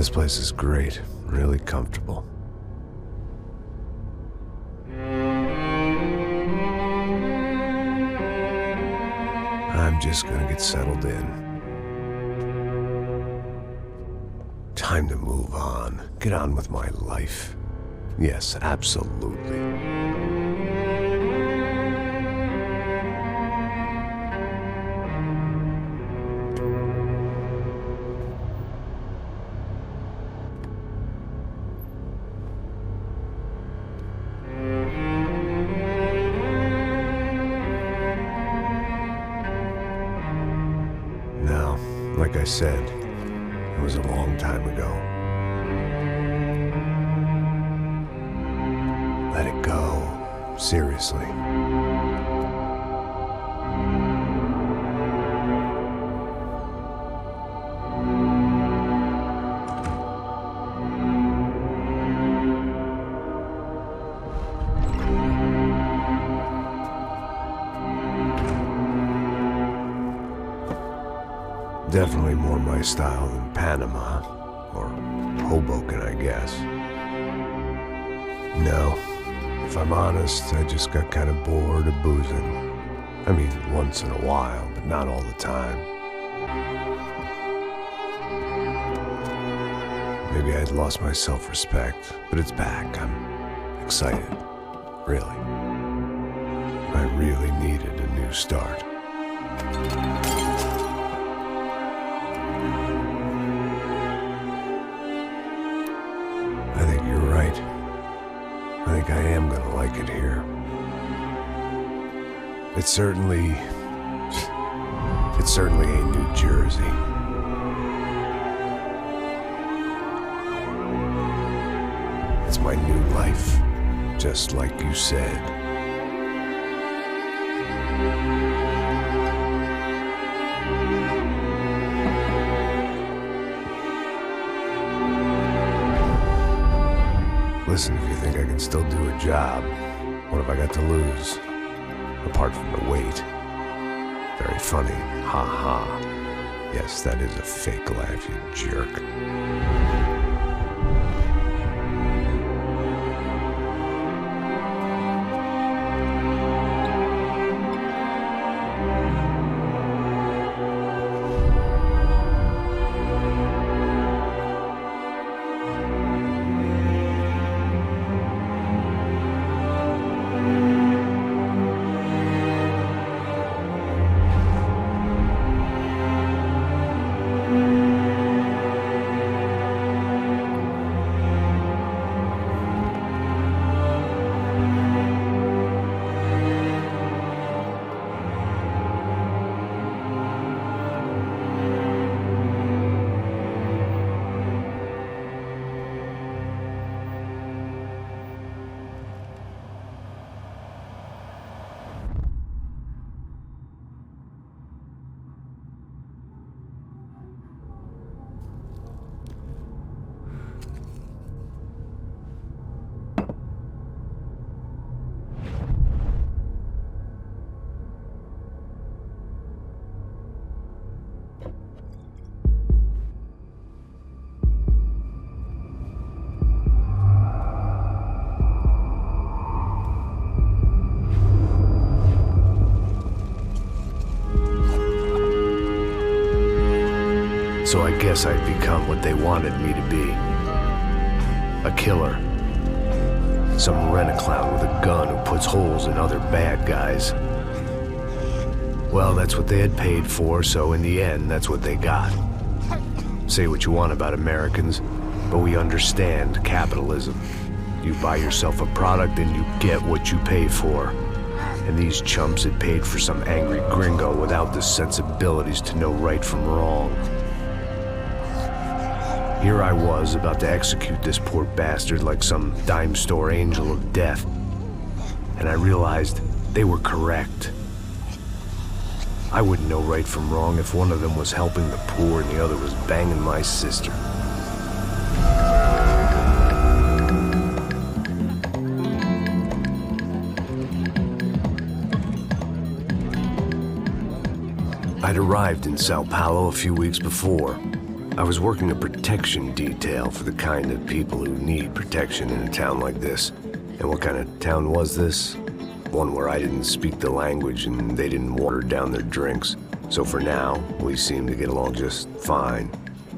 This place is great, really comfortable. I'm just gonna get settled in. Time to move on. Get on with my life. Yes, absolutely. Now, like I said, it was a long time ago. Let it go. Seriously. Definitely more my style than Panama, or Hoboken, I guess. No, if I'm honest, I just got kind of bored of boozing. I mean, once in a while, but not all the time. Maybe I'd lost my self-respect, but it's back. I'm excited, really. I really needed a new start. I think you're right. I think I am gonna like it here. It's certainly ain't New Jersey. It's my new life, just like you said. Listen, if you think I can still do a job, what have I got to lose? Apart from the weight. Very funny. Ha ha. Yes, that is a fake laugh, you jerk. So I guess I'd become what they wanted me to be. A killer. Some rent-a-clown with a gun who puts holes in other bad guys. Well, that's what they had paid for, so in the end, that's what they got. Say what you want about Americans, but we understand capitalism. You buy yourself a product and you get what you pay for. And these chumps had paid for some angry gringo without the sensibilities to know right from wrong. Here I was, about to execute this poor bastard like some dime store angel of death. And I realized they were correct. I wouldn't know right from wrong if one of them was helping the poor and the other was banging my sister. I'd arrived in Sao Paulo a few weeks before. I was working a protection detail for the kind of people who need protection in a town like this. And what kind of town was this? One where I didn't speak the language and they didn't water down their drinks. So for now, we seemed to get along just fine.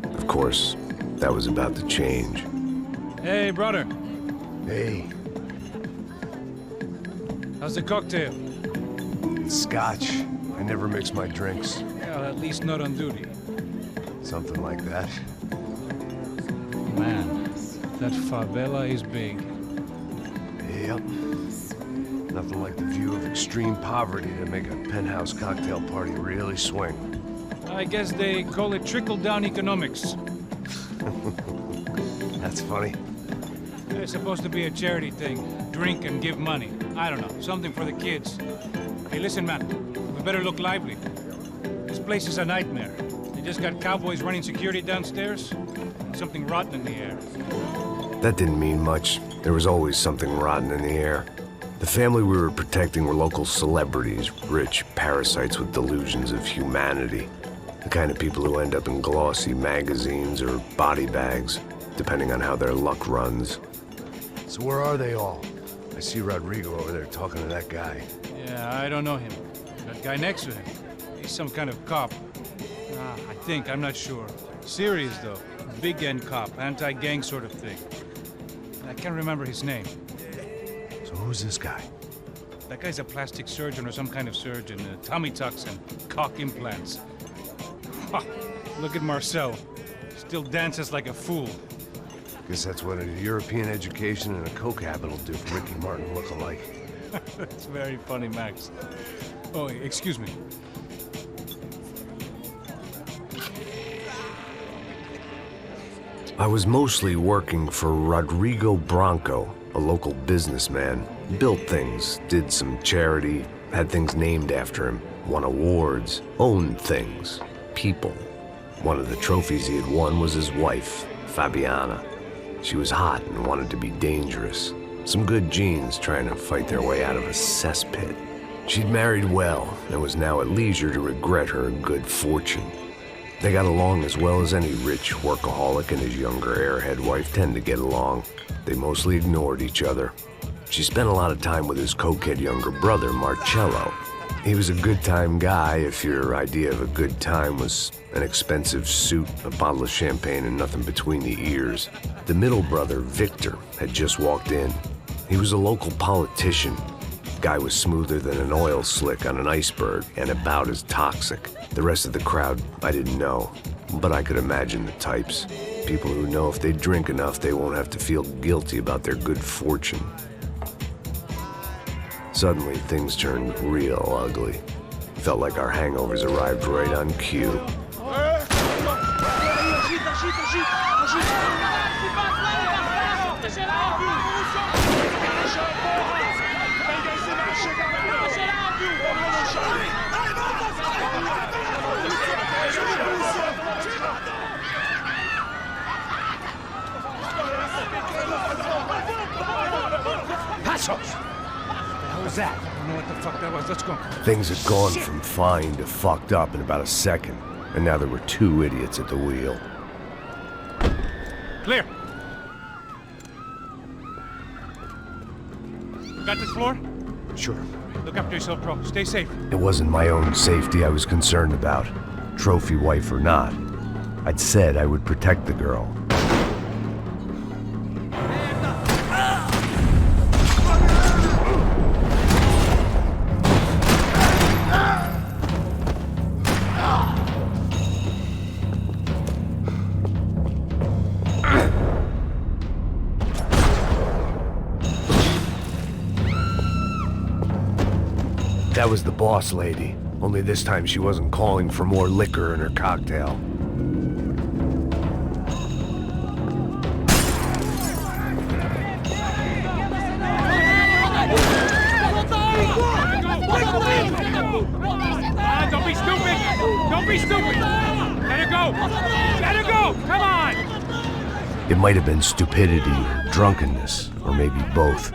Of course, that was about to change. Hey, brother. Hey. How's the cocktail? It's scotch. I never mix my drinks. Well, at least not on duty. Something like that. Man, that favela is big. Yep. Nothing like the view of extreme poverty to make a penthouse cocktail party really swing. I guess they call it trickle-down economics. That's funny. It's supposed to be a charity thing. Drink and give money. I don't know, something for the kids. Hey, listen, man. We better look lively. This place is a nightmare. They just got cowboys running security downstairs. And something rotten in the air. That didn't mean much. There was always something rotten in the air. The family we were protecting were local celebrities, rich parasites with delusions of humanity. The kind of people who end up in glossy magazines or body bags, depending on how their luck runs. So where are they all? I see Rodrigo over there talking to that guy. Yeah, I don't know him. That guy next to him. He's some kind of cop. I think, I'm not sure. Serious, though. Big end cop, anti-gang sort of thing. I can't remember his name. So who's this guy? That guy's a plastic surgeon or some kind of surgeon. Tummy tucks and cock implants. Ha! Look at Marcel. Still dances like a fool. Guess that's what a European education and a coke habit will do for Ricky Martin look-alike. That's very funny, Max. Oh, excuse me. I was mostly working for Rodrigo Branco, a local businessman. Built things, did some charity, had things named after him, won awards, owned things, people. One of the trophies he had won was his wife, Fabiana. She was hot and wanted to be dangerous. Some good genes trying to fight their way out of a cesspit. She'd married well and was now at leisure to regret her good fortune. They got along as well as any rich workaholic and his younger airhead wife tend to get along. They mostly ignored each other. She spent a lot of time with his cokehead younger brother, Marcello. He was a good-time guy if your idea of a good time was an expensive suit, a bottle of champagne, and nothing between the ears. The middle brother, Victor, had just walked in. He was a local politician. Guy was smoother than an oil slick on an iceberg and about as toxic. The rest of the crowd, I didn't know, but I could imagine the types. People who know if they drink enough, they won't have to feel guilty about their good fortune. Suddenly, things turned real ugly. Felt like our hangovers arrived right on cue. What was that? I don't know what the fuck that was. Let's go. Things had gone from fine to fucked up in about a second, and now there were two idiots at the wheel. Clear. Got this floor? Sure. Look after yourself, bro. Stay safe. It wasn't my own safety I was concerned about, trophy wife or not. I'd said I would protect the girl. That was the boss lady, only this time she wasn't calling for more liquor in her cocktail. Don't be stupid! Don't be stupid! Let her go! Let her go! Come on! It might have been stupidity or drunkenness, or maybe both.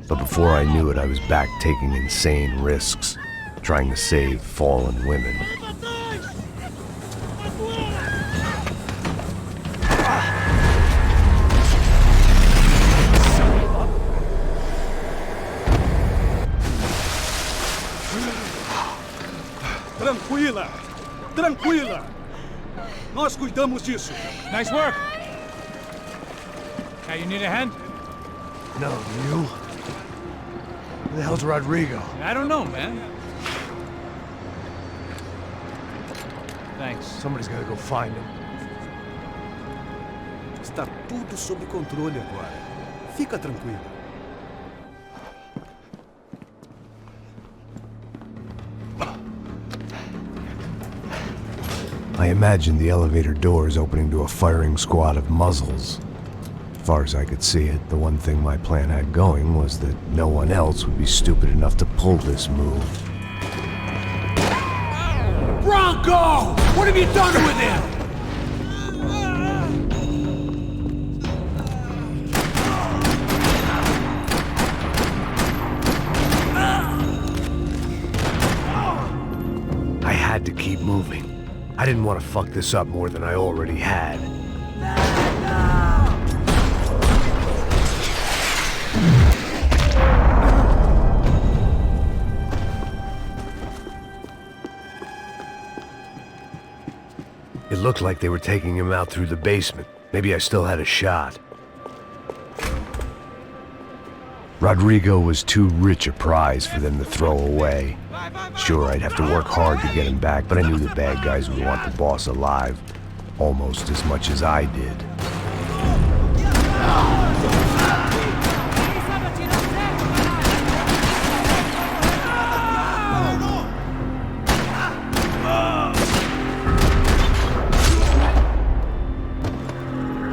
But before I knew it, I was back taking insane risks, trying to save fallen women. Tranquila! Nós cuidamos disso. Nice work. Hey, you need a hand? No, you? Who the hell's Rodrigo? I don't know, man. Thanks. Somebody's gotta go find him. Está tudo sob controle agora. Fica tranquilo. I imagined the elevator doors opening to a firing squad of muzzles. As far as I could see it, the one thing my plan had going was that no one else would be stupid enough to pull this move. Bronco! What have you done with him? I had to keep moving. I didn't want to fuck this up more than I already had. It looked like they were taking him out through the basement. Maybe I still had a shot. Rodrigo was too rich a prize for them to throw away. Sure, I'd have to work hard to get him back, but I knew the bad guys would want the boss alive, almost as much as I did.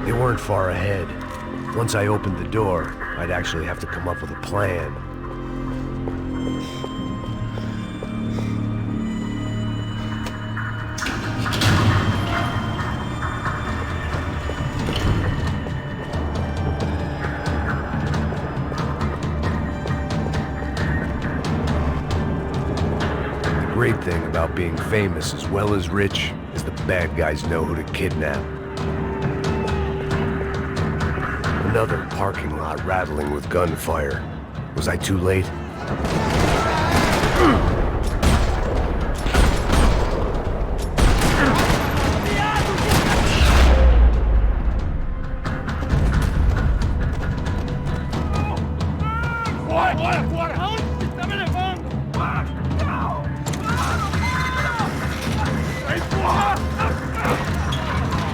They weren't far ahead. Once I opened the door, I'd actually have to come up with a plan. The great thing about being famous as well as rich is the bad guys know who to kidnap. Another parking lot rattling with gunfire. Was I too late?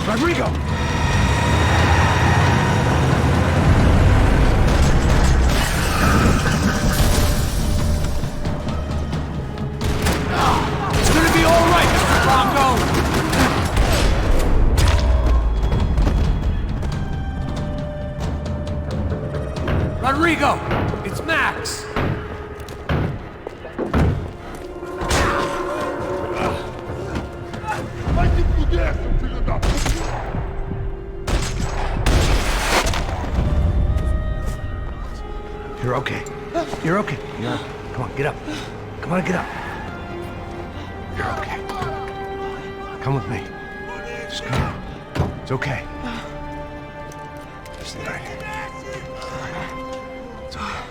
Rodrigo! Rodrigo! It's Max! Vai te fuder, seu filho da puta! You're okay. You're okay. Come on, get up. Come on, get up. You're okay. Come with me. Just come. It's okay. Stay right here. It's okay.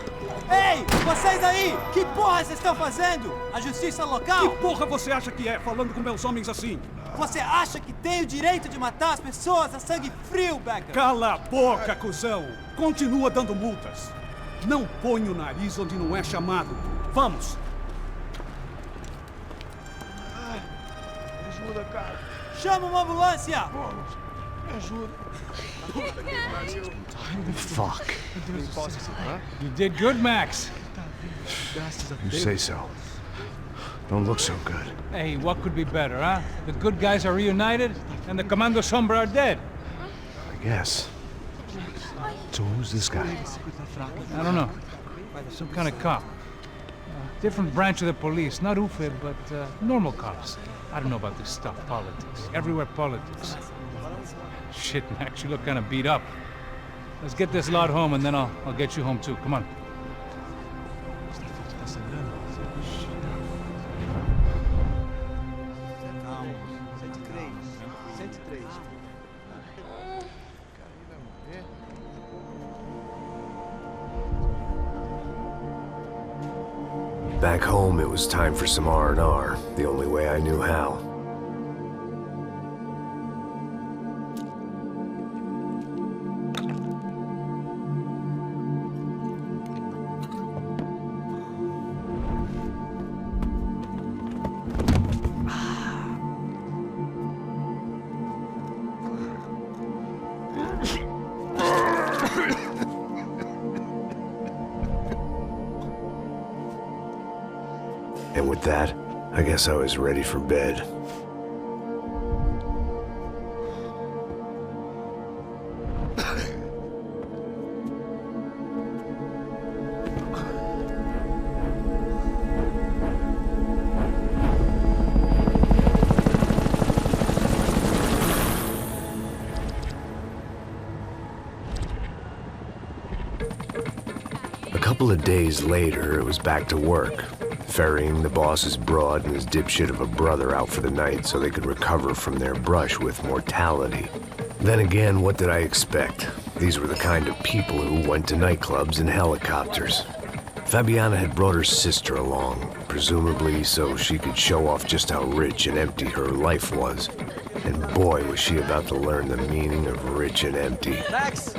Ei, vocês aí! Que porra vocês estão fazendo? A justiça local? Que porra você acha que é, falando com meus homens assim? Você acha que tem o direito de matar as pessoas a sangue frio, Becker? Cala a boca, cuzão! Continua dando multas. Não põe o nariz onde não é chamado. Vamos! Me ajuda, cara. Chama uma ambulância! Me ajuda. Fuck. You did good, Max. You say so. Don't look so good. Hey, what could be better, huh? The good guys are reunited, and the Commando Sombra are dead. I guess. So who's this guy? I don't know. Some kind of cop. Different branch of the police. Not UFE, but normal cops. I don't know about this stuff. Politics. Everywhere politics. Shit, Max, you look kind of beat up. Let's get this lot home, and then I'll get you home too. Come on. Back home, it was time for some R&R, the only way I knew how. And with that, I guess I was ready for bed. A couple of days later, it was back to work, ferrying the boss's broad and his dipshit of a brother out for the night so they could recover from their brush with mortality. Then again, what did I expect? These were the kind of people who went to nightclubs in helicopters. Fabiana had brought her sister along, presumably so she could show off just how rich and empty her life was. And boy, was she about to learn the meaning of rich and empty. Max!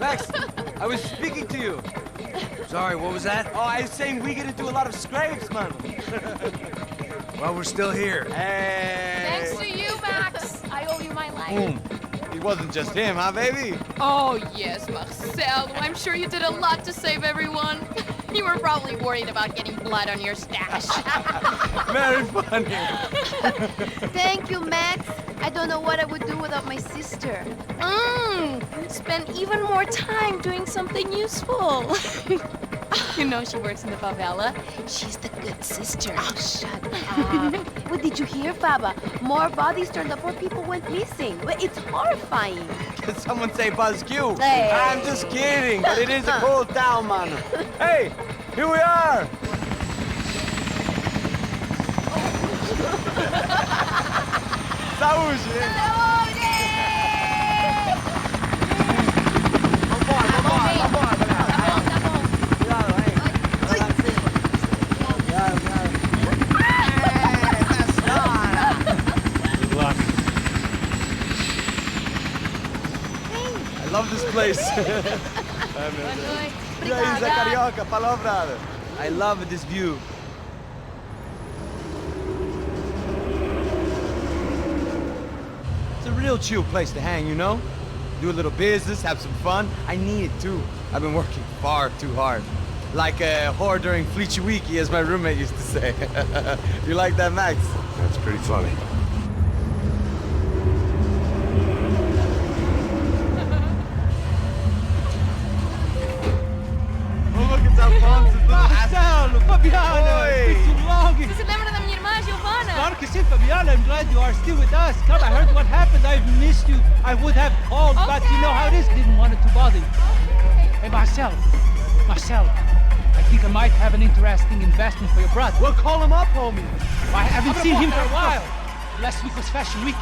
Max! I was speaking to you. Sorry, what was that? Oh, I was saying we get into a lot of scrapes, man. Well, we're still here. Hey! Thanks to you, Max. I owe you my life. Boom. It wasn't just him, huh, baby? Oh, yes, Marcel. I'm sure you did a lot to save everyone. You were probably worried about getting blood on your stash. Very funny. Thank you, Max. I don't know what I would do without my sister. Spend even more time doing something useful. You know she works in the favela. She's the good sister. Oh, shut up. What did you hear, Faba? More bodies turned up, more people went missing. Well, it's horrifying. Did someone say Buzz Q? Hey. I'm just kidding, but it is a cool town, man. Hey, here we are. Saúde! I love this place. E aí, Zé Carioca, palavra. I love this view. It's a real chill place to hang, you know? Do a little business, have some fun. I need it too. I've been working far too hard. Like a whore during Fleechy Weeky, as my roommate used to say. You like that, Max? That's pretty funny. Marcelo, Fabiana, it's been too long. Você se lembra da minha irmã, Giovanna? Claro que sim, Fabiana. I'm glad you are still with us. Come, I heard what happened. I've missed you. I would have called, but you know how it is. Didn't want it to bother you. Hey, Marcel, I think I might have an interesting investment for your brother. We'll call him up, homie. I haven't seen him for a while. Last week was Fashion Week.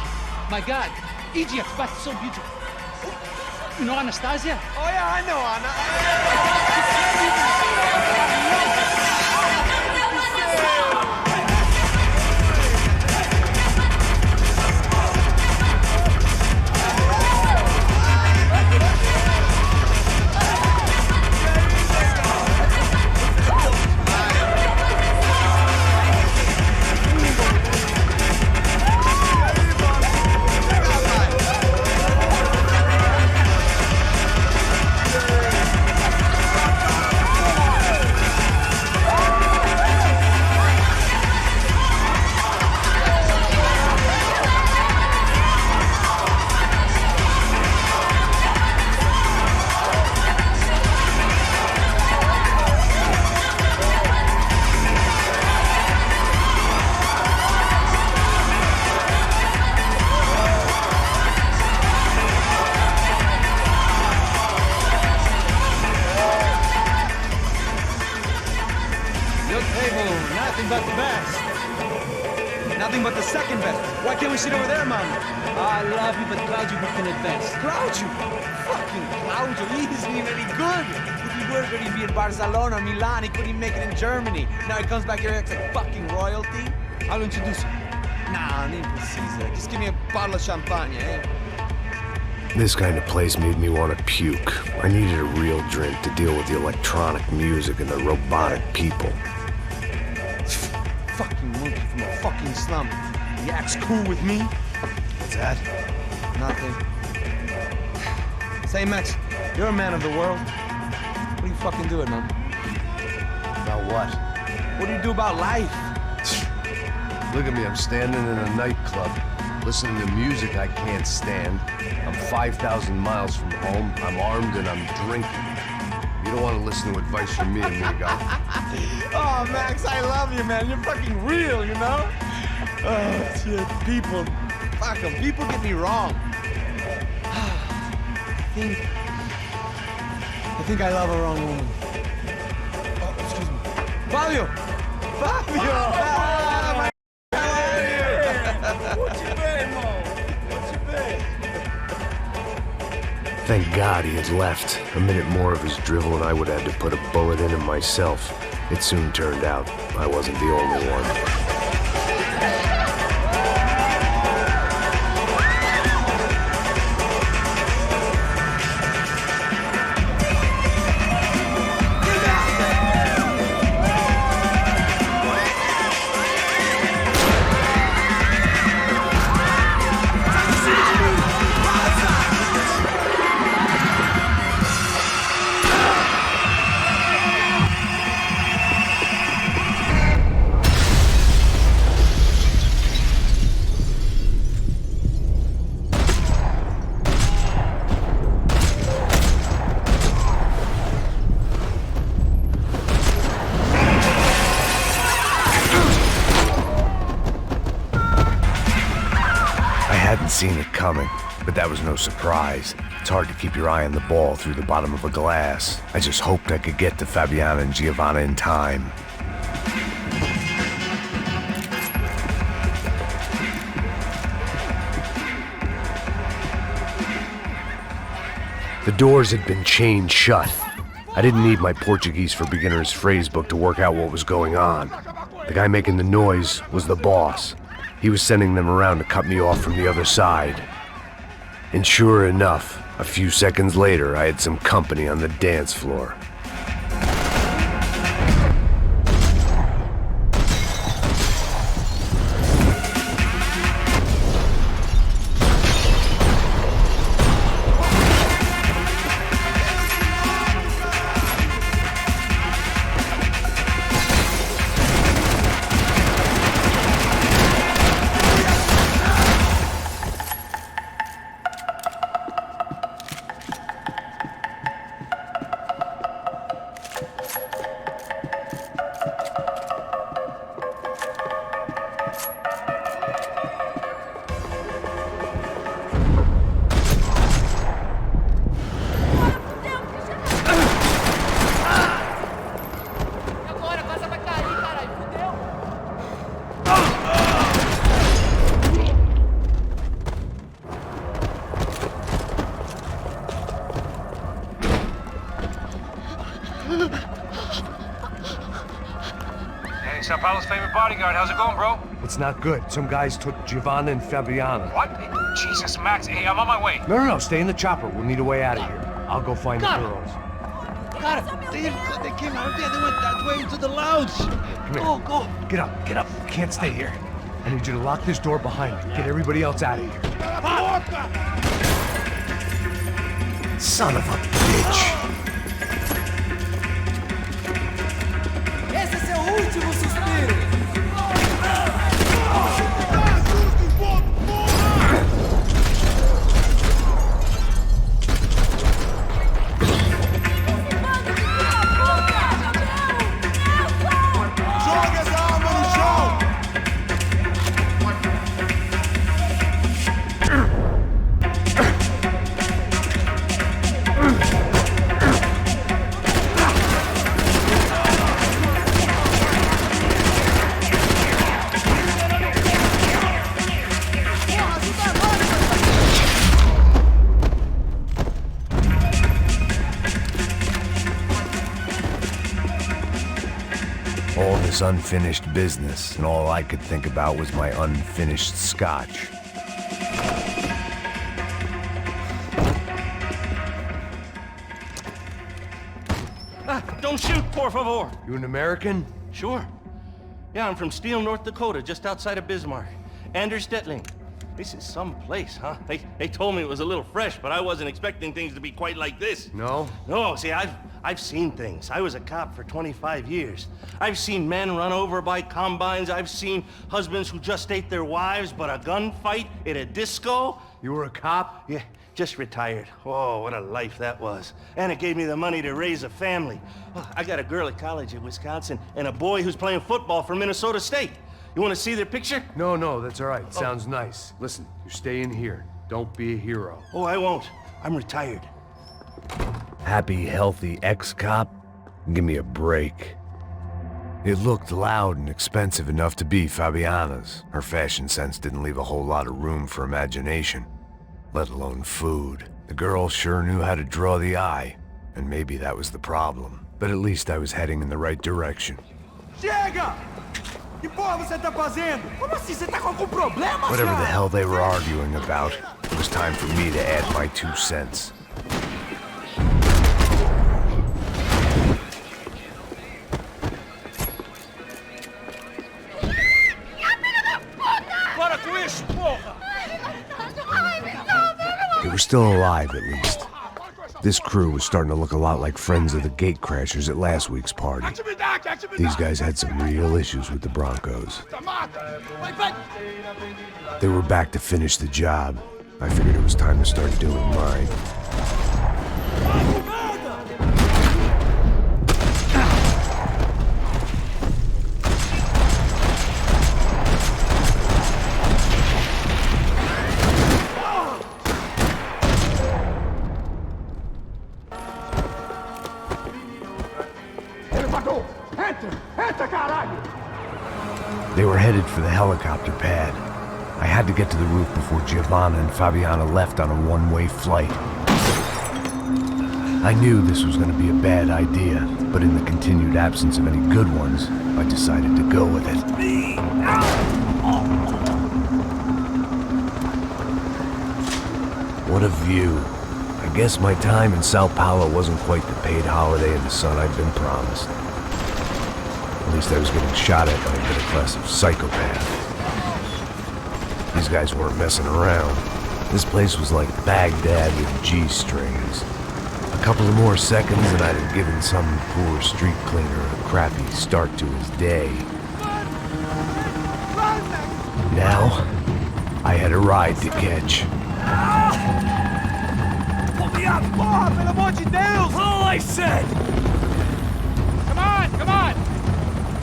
My God, Egypt, but so beautiful. You know Anastasia? Oh yeah, I know Anna. Nothing but the best. Nothing but the second best. Why can't we sit over there, man? I love you, but Claudio can advance. Claudio? Fucking Claudio, he isn't even any good. If he were going to be in Barcelona, Milan, he couldn't make it in Germany. Now he comes back here and acts like fucking royalty. I'll introduce you. Nah, nem precisa. Just give me a bottle of champagne, eh? This kind of place made me want to puke. I needed a real drink to deal with the electronic music and the robotic people. Fucking monkey from a fucking slum. He acts cool with me. What's that? Nothing. Say, Max, you're a man of the world. What are you fucking doing, man? About what? What do you do about life? Look at me, I'm standing in a nightclub, listening to music I can't stand. I'm 5,000 miles from home, I'm armed and I'm drinking. You don't want to listen to advice from me, amigo. Oh, Max, I love you, man. You're fucking real, you know? Oh, shit, people. Fuck 'em. People get me wrong. I think I love a wrong woman. Oh, excuse me. Fabio! Fabio! Ah, my... How are you? What you been, Mo? What you been? Thank God he had left. A minute more of his drivel and I would have had to put a bullet in him myself. It soon turned out I wasn't the only one. Seen it coming, but that was no surprise. It's hard to keep your eye on the ball through the bottom of a glass. I just hoped I could get to Fabiana and Giovanna in time. The doors had been chained shut. I didn't need my Portuguese for Beginners phrase book to work out what was going on. The guy making the noise was the boss. He was sending them around to cut me off from the other side. And sure enough, a few seconds later, I had some company on the dance floor. Hey, Sao Paulo's favorite bodyguard. How's it going, bro? It's not good. Some guys took Giovanna and Fabiana. What? Jesus, Max. Hey, I'm on my way. No, stay in the chopper. We'll need a way out of here. I'll go find the girls. Got it. They came out there. They went that way into the lounge. Come here. Go. Get up. Can't stay here. I need you to lock this door behind you. Get everybody else out of here. Son of a bitch. Esse é seu último suspiro. All this unfinished business, and all I could think about was my unfinished scotch. Don't shoot, por favor. You an American? Sure. Yeah, I'm from Steele, North Dakota, just outside of Bismarck. Anders Detling. This is some place, huh? They told me it was a little fresh, but I wasn't expecting things to be quite like this. No? No, see, I've seen things. I was a cop for 25 years. I've seen men run over by combines. I've seen husbands who just ate their wives, but a gunfight at a disco. You were a cop? Yeah, just retired. Oh, what a life that was. And it gave me the money to raise a family. Oh, I got a girl at college in Wisconsin and a boy who's playing football for Minnesota State. You want to see their picture? No, that's all right. Sounds nice. Listen, you're staying here. Don't be a hero. Oh, I won't. I'm retired. Happy, healthy ex-cop? Give me a break. It looked loud and expensive enough to be Fabiana's. Her fashion sense didn't leave a whole lot of room for imagination, let alone food. The girl sure knew how to draw the eye, and maybe that was the problem. But at least I was heading in the right direction. Chega! Que porra você tá fazendo? Como assim? Você tá com algum problema, Whatever the hell they were arguing about, it was time for me to add my 2 cents. Para com isso, porra! They were still alive, at least. This crew was starting to look a lot like friends of the gatecrashers at last week's party. These guys had some real issues with the Broncos. They were back to finish the job. I figured it was time to start doing mine. They were headed for the helicopter pad. I had to get to the roof before Giovanna and Fabiana left on a one-way flight. I knew this was going to be a bad idea, but in the continued absence of any good ones, I decided to go with it. What a view. I guess my time in Sao Paulo wasn't quite the paid holiday in the sun I'd been promised. At least I was getting shot at by a middle-class of psychopath. These guys weren't messing around. This place was like Baghdad with G-strings. A couple of more seconds and I'd have given some poor street cleaner a crappy start to his day. Now, I had a ride to catch. Pull me up, porra! Pelo amor de Deus! All I said! Come on!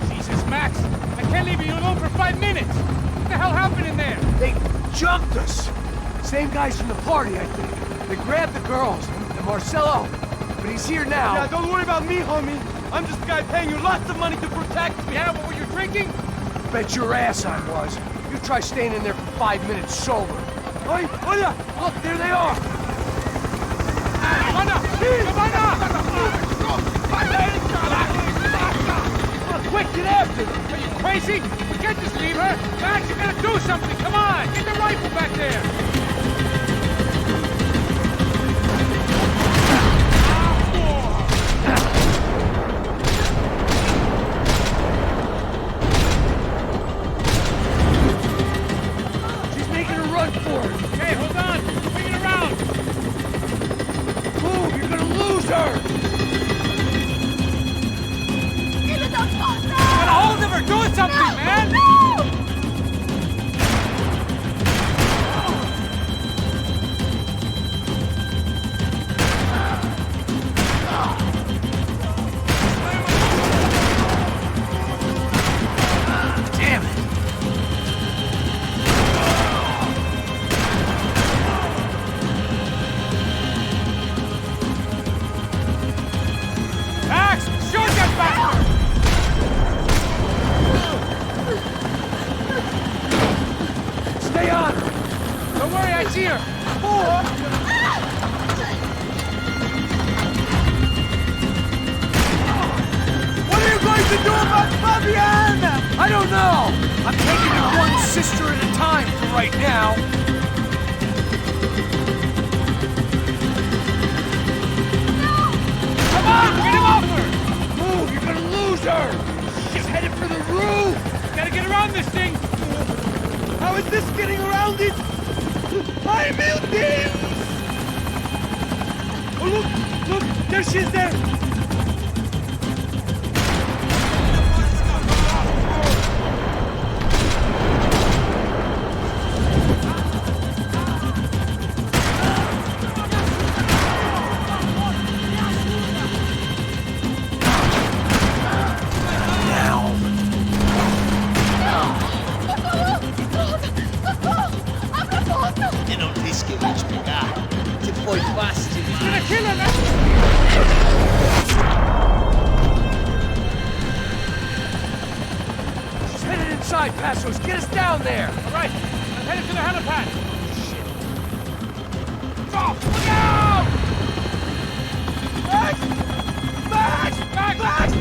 Jesus, Max, I can't leave you alone for 5 minutes! What the hell happened in there? They jumped us! Same guys from the party, I think. They grabbed the girls, and Marcelo, but he's here now. Yeah, don't worry about me, homie. I'm just a guy paying you lots of money to protect me. Yeah, what were you drinking? Bet your ass I was. You try staying in there for 5 minutes sober. Oi, olha! Look, there they are! Quick, get after them! Are you crazy? We can't just leave her! Max, you gotta do something! Come on! Get the rifle back there! She's making a run for it! Hey, hold on! Bring it around! Move! You're gonna lose her! Get a hold of her! Do something, man! Damn it! Max, shoot that bastard! Stay on her! Don't worry, I see her! What are you going to do about Fabiana? I don't know! I'm taking it one sister at a time for right now. Come on, get him off her! Move! You're gonna lose her! She's headed for the roof! Gotta get around this thing! How is this getting around it? Ai, meu Deus! Oh, look! Look! There she is there! right, Passos, get us down there! All right, I'm headed to the helipad. Drop! Look out! Max! Max! Max! Max!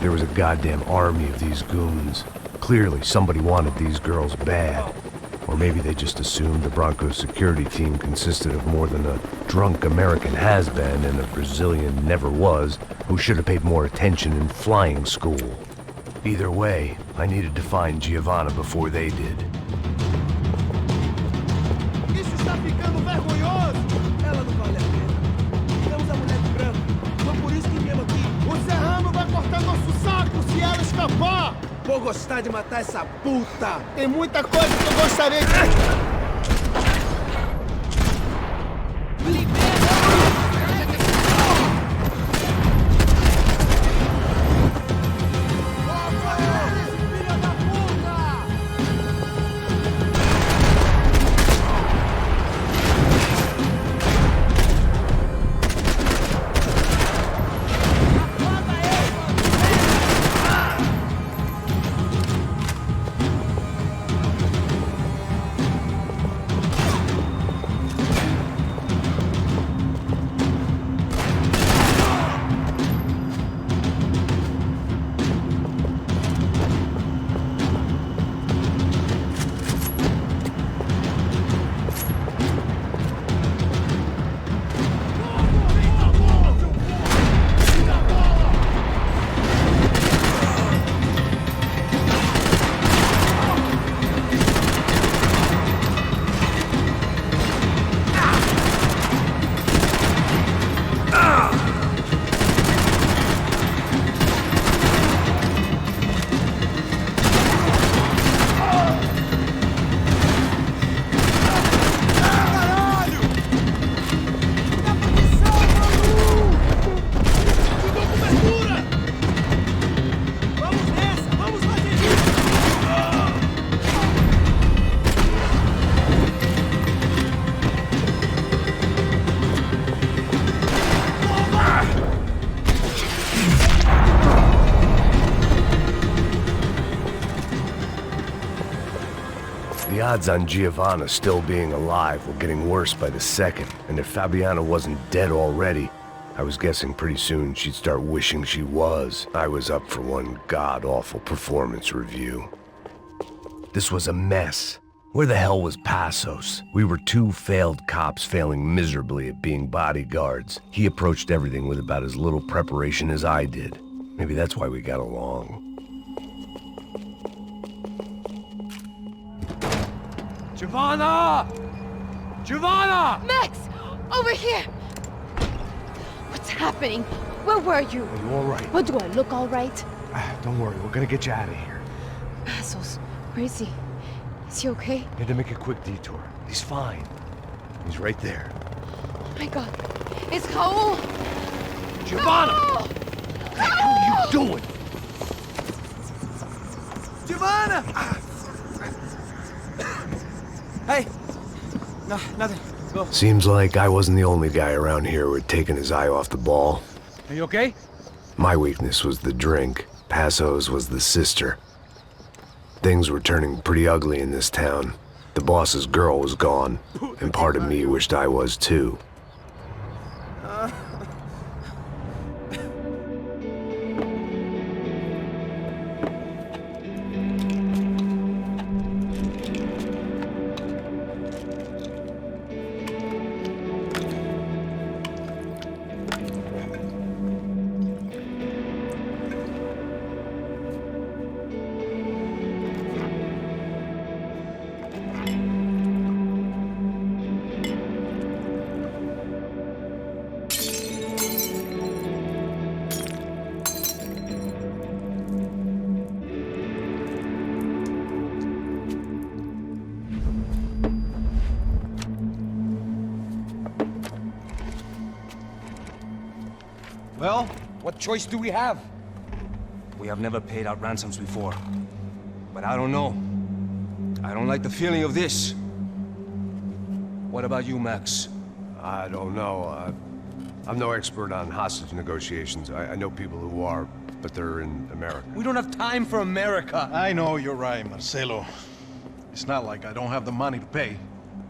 There was a goddamn army of these goons. Clearly, somebody wanted these girls bad. Or maybe they just assumed the Broncos security team consisted of more than a drunk American has-been and a Brazilian never-was who should have paid more attention in flying school. Either way, I needed to find Giovanna before they did. Isso está ficando vergonhoso! Ela não vale a pena. Temos a mulher de branco. Foi por isso que viemos aqui. O Serrano vai cortar nosso saco se ela escapar! Vou gostar de matar essa puta! Tem muita coisa que eu gostaria de... The odds on Giovanna still being alive were getting worse by the second, and if Fabiana wasn't dead already, I was guessing pretty soon she'd start wishing she was. I was up for one god-awful performance review. This was a mess. Where the hell was Passos? We were two failed cops failing miserably at being bodyguards. He approached everything with about as little preparation as I did. Maybe that's why we got along. Giovanna! Giovanna! Max! Over here! What's happening? Where were you? Are you all right? What, do I look all right? Don't worry, we're gonna get you out of here. Passos, where is he? Is he okay? Had to make a quick detour. He's fine. He's right there. Oh my god. It's Raul! Giovanna! Raul! What the hell are you doing? Giovanna! Hey! No, nothing. Go. Seems like I wasn't the only guy around here who had taken his eye off the ball. Are you okay? My weakness was the drink. Passos was the sister. Things were turning pretty ugly in this town. The boss's girl was gone, and part of me wished I was too. Well, what choice do we have? We have never paid out ransoms before. But I don't know. I don't like the feeling of this. What about you, Max? I don't know. I'm no expert on hostage negotiations. I know people who are, but they're in America. We don't have time for America. I know you're right, Marcelo. It's not like I don't have the money to pay.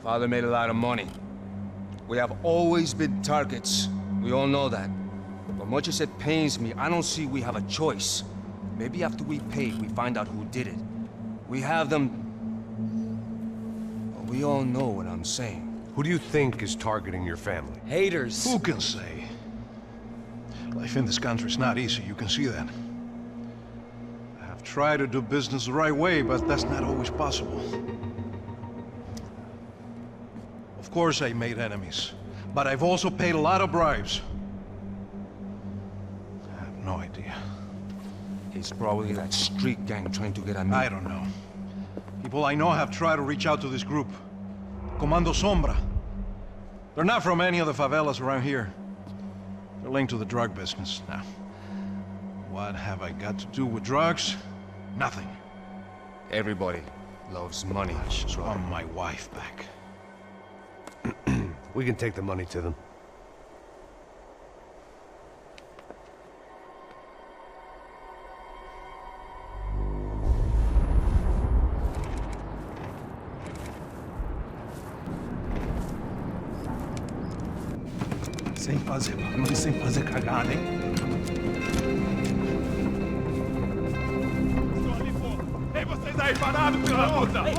Father made a lot of money. We have always been targets. We all know that. But much as it pains me, I don't see we have a choice. Maybe after we pay, we find out who did it. We have them... Well, we all know what I'm saying. Who do you think is targeting your family? Haters. Who can say? Life in this country is not easy, you can see that. I have tried to do business the right way, but that's not always possible. Of course I made enemies, but I've also paid a lot of bribes. I have no idea. It's probably that street gang trying to get at me. I don't know. People I know have tried to reach out to this group. Comando Sombra. They're not from any of the favelas around here. They're linked to the drug business. Now, what have I got to do with drugs? Nothing. Everybody loves money. I just want my wife back. We can take the money to them. Sem fazer barulho, sem fazer cagada, hein? Ei, vocês aí parados, filho da puta! Here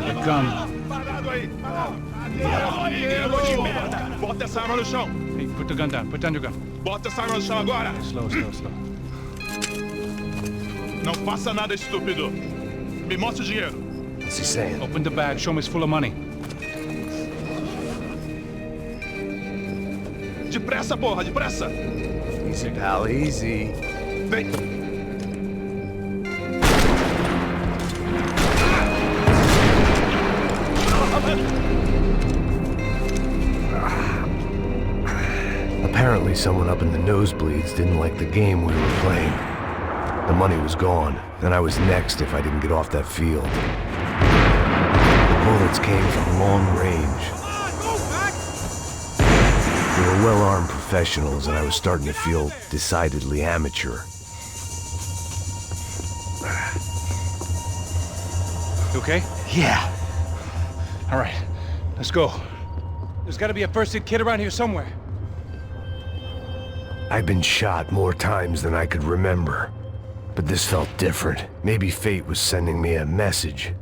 they come. Parado aí, parado! De merda! Bota essa arma no chão! Hey, put the gun down. Put down your gun. Bota essa arma no chão agora! Slow. Não faça nada, estúpido! Me mostre o dinheiro! What's he saying? Open the bag. Show me it's full of money. Depressa, porra, depressa! Easy, pal, easy. Vem! Apparently someone up in the nosebleeds didn't like the game we were playing. The money was gone, and I was next if I didn't get off that field. The bullets came from long range. They were well-armed professionals, and I was starting to feel decidedly amateur. You okay? Yeah. All right. Let's go. There's got to be a first-aid kit around here somewhere. I'd been shot more times than I could remember. But this felt different. Maybe fate was sending me a message,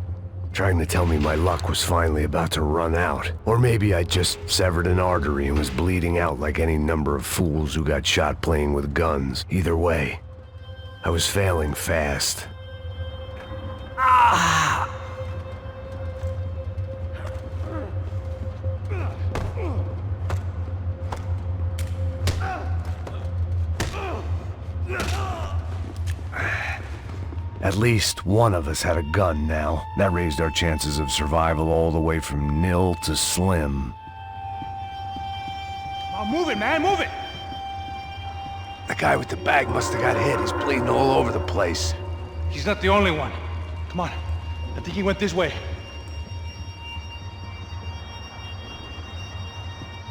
trying to tell me my luck was finally about to run out. Or maybe I just severed an artery and was bleeding out like any number of fools who got shot playing with guns. Either way, I was failing fast. At least one of us had a gun now. That raised our chances of survival all the way from nil to slim. Oh, move it, man, move it! The guy with the bag must have got hit. He's bleeding all over the place. He's not the only one. Come on. I think he went this way.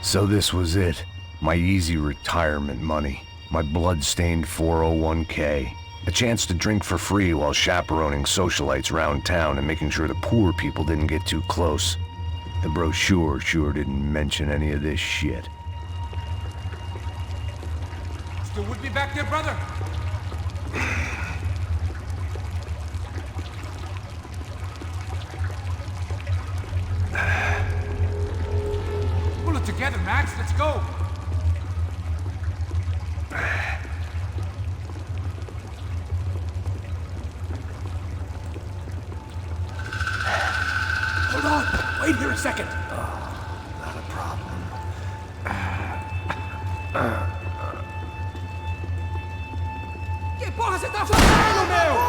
So this was it. My easy retirement money. My blood-stained 401k. A chance to drink for free while chaperoning socialites around town and making sure the poor people didn't get too close. The brochure sure didn't mention any of this shit. Still would be back there, brother? Pull it together, Max. Let's go. Hold on! Wait here a second! Not a problem. Que porra você tá fazendo, meu?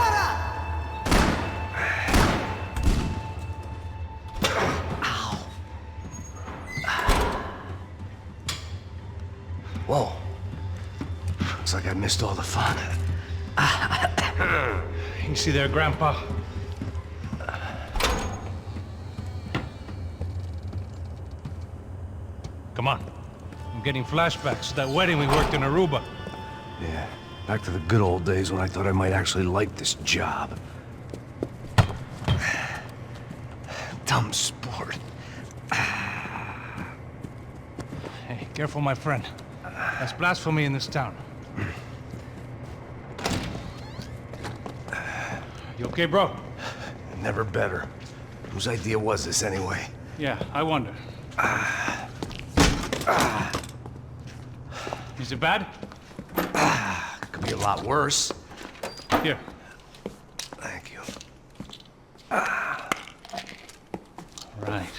Whoa. Looks like I missed all the fun. You see there, Grandpa? Come on. I'm getting flashbacks to that wedding we worked in Aruba. Yeah, back to the good old days when I thought I might actually like this job. Dumb sport. Hey, careful, my friend. That's blasphemy in this town. You okay, bro? Never better. Whose idea was this anyway? Yeah, I wonder. Is it bad? Could be a lot worse. Here. Thank you. Right.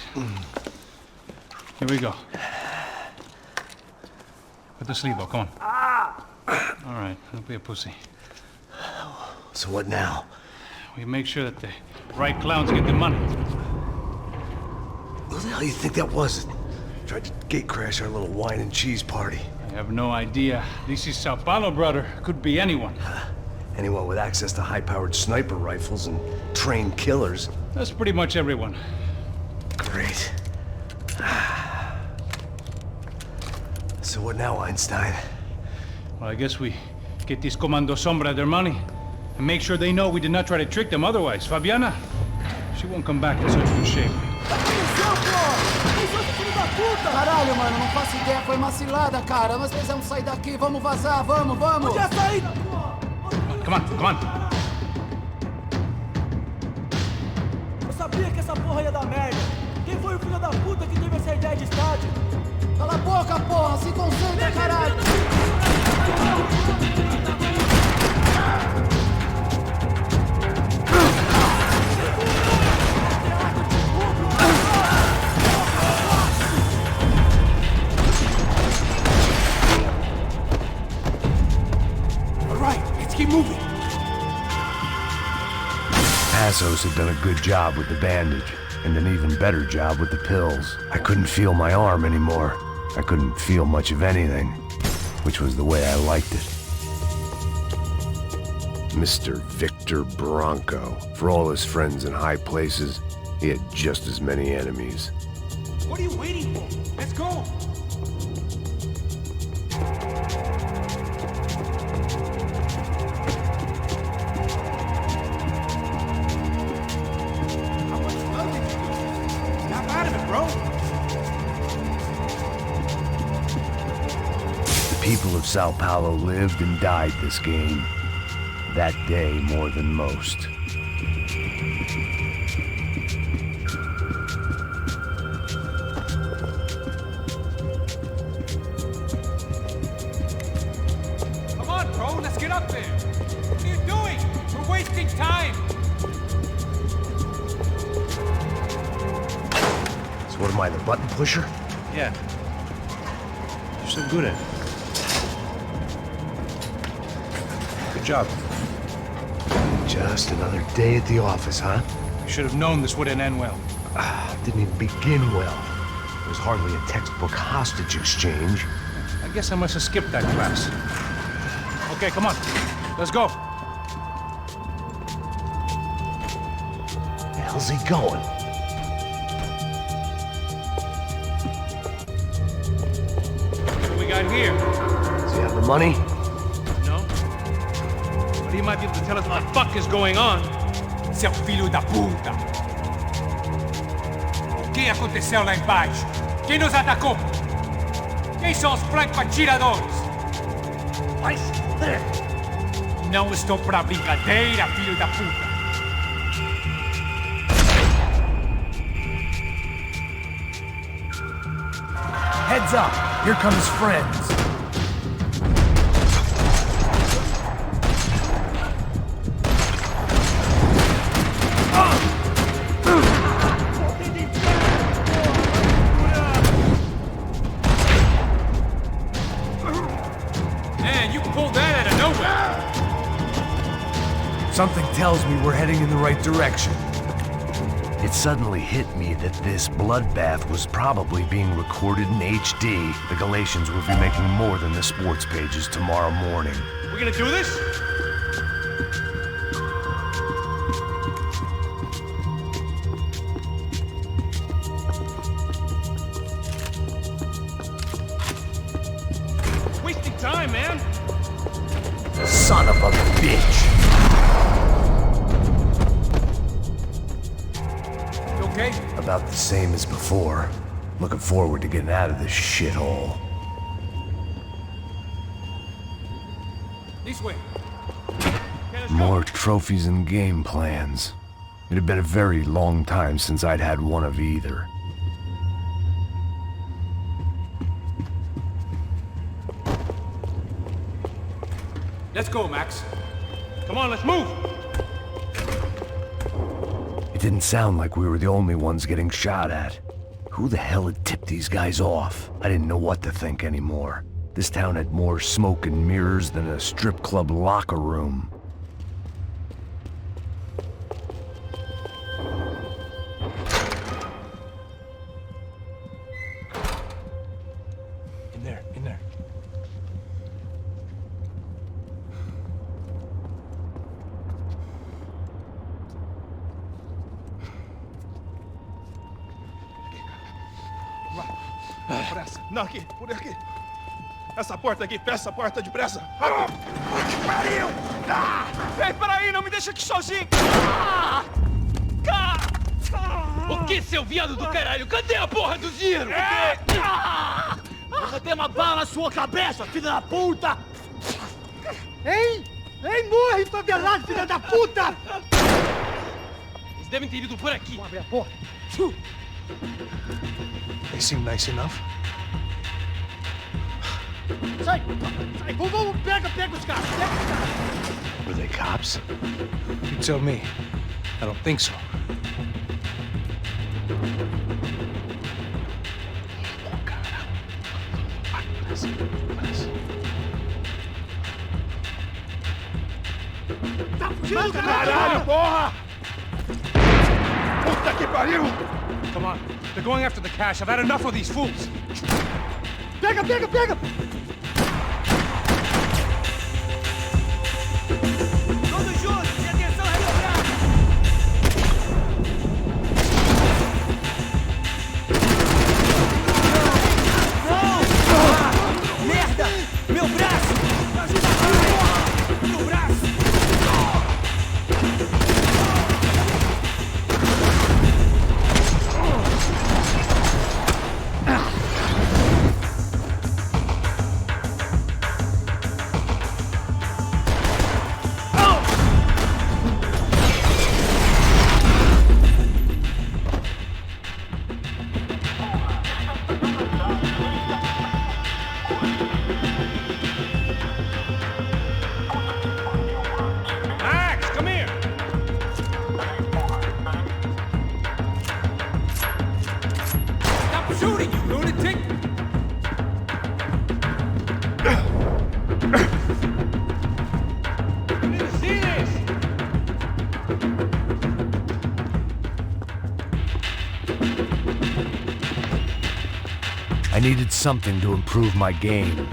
Here we go. Put the sleeve on, come on. All right, don't be a pussy. So what now? We make sure that the right clowns get the money. Who the hell do you think that was? Tried to gate crash our little wine and cheese party. I have no idea. This is Sao Paulo, brother. Could be anyone. Anyone with access to high-powered sniper rifles and trained killers. That's pretty much everyone. Great. So what now, Einstein? Well, I guess we get these Comando Sombra their money and make sure they know we did not try to trick them otherwise. Fabiana, she won't come back in such good shape. Caralho, mano, não faço ideia, foi uma cilada, cara. Nós precisamos sair daqui, vamos vazar, vamos! Onde é a saída? Come on, come on. Eu sabia que essa porra ia dar merda. Quem foi o filho da puta que teve essa ideia de estádio? Cala a boca, porra, se concentra, caralho! Passos had done a good job with the bandage, and an even better job with the pills. I couldn't feel my arm anymore. I couldn't feel much of anything, which was the way I liked it. Mr. Victor Bronco. For all his friends in high places, he had just as many enemies. What are you waiting for? Let's go! People of Sao Paulo lived and died this game. That day more than most. Come on, bro, let's get up there. What are you doing? We're wasting time. So what am I, the button pusher? Yeah. You're so good at it. Good job. Just another day at the office, huh? You should have known this wouldn't end well. Didn't even begin well. It was hardly a textbook hostage exchange. I guess I must have skipped that class. Okay, come on. Let's go. Where the hell's he going? What do we got here? Does he have the money? No. But he might be able to tell us what the fuck is going on. Seu filho da puta! O que aconteceu lá embaixo? Quem nos atacou? Quem são os franco-atiradores? Mas... Não estou pra brincadeira, filho da puta! Heads up! Here come his friends. Man, you pulled that out of nowhere! Something tells me we're heading in the right direction. It suddenly hit me that this bloodbath was probably being recorded in HD. The Galatians would be making more than the sports pages tomorrow morning. We gonna do this? Wasting time, man! Son of a bitch! Okay? About the same as before. Looking forward to getting out of this shithole. This way. More trophies and game plans. It had been a very long time since I'd had one of either. Let's go, Max. Come on, let's move! It didn't sound like we were the only ones getting shot at. Who the hell had tipped these guys off? I didn't know what to think anymore. This town had more smoke and mirrors than a strip club locker room. In there, in there. Pressa. Não, aqui, por aqui. Essa porta aqui, fecha essa porta depressa. Que pariu! Ei, peraí, não me deixa aqui sozinho! O que, seu viado do caralho? Cadê a porra do dinheiro? Vou meter uma bala na sua cabeça, filha da puta! Ei! Ei, morre, favelado, filha da puta! Eles devem ter ido por aqui. Vamos abrir a porta. They seem nice enough. Sai! Sai! Vamos, pega os caras! Pega os caras! Were they cops? You tell me. I don't think so. Tá fugindo, Caralho, porra! Puta que pariu! Come on. They're going after the cash. I've had enough of these fools. Pega! Todos juntos e atenção, redobrada! Não! Merda! Meu braço! Meu braço! Max, come here. Stop shooting, you lunatic! You need to see this! I needed something to improve my game.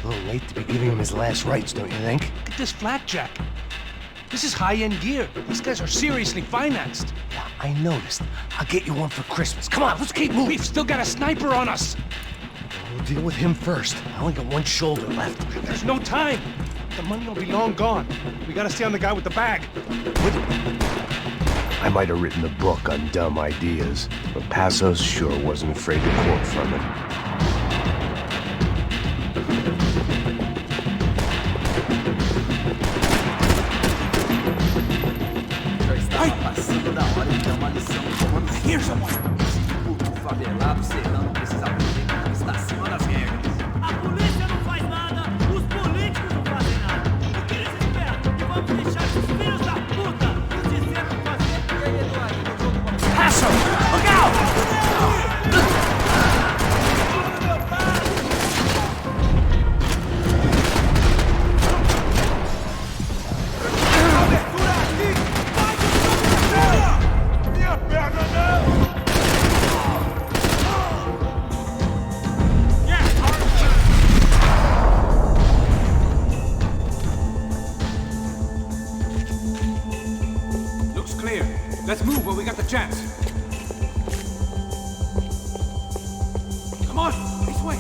A little late to be giving him his last rites, don't you think? Look at this flakjack. This is high-end gear. These guys are seriously financed. Yeah, I noticed. I'll get you one for Christmas. Come on, let's keep moving. We've still got a sniper on us. We'll deal with him first. I only got one shoulder left. There's no time. The money will be long gone. We gotta stay on the guy with the bag. I might have written a book on dumb ideas, but Passos sure wasn't afraid to quote from it. Here's someone! Favelado, serrano, precisa aprender que está acima das regras. A polícia não faz nada, os políticos não fazem nada. O que eles esperam? Vamos deixar esses filhos da puta nos dizendo fazer. E aí, Eduardo, no jogo... Hassel! Look out! Let's move while we got the chance. Come on, this way.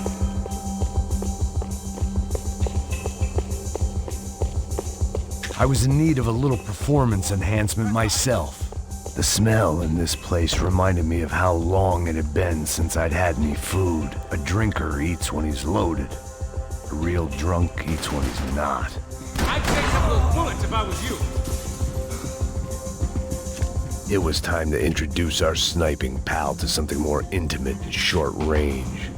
I was in need of a little performance enhancement myself. The smell in this place reminded me of how long it had been since I'd had any food. A drinker eats when he's loaded. A real drunk eats when he's not. I'd take some of those bullets if I was you. It was time to introduce our sniping pal to something more intimate and short range.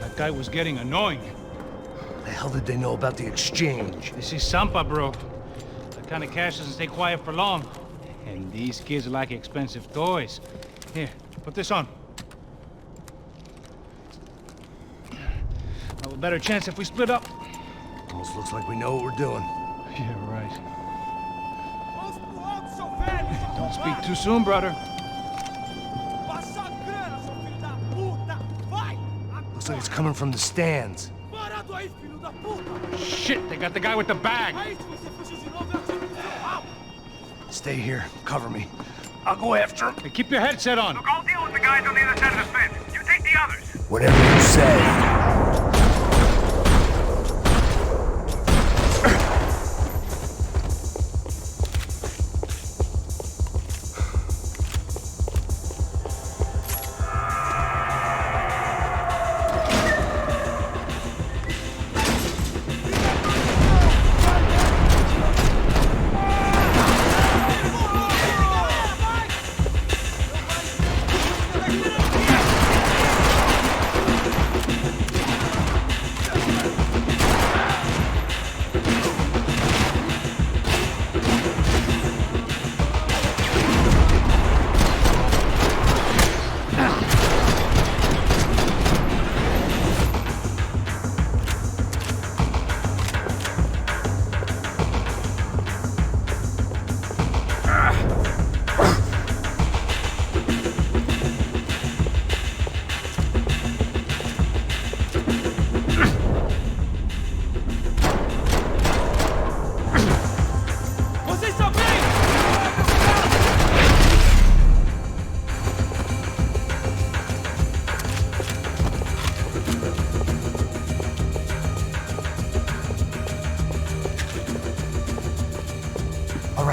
That guy was getting annoying. The hell did they know about the exchange? This is Sampa, bro. That kind of cash doesn't stay quiet for long. And these kids like expensive toys. Here, put this on. Have a better chance if we split up. Almost looks like we know what we're doing. Yeah, right. Don't speak too soon, brother. Looks like it's coming from the stands. Shit, they got the guy with the bag. Stay here, cover me. I'll go after him. Hey, keep your headset on. Look, I'll deal with the guys on the other side of the fence. You take the others. Whatever you say.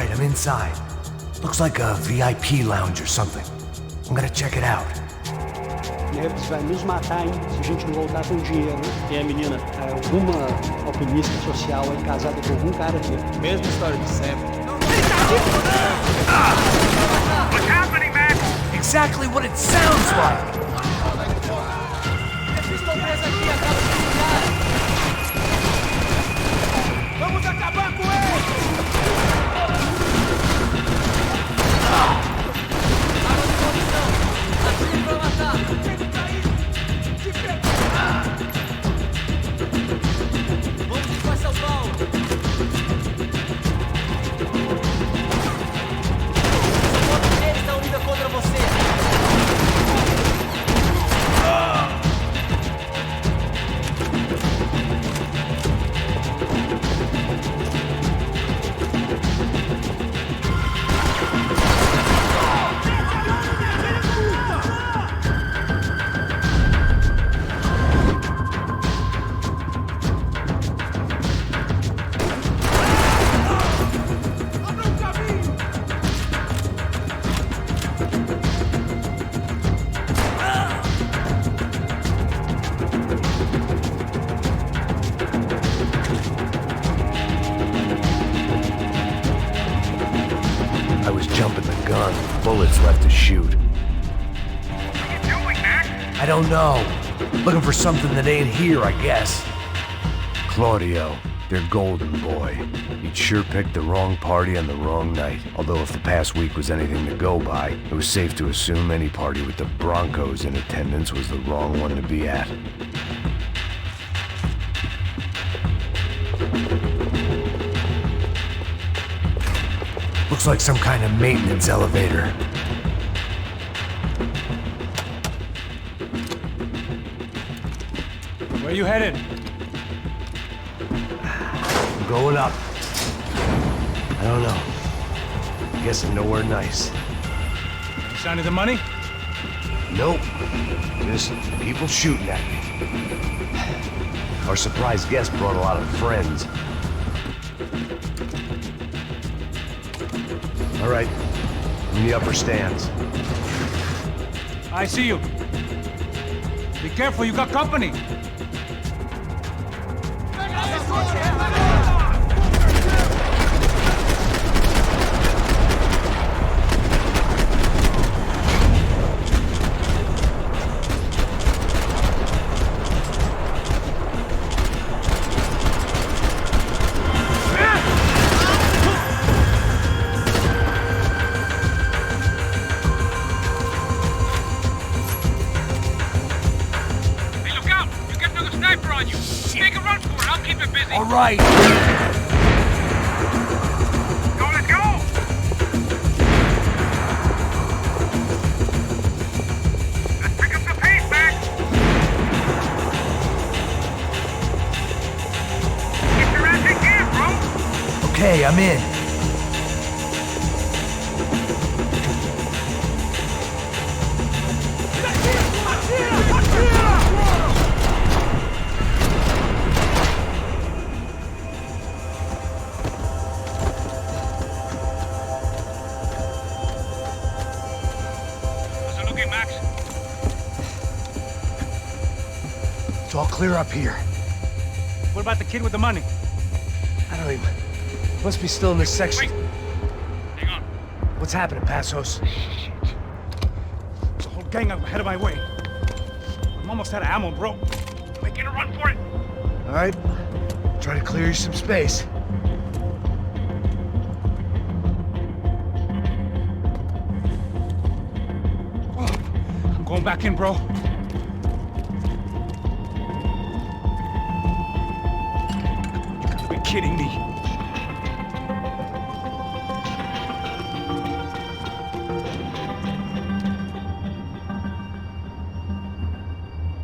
I'm inside. Looks like a VIP lounge or something. I'm gonna check it out. Neves vai nos matar, hein, se a gente não voltar com dinheiro. E a menina? Alguma alpinista social aí casada com algum cara aqui. Mesma história de sempre. What's happening, man? Exactly what it sounds like! Eles estão presos aqui, acaba de lugar. Vamos acabar com eles! Arma de munição! Atire pra matar! Vamos para São Paulo! Todos eles estão unidos contra você! I was jumping the gun, bullets left to shoot. What are you doing, Mac? I don't know. Looking for something that ain't here, I guess. Claudio, their golden boy. He'd sure picked the wrong party on the wrong night. Although if the past week was anything to go by, it was safe to assume any party with the Broncos in attendance was the wrong one to be at. Looks like some kind of maintenance elevator. Where you headed? I'm going up. I don't know. Guessing nowhere nice. Any sign of the money? Nope. Just people shooting at me. Our surprise guest brought a lot of friends. All right, in the upper stands. I see you. Be careful, you got company. All right. Go, let's go! Let's pick up the pace, Max! Get your ass in gear, bro! Okay, I'm in. It's all clear up here. What about the kid with the money? I don't even... Must be still in this section. Wait. Hang on. What's happening, Passos? There's a whole gang up ahead of my way. I'm almost out of ammo, bro. Making a run for it. All right. Try to clear you some space. I'm going back in, bro. You gotta be kidding me.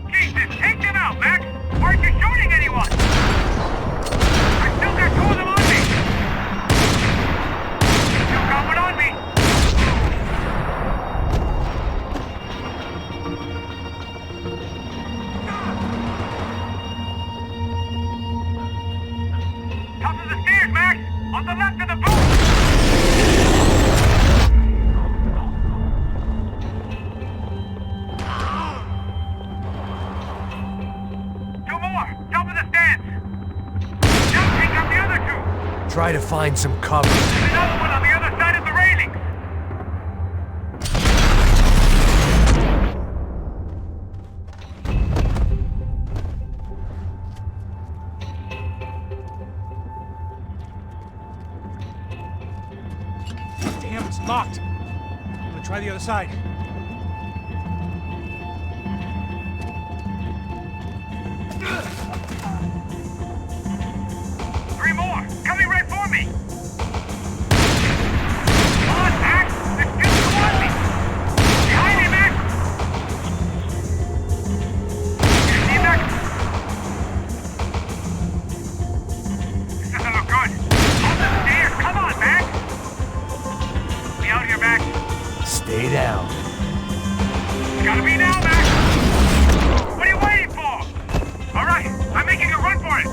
Jesus, take them out, Max! Why aren't you shooting anyone? I still got two of them on me! Still got one on me! Top of the stairs, Max! On the left of the booth! Two more! Top of the stands! Now take out the other two! Try to find some cover. There's another one on the other side of the railing! Damn, it's locked. I'm gonna try the other side. Three more! Coming right for me! Come on, Max! There's still two on me! Behind me, Max! You see, Max? This doesn't look good. On the stairs! Come on, Max! Be out here, Max! Stay down. It's gotta be now, Max! What are you waiting for? All right, I'm making a run for it!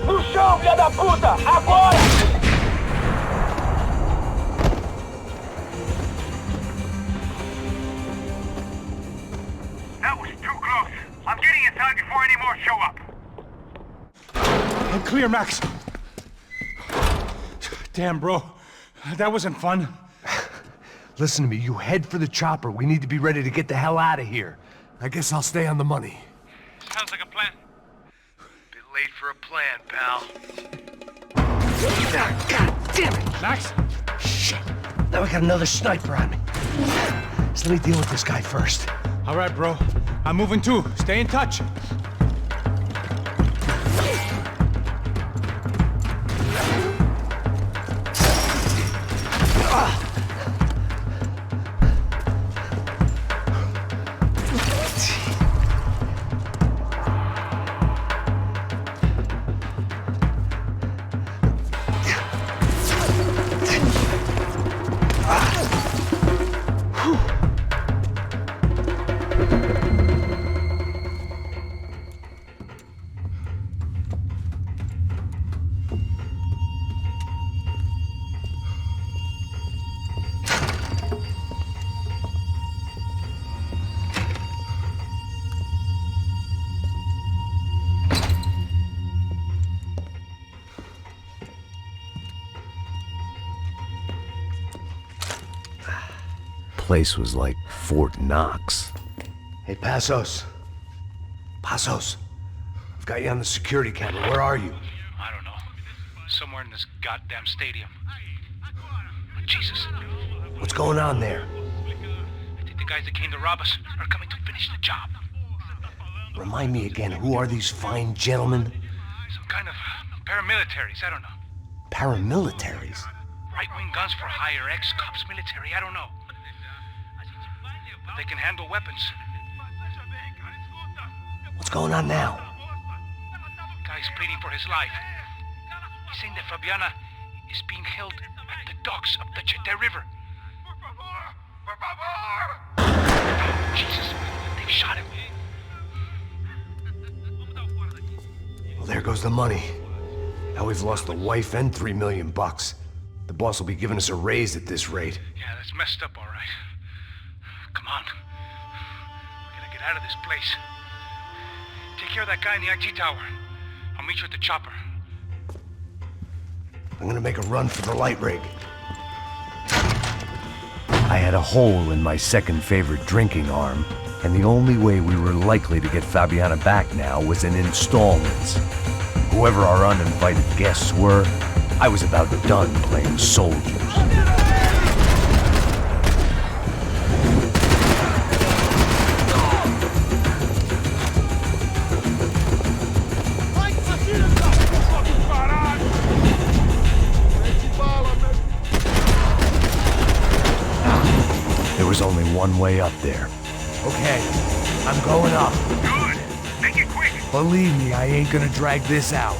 No chão, filha da puta! Agora! That was too close. I'm getting inside before any more show up. I'm clear, Max. Damn, bro. That wasn't fun. Listen to me, you head for the chopper. We need to be ready to get the hell out of here. I guess I'll stay on the money. Sounds like a plan. Bit late for a plan, pal. God damn it! Max? Shit. Now I got another sniper on me. So let me deal with this guy first. All right, bro. I'm moving too. Stay in touch. place was like Fort Knox. Hey, Passos. Passos. I've got you on the security camera. Where are you? I don't know. Somewhere in this goddamn stadium. Jesus. What's going on there? I think the guys that came to rob us are coming to finish the job. Remind me again, who are these fine gentlemen? Some kind of paramilitaries, I don't know. Paramilitaries? Right-wing guns for hire, ex-cops, military, I don't know. But they can handle weapons. What's going on now? Guy's pleading for his life. He's saying that Fabiana is being held at the docks of the Chete River. Jesus, they've shot him. Well, there goes the money. Now we've lost the wife and $3 million. The boss will be giving us a raise at this rate. Yeah, that's messed up, all right. Come on. We gotta get out of this place. Take care of that guy in the IT tower. I'll meet you at the chopper. I'm gonna make a run for the light rig. I had a hole in my second favorite drinking arm, and the only way we were likely to get Fabiana back now was in installments. Whoever our uninvited guests were, I was about done playing soldiers. There was only one way up there. Okay, I'm going up. Good. Make it quick. Believe me, I ain't gonna drag this out.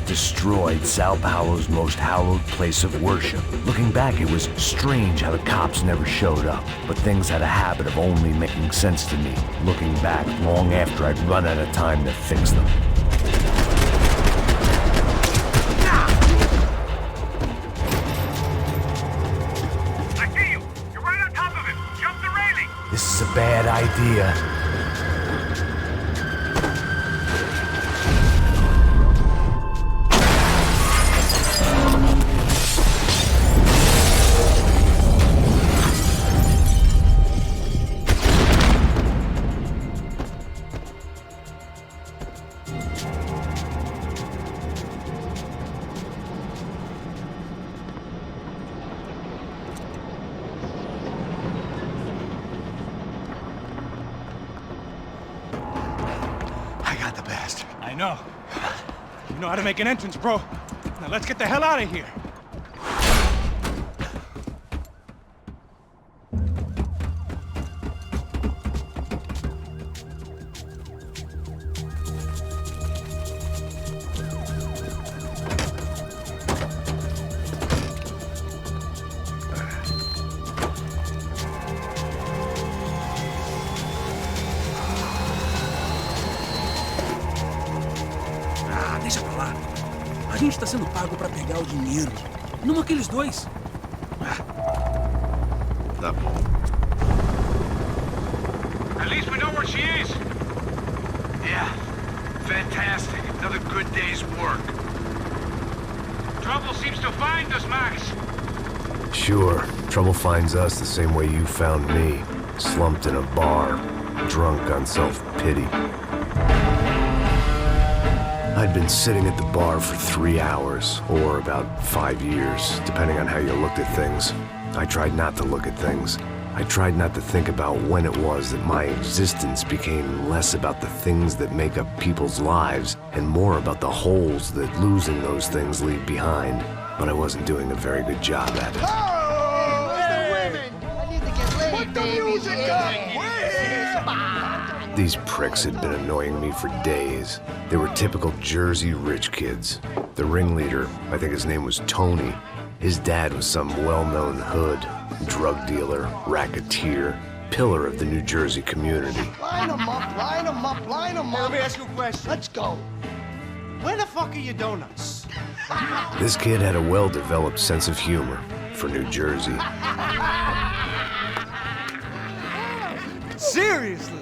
Destroyed Sao Paulo's most hallowed place of worship. Looking back, it was strange how the cops never showed up, but things had a habit of only making sense to me, looking back long after I'd run out of time to fix them. I see you. You're right on top of him. Jump the railing. This is a bad idea. I know. You know how to make an entrance, bro. Now let's get the hell out of here. Deixa pra lá. A gente tá sendo pago pra pegar o dinheiro. Não aqueles dois. Tá bom. At least we know where she is. Yeah. Fantastic. Another good day's work. Trouble seems to find us, Max. Sure, trouble finds us the same way you found me. Slumped in a bar, drunk on self-pity. I'd been sitting at the bar for 3 hours, or about 5 years, depending on how you looked at things. I tried not to look at things. I tried not to think about when it was that my existence became less about the things that make up people's lives, and more about the holes that losing those things leave behind. But I wasn't doing a very good job at it. Oh, where's the women? I need to get laid, Put the baby. music up! These pricks had been annoying me for days. They were typical Jersey rich kids. The ringleader, I think his name was Tony. His dad was some well-known hood, drug dealer, racketeer, pillar of the New Jersey community. Line them up, line them up, line them up. Let me ask you a question. Let's go. Where the fuck are your donuts? This kid had a well-developed sense of humor for New Jersey. Seriously?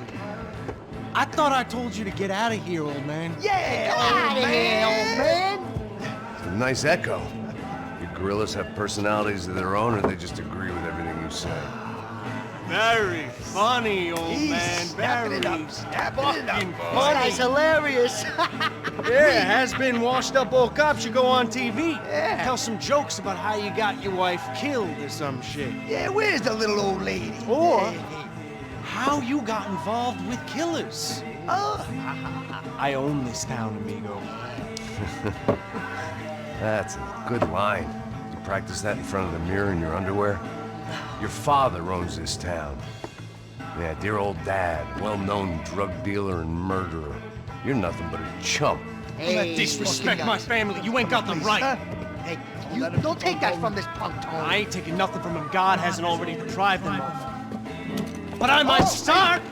I thought I told you to get out of here, old man. Yeah, old man. It's a nice echo. Your gorillas have personalities of their own, or they just agree with everything you say? Very funny, old man. Snapping it Very up, snapping it up. fucking This funny. guy's hilarious. Yeah, has-been washed-up old cop should go on TV. Yeah. Tell some jokes about how you got your wife killed or some shit. Yeah, where's the little old lady? Or how you got involved with killers. Oh. I own this town, amigo. That's a good line. You practice that in front of the mirror in your underwear? Your father owns this town. Yeah, dear old dad, well-known drug dealer and murderer. You're nothing but a chump. Hey, Disrespect my family. You ain't got the right. Hey, you don't take that from this punk, Tony. I ain't taking nothing from him God hasn't already deprived them of. But I might start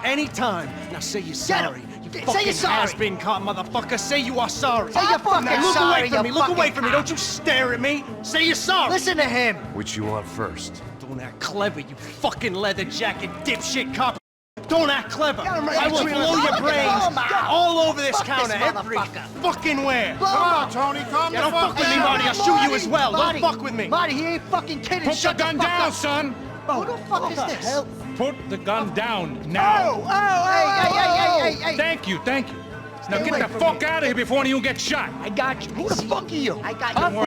anytime. Now say you're sorry. You Say fucking you're sorry. has-been caught, motherfucker. Say you are sorry. Say you're fucking Now look sorry, away from you me. Look away fucking from me. cop. Don't you stare at me. Say you're sorry. Listen to him. Which you want first? Don't act clever, you fucking leather jacket dipshit cop. Don't act clever. Got him right I will between blow us. your Look at brains him, man. all over this Fuck this counter, every motherfucker. fucking where. Blow him up. Tony, calm Yeah, don't fuck with me, Marty. I'll shoot you as well. Marty, Don't fuck with me. Marty, he ain't fucking kidding. Put the Shut gun fuck down, up. son! Who the fuck is this? Hell? Put the gun down now! Hey. Thank you, thank you. Now Stay get away the from fuck me. out of here before one of you get shot. I got you. Who the fuck are you? I got you.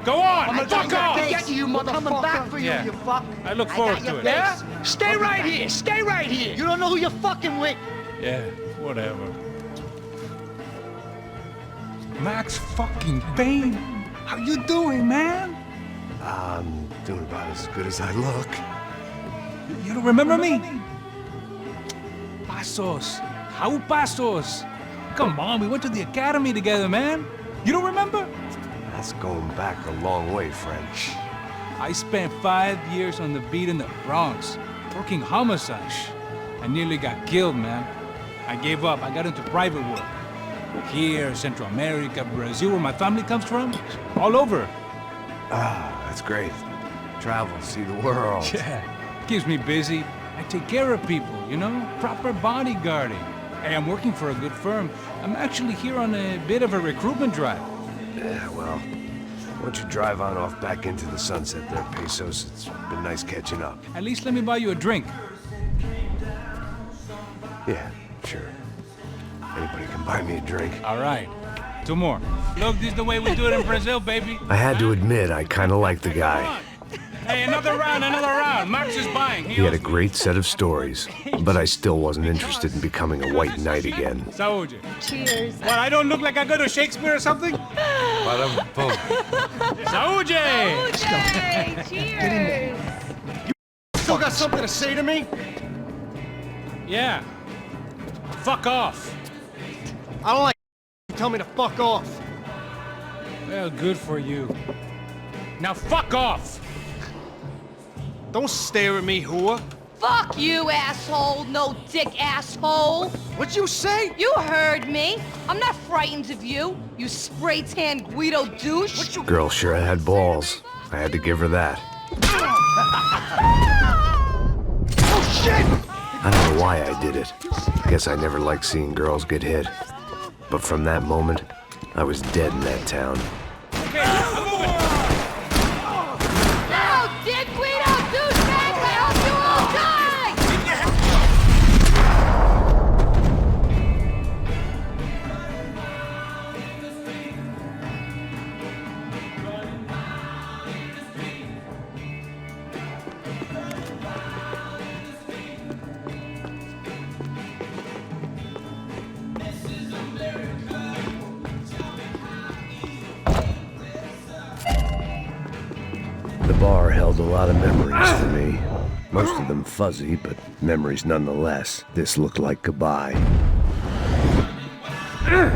Go on, I'm fuck gonna off! get you, motherfucker. Coming back for you, Yeah. you fuck. I look got forward your to it. face. Yeah? Stay right here. Stay right here. You don't know who you're fucking with. Yeah, whatever. Max fucking Payne, how you doing, man? I'm doing about as good as I look. You don't remember me? Pasos. How Pasos? Come on, we went to the academy together, man. You don't remember? That's going back a long way, friend. I spent 5 years on the beat in the Bronx, working homicide. I nearly got killed, man. I gave up. I got into private work. Here, Central America, Brazil, where my family comes from. All over. Ah, that's great. Travel, see the world. Yeah, keeps me busy. I take care of people, you know? Proper bodyguarding. Hey, I'm working for a good firm. I'm actually here on a bit of a recruitment drive. Yeah, well, why don't you drive on off back into the sunset there, Pesos? It's been nice catching up. At least let me buy you a drink. Yeah, sure. Anybody can buy me a drink. All right. 2 more. Look, this is the way we do it in Brazil, baby. I had to admit, I kind of liked the guy. Hey, another round, another round. Max is buying. He had a great set of stories, but I still wasn't interested in becoming a white knight again. Saúde. Cheers. What, I don't look like I go to Shakespeare or something? Bada-boom. Saúde! Cheers. Still got something to say to me? Yeah. Fuck off. I don't like tell me to fuck off. Well, good for you. Now fuck off! Don't stare at me, whore. Fuck you, asshole. No dick, asshole. What'd you say? You heard me. I'm not frightened of you, you spray-tan Guido douche. Girl sure had balls. I had to give her that. Oh, shit! I don't know why I did it. Guess I never liked seeing girls get hit. But from that moment, I was dead in that town. Okay, I'm moving. No, dick Guido douchebag. I hope you all die. The bar held a lot of memories for me. Most of them fuzzy, but memories nonetheless. This looked like goodbye. I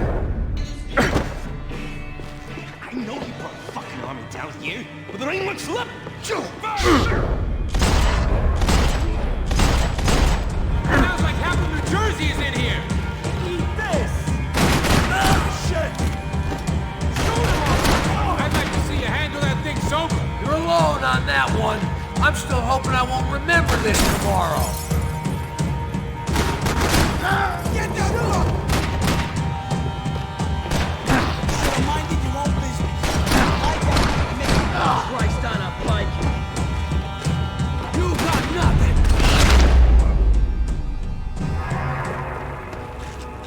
know you brought a fucking army down here, but there ain't much left. Sounds like half of New Jersey is in here. Eat this! Oh, shit! on that one. I'm still hoping I won't remember this tomorrow. Get that fuck! Minding your own business. Christ on a bike. You got nothing.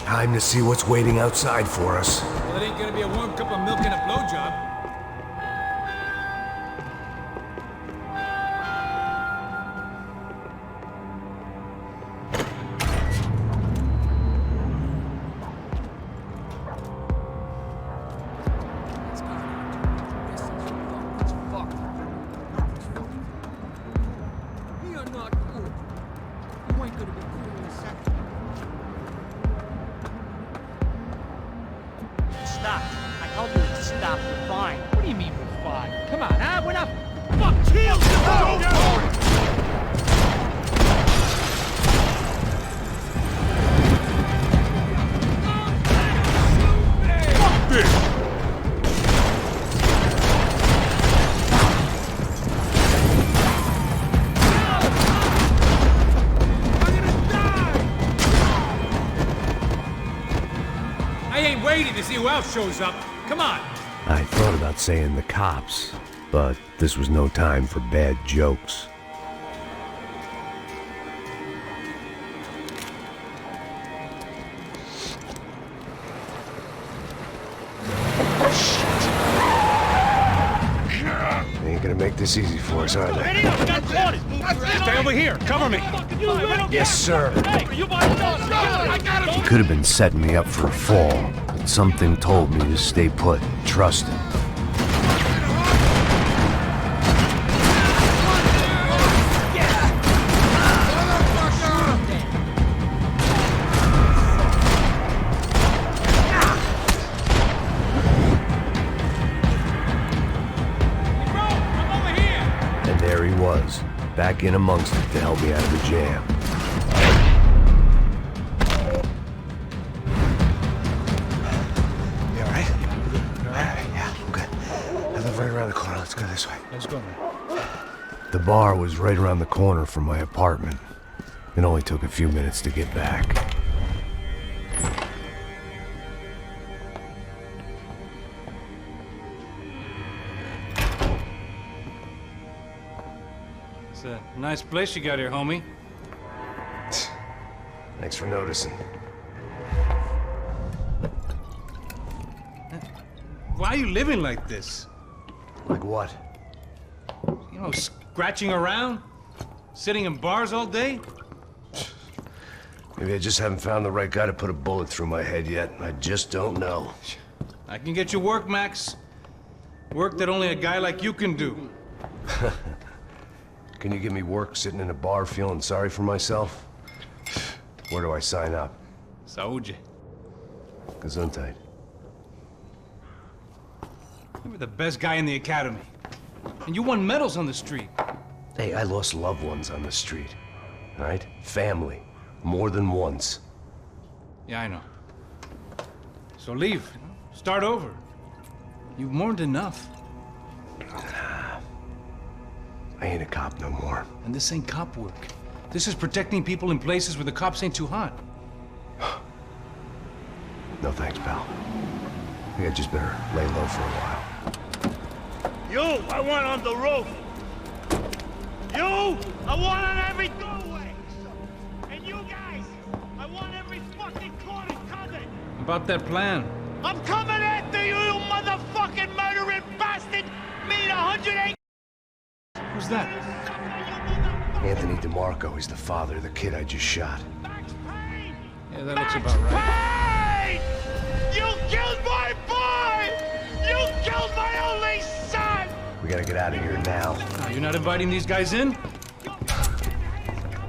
Time to see what's waiting outside for us. Well, it ain't gonna be a warm cup of milk and a blowjob. Stop. I told you to stop. We're fine. What do you mean we're fine? Come on, huh? We're not... Fuck, chill! Fuck this! I ain't waiting to see who else shows up. Come on. I thought about saying the cops, but this was no time for bad jokes. They ain't gonna make this easy for us, are they? Stay over here. Cover me. Yes, sir. He could have been setting me up for a fall, but something told me to stay put, trust him. And there he was, back in amongst it to help me out of the jam. You all right? Yeah, I'm good. I live right around the corner. Let's go this way. Let's go, man. The bar was right around the corner from my apartment. It only took a few minutes to get back. It's a nice place you got here, homie. Thanks for noticing. Why are you living like this? Like what? You know, scratching around? Sitting in bars all day? Maybe I just haven't found the right guy to put a bullet through my head yet. I just don't know. I can get you work, Max. Work that only a guy like you can do. Can you give me work sitting in a bar feeling sorry for myself? Where do I sign up? Saúde. Gesundheit. You were the best guy in the academy. And you won medals on the street. Hey, I lost loved ones on the street. All right? Family. More than once. Yeah, I know. So leave. Start over. You've mourned enough. I ain't a cop no more. And this ain't cop work. This is protecting people in places where the cops ain't too hot. No thanks, pal. I think I just better lay low for a while. You, I want on the roof. You, I want on every doorway. And you guys, I want every fucking corner covered. About that plan. I'm coming after you, you motherfucking murdering bastard! Mean 108. Who's that? Anthony DeMarco. He's the father of the kid I just shot. Yeah, that looks about right. Payne! You killed my boy! You killed my only son! We gotta get out of here now. You're not inviting these guys in?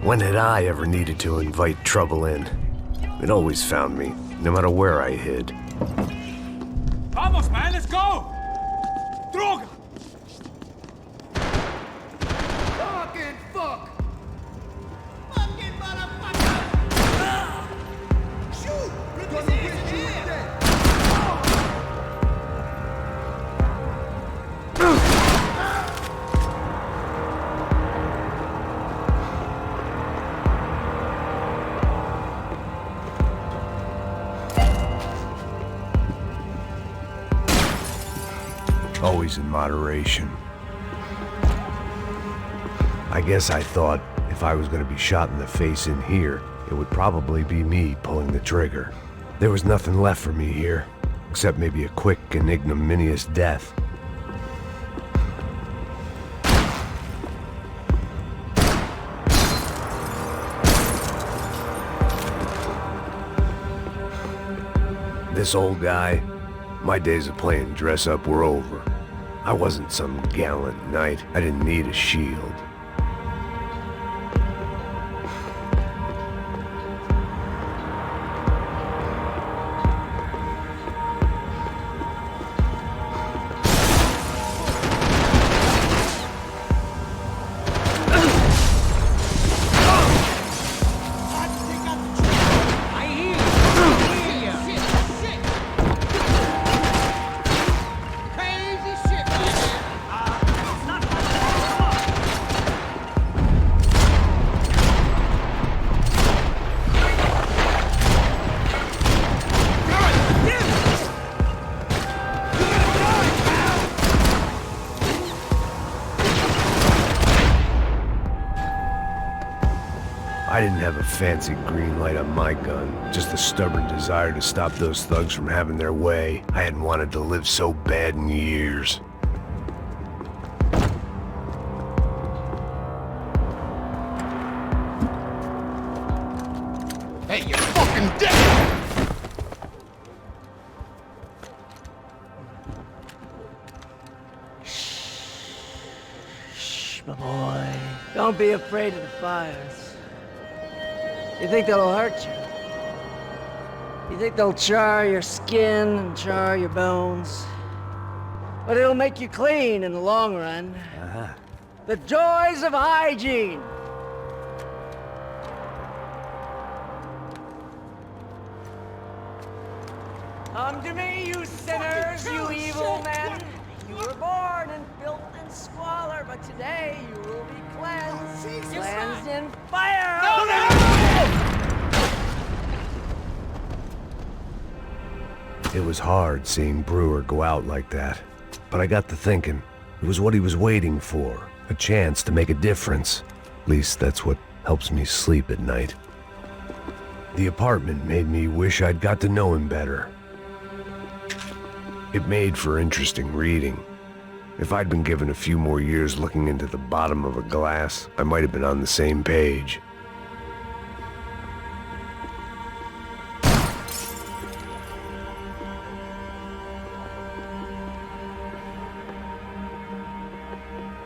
When had I ever needed to invite trouble in? It always found me, no matter where I hid. Vamos, man, let's go! Droga! Fucking fuck! Fucking motherfucker! Shoot! Look at his head! always in moderation. I guess I thought if I was going to be shot in the face in here, it would probably be me pulling the trigger. There was nothing left for me here, except maybe a quick and ignominious death. This old guy, my days of playing dress-up were over. I wasn't some gallant knight. I didn't need a shield. I didn't have a fancy green light on my gun, just a stubborn desire to stop those thugs from having their way. I hadn't wanted to live so bad in years. Hey, you're fucking dead! Shh, my boy. Don't be afraid of the fires. You think they'll hurt you? You think they'll char your skin and char your bones? But it'll make you clean in the long run. The joys of hygiene! Come to me, you sinners, you evil men! You were born in filth and squalor, but today you will be cleansed. Cleansed in fire! It was hard seeing Brewer go out like that, but I got to thinking, it was what he was waiting for, a chance to make a difference. At least that's what helps me sleep at night. The apartment made me wish I'd got to know him better. It made for interesting reading. If I'd been given a few more years looking into the bottom of a glass, I might have been on the same page.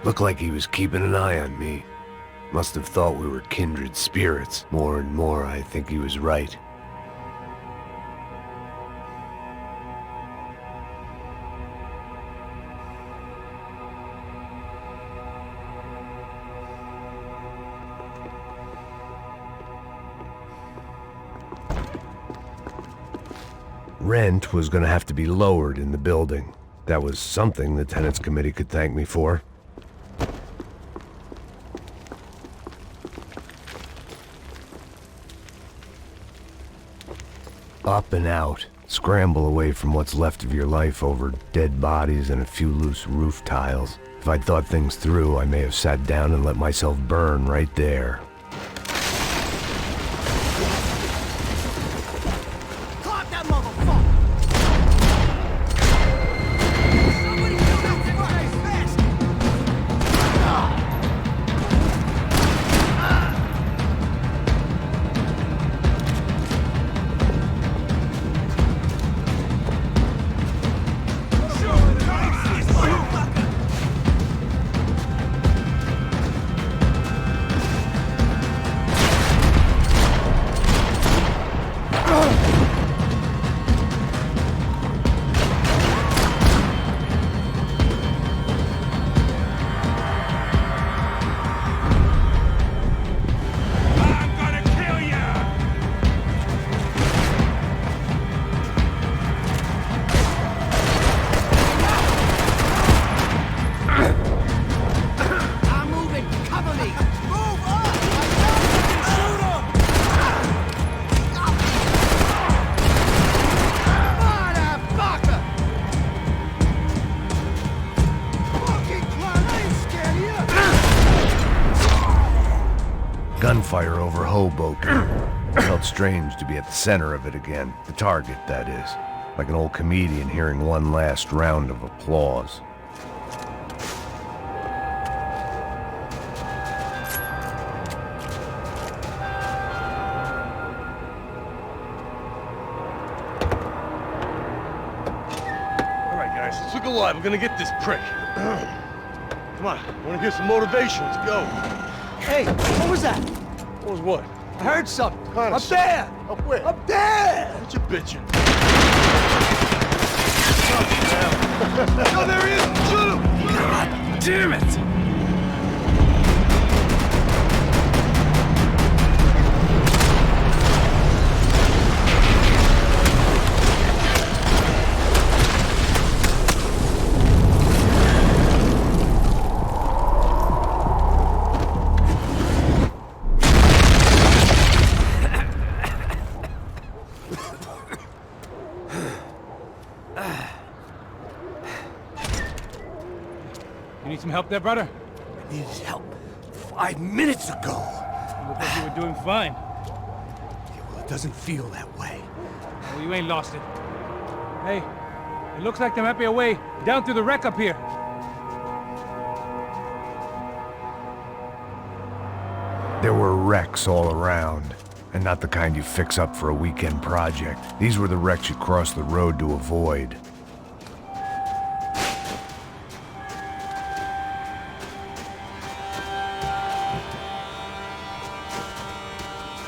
Looked like he was keeping an eye on me. Must have thought we were kindred spirits. More and more, I think he was right. Rent was going to have to be lowered in the building. That was something the tenants committee could thank me for. Up and out. Scramble away from what's left of your life over dead bodies and a few loose roof tiles. If I'd thought things through, I may have sat down and let myself burn right there. gunfire over Hoboken. It felt strange to be at the center of it again. The target, that is. Like an old comedian hearing one last round of applause. Let's look alive. We're gonna get this prick. Come on, I wanna hear some motivation. Let's go. Hey, what was that? What was what? I heard something. Kinda Up there! Up where? Up there! What you bitching? No, there he is! Shoot him! God damn it! You need some help there, brother? I needed help 5 minutes ago. You look like you were doing fine. Yeah, well, it doesn't feel that way. Well, you ain't lost it. Hey, it looks like there might be a way down through the wreck up here. There were wrecks all around, and not the kind you fix up for a weekend project. These were the wrecks you cross the road to avoid.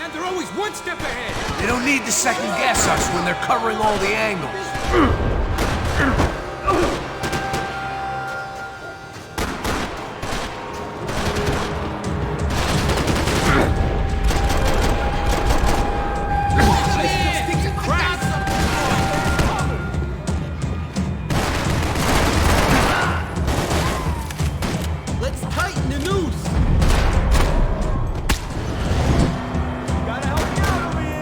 And they're always one step ahead! They don't need to second guess us when they're covering all the angles. Let's tighten the noose. Gotta help me out over here.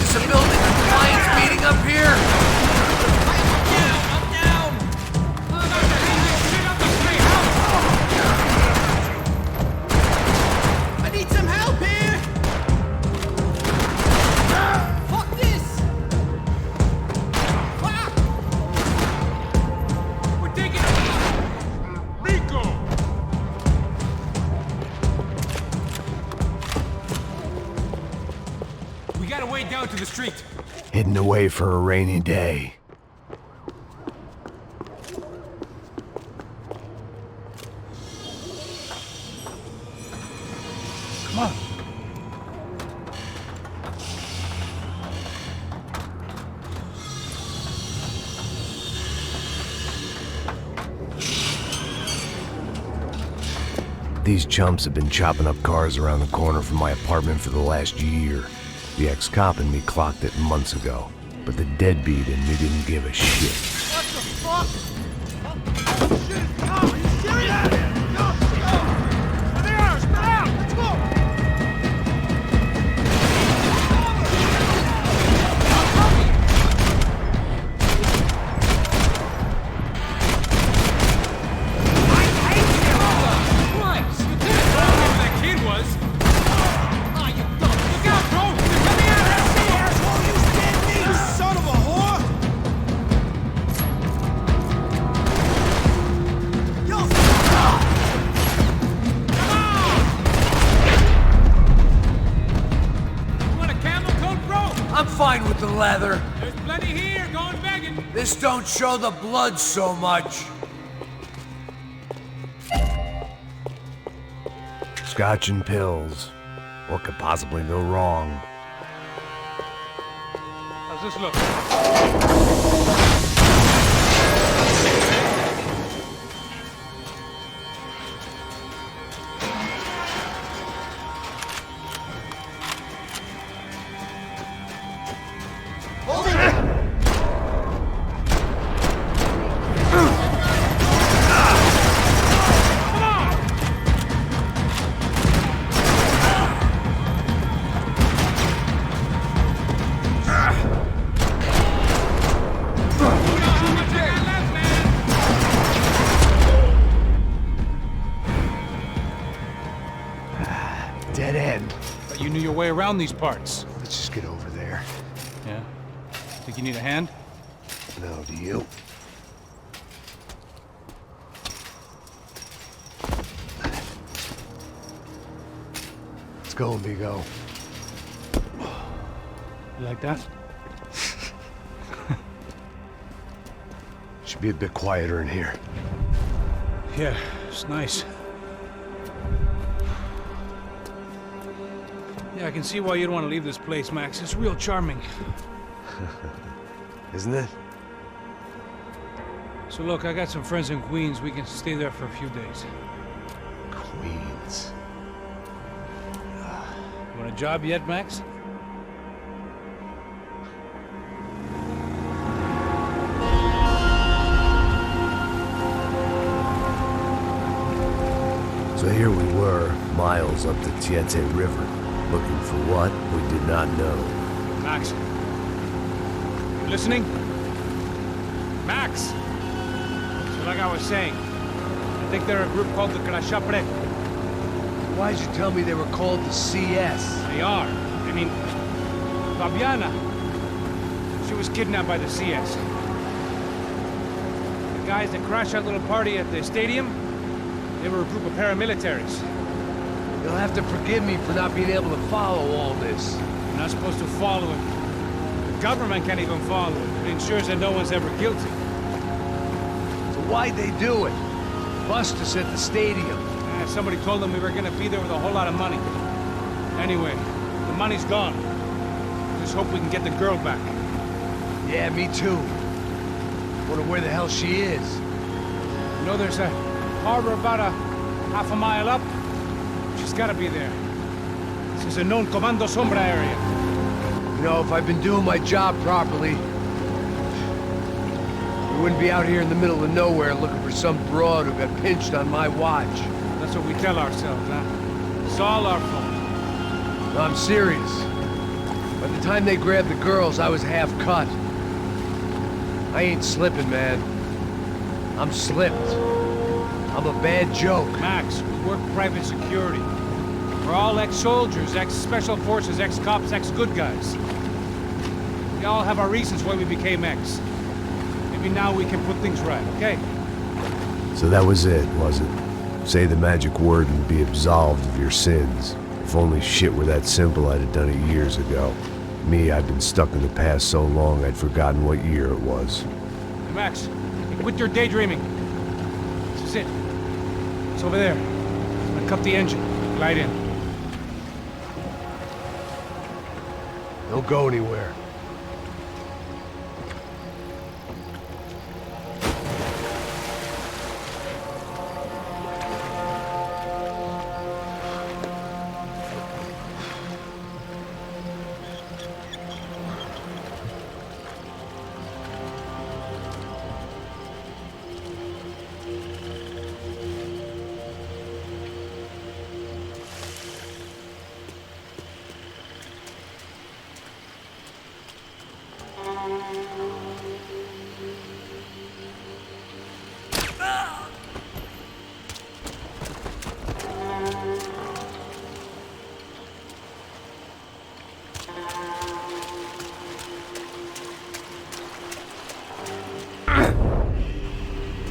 Is a building compliance meeting up here? I need some help here! Fuck this! We're taking Rico! We got a way down to the street. Hidden away for a rainy day. Come on. These chumps have been chopping up cars around the corner from my apartment for the last year. The ex-cop in me clocked it months ago, but the deadbeat in me didn't give a shit. What the fuck? Oh, shit! No, are you serious? Go! There they are! Spread out! Let's go! That kid was. Ah, you dumb! Look out, bro! They're coming out of the asshole! You stand me, you son of a whore! Yo! You want a camel coat, bro? I'm fine with the leather. There's plenty here. Go and bag it. This don't show the blood so much. Scotch and pills. What could possibly go wrong? How's this look? Dead end. But you knew your way around these parts. Let's just get over there. Yeah? Think you need a hand? No, do you? Let's go, amigo. You like that? Should be a bit quieter in here. Yeah, it's nice. Yeah, I can see why you'd want to leave this place, Max. It's real charming. Isn't it? So look, I got some friends in Queens. We can stay there for a few days. Queens. You want a job yet, Max? So here we were, miles up the Tiete River, looking for what we did not know. Max. You listening? Max! So like I was saying, I think they're a group called the Crashapre. Why'd you tell me they were called the CS? They are. I mean, Fabiana, she was kidnapped by the CS. The guys that crashed that little party at the stadium, they were a group of paramilitaries. You'll have to forgive me for not being able to follow all this. You're not supposed to follow it. The government can't even follow it. It ensures that no one's ever guilty. So why'd they do it? Bust us at the stadium. Somebody told them we were gonna be there with a whole lot of money. Anyway, the money's gone. Just hope we can get the girl back. Yeah, me too. Wonder where the hell she is. You know, there's a harbor about a half a mile up. She's gotta be there. This is a known Comando Sombra area. You know, if I've been doing my job properly, we wouldn't be out here in the middle of nowhere looking for some broad who got pinched on my watch. That's what we tell ourselves, huh? It's all our fault. No, I'm serious. By the time they grabbed the girls, I was half cut. I ain't slipping, man. I'm slipped. I'm a bad joke. Max, we work private security. We're all ex-soldiers, ex-special forces, ex-cops, ex-good guys. We all have our reasons why we became ex. Maybe now we can put things right, okay? So that was it, was it? Say the magic word and be absolved of your sins. If only shit were that simple, I'd have done it years ago. Me, I've been stuck in the past so long I'd forgotten what year it was. Hey, Max, quit your daydreaming. This is it. It's over there. I'm gonna cut the engine. Glide in. Don't go anywhere.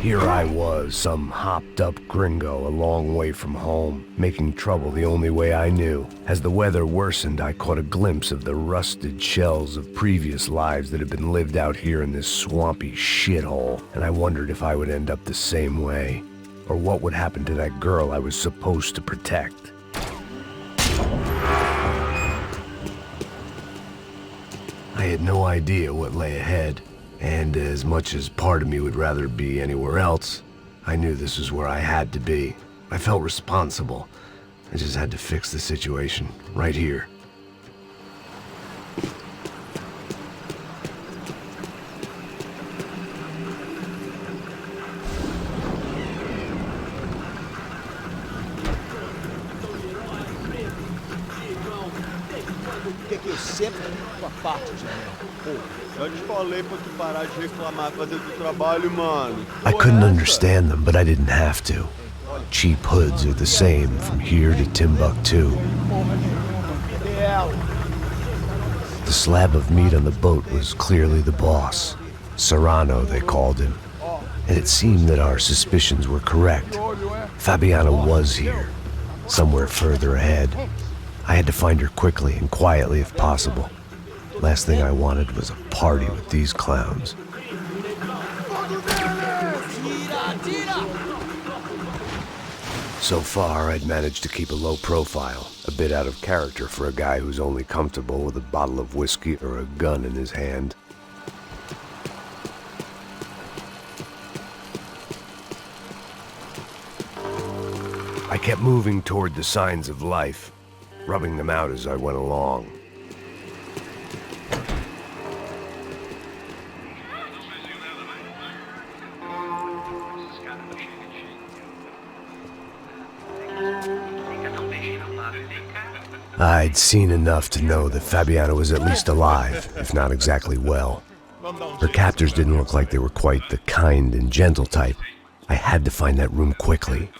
Here I was, some hopped-up gringo a long way from home, making trouble the only way I knew. As the weather worsened, I caught a glimpse of the rusted shells of previous lives that had been lived out here in this swampy shithole, and I wondered if I would end up the same way, or what would happen to that girl I was supposed to protect. I had no idea what lay ahead, and as much as part of me would rather be anywhere else, I knew this was where I had to be. I felt responsible. I just had to fix the situation, right here. Quer que eu sempre tua parte, Janel? Pô, eu te falei pra tu parar de reclamar pra dentro do trabalho, mano. I couldn't understand them, but I didn't have to. Cheap hoods are the same from here to Timbuktu. The slab of meat on the boat was clearly the boss. Serrano, they called him. And it seemed that our suspicions were correct. Fabiana was here, somewhere further ahead. I had to find her quickly and quietly if possible. Last thing I wanted was a party with these clowns. So far, I'd managed to keep a low profile, a bit out of character for a guy who's only comfortable with a bottle of whiskey or a gun in his hand. I kept moving toward the signs of life, rubbing them out as I went along. I'd seen enough to know that Fabiana was at least alive, if not exactly well. Her captors didn't look like they were quite the kind and gentle type. I had to find that room quickly.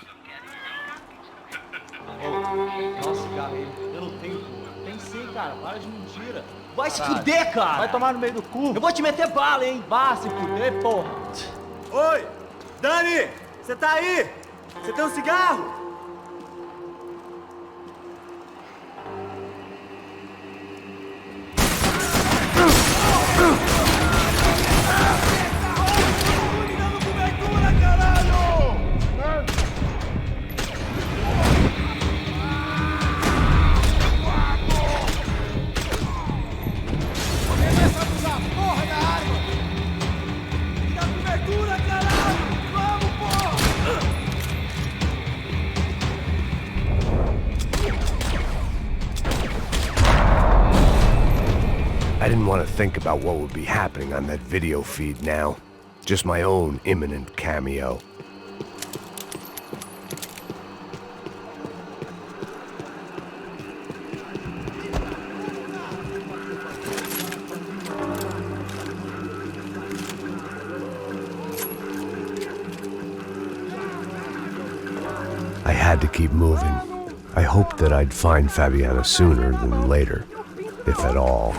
Vai se fuder, cara! Vai tomar no meio do cu! Eu vou te meter bala, hein? Vá se fuder, porra! Oi! Dani! Você tá aí? Você tem um cigarro? I didn't want to think about what would be happening on that video feed now. Just my own imminent cameo. I had to keep moving. I hoped that I'd find Fabiana sooner than later, if at all.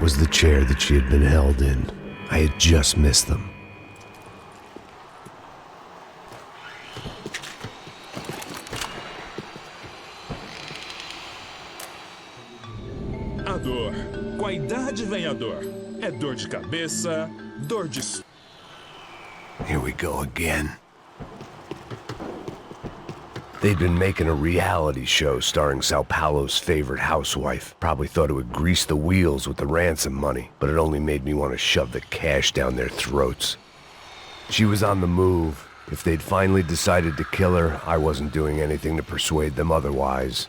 was the chair that she had been held in. I had just missed them. A dor. Com a idade vem a dor. É dor de cabeça, dor de... Here we go again. They'd been making a reality show starring Sao Paulo's favorite housewife. Probably thought it would grease the wheels with the ransom money, but it only made me want to shove the cash down their throats. She was on the move. If they'd finally decided to kill her, I wasn't doing anything to persuade them otherwise.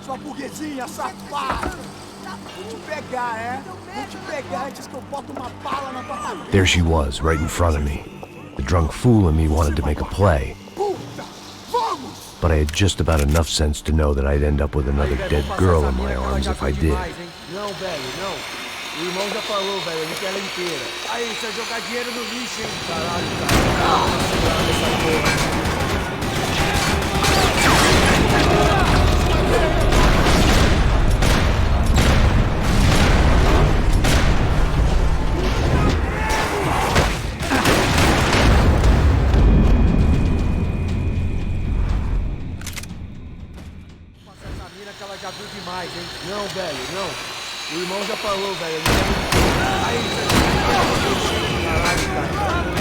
Sua burguesinha safada! Vou te pegar, é? Vou te pegar antes que eu boto uma bala na tua cabeça. There she was, right in front of me. The drunk fool in me wanted to make a play. But I had just about enough sense to know that I'd end up with another dead girl in my arms if I did. Não, velho, não. O irmão já falou, velho, ele quer ela inteira. Aí, você vai jogar dinheiro no lixo, hein? Caralho, cara. Já viu demais, hein? Não, velho, não. O irmão já falou, velho. Aí, caralho, cara.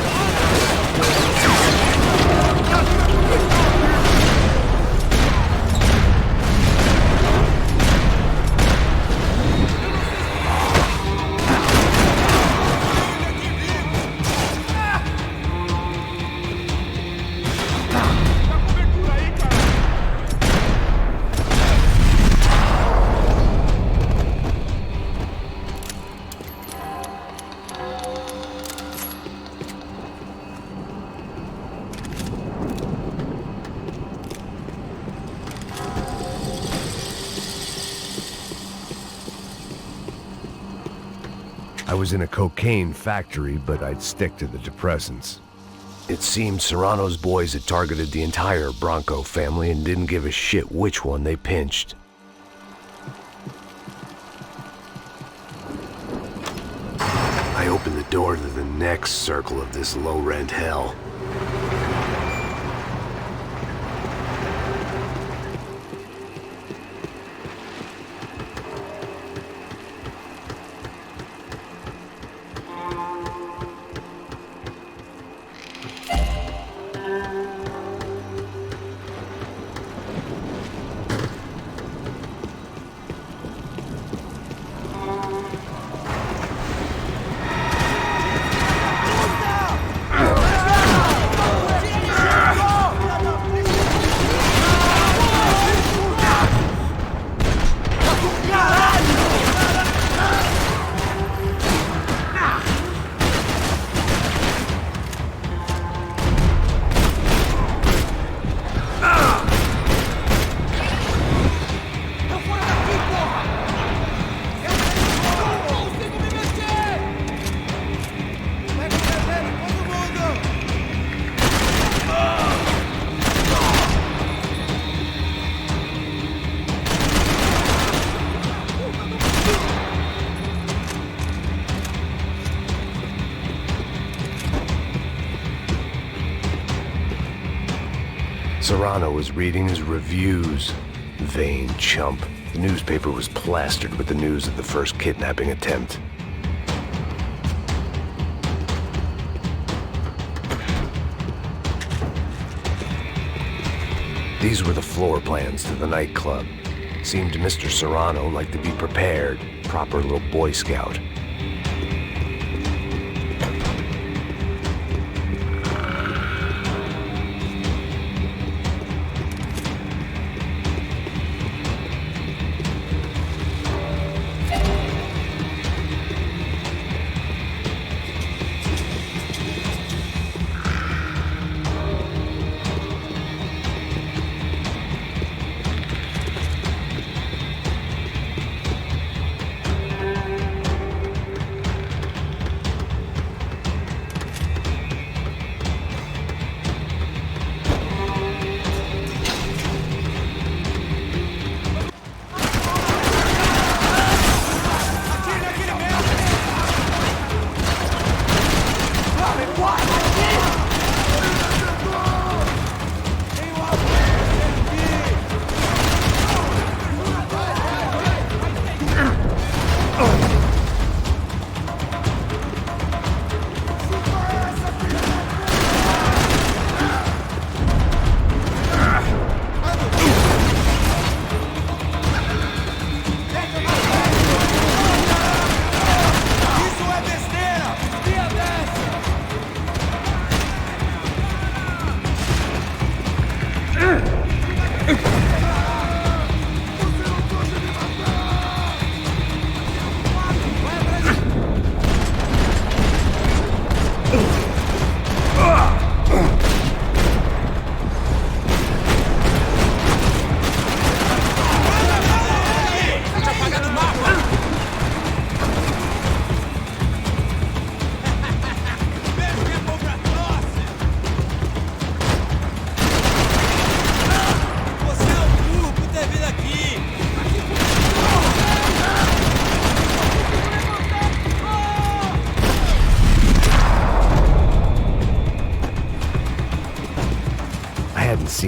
I was in a cocaine factory, but I'd stick to the depressants. It seemed Serrano's boys had targeted the entire Bronco family and didn't give a shit which one they pinched. I opened the door to the next circle of this low-rent hell. Serrano was reading his reviews. Vain chump. The newspaper was plastered with the news of the first kidnapping attempt. These were the floor plans to the nightclub. Seemed to Mr. Serrano like to be prepared. Proper little Boy Scout.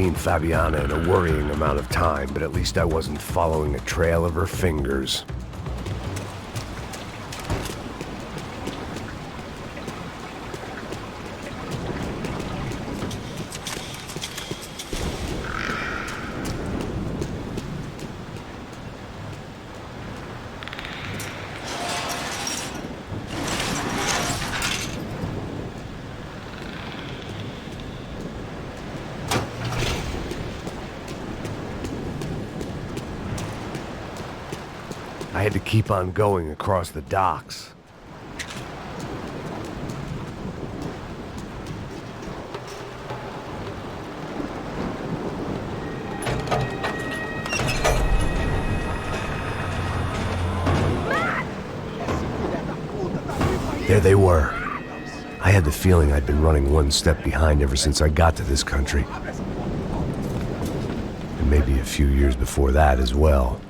seen Fabiana in a worrying amount of time, but at least I wasn't following a trail of her fingers. I had to keep on going across the docks. There they were. I had the feeling I'd been running one step behind ever since I got to this country. And maybe a few years before that as well.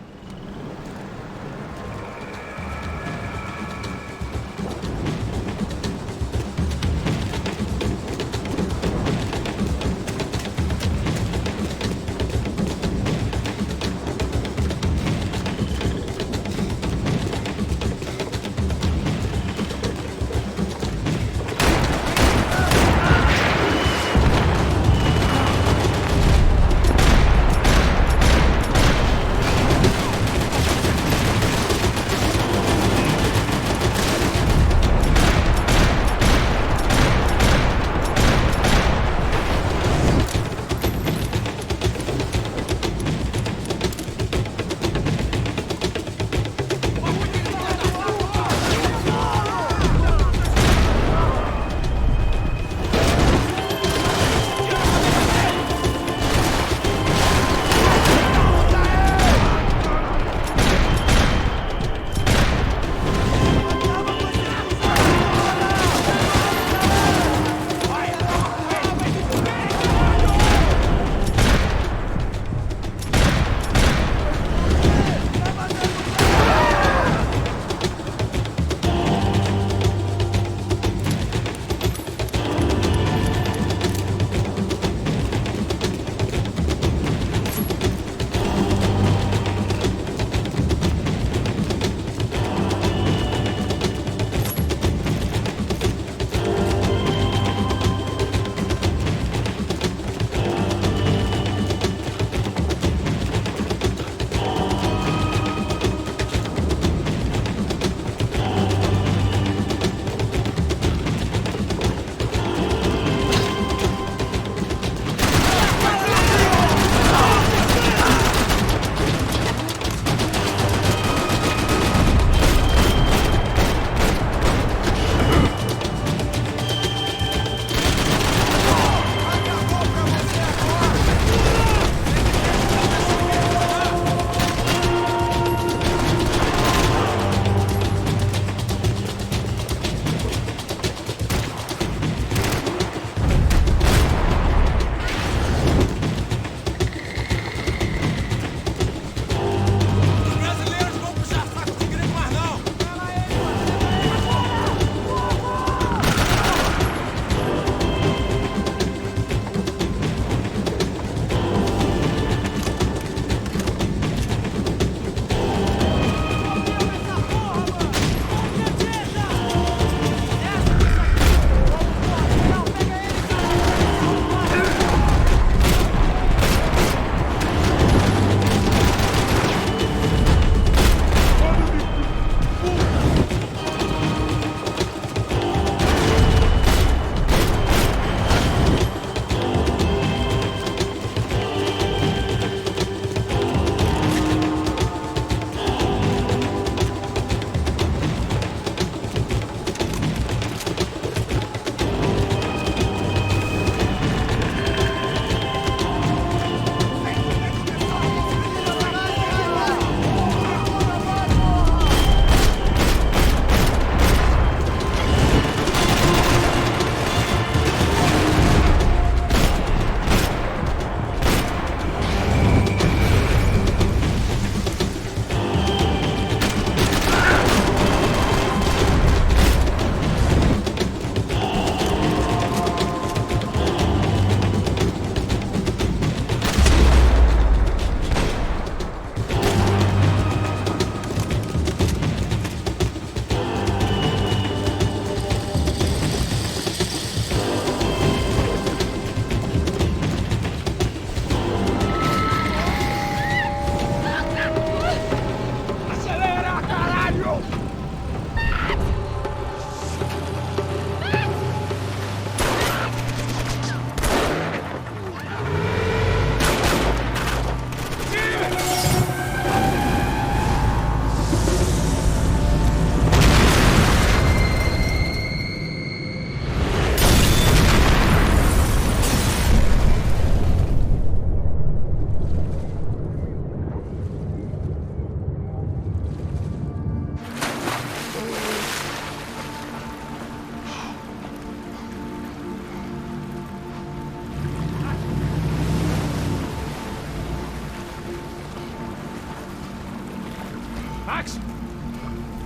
Max?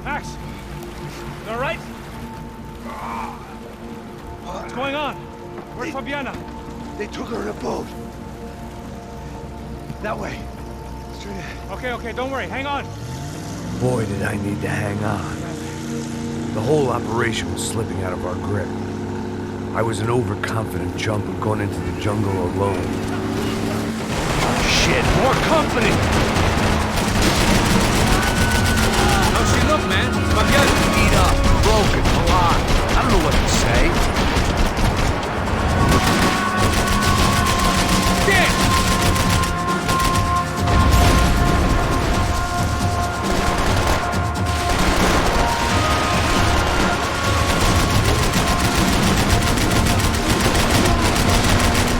Max? You all right? What's going on? Where's Fabiana? They took her in a boat. That way. Straight ahead. Okay, don't worry. Hang on. Boy, did I need to hang on. The whole operation was slipping out of our grip. I was an overconfident chump who'd gone into the jungle alone. Shit, more company! How's she look, man? Fabiana beat up, broken, alive. I don't know what to say. Damn!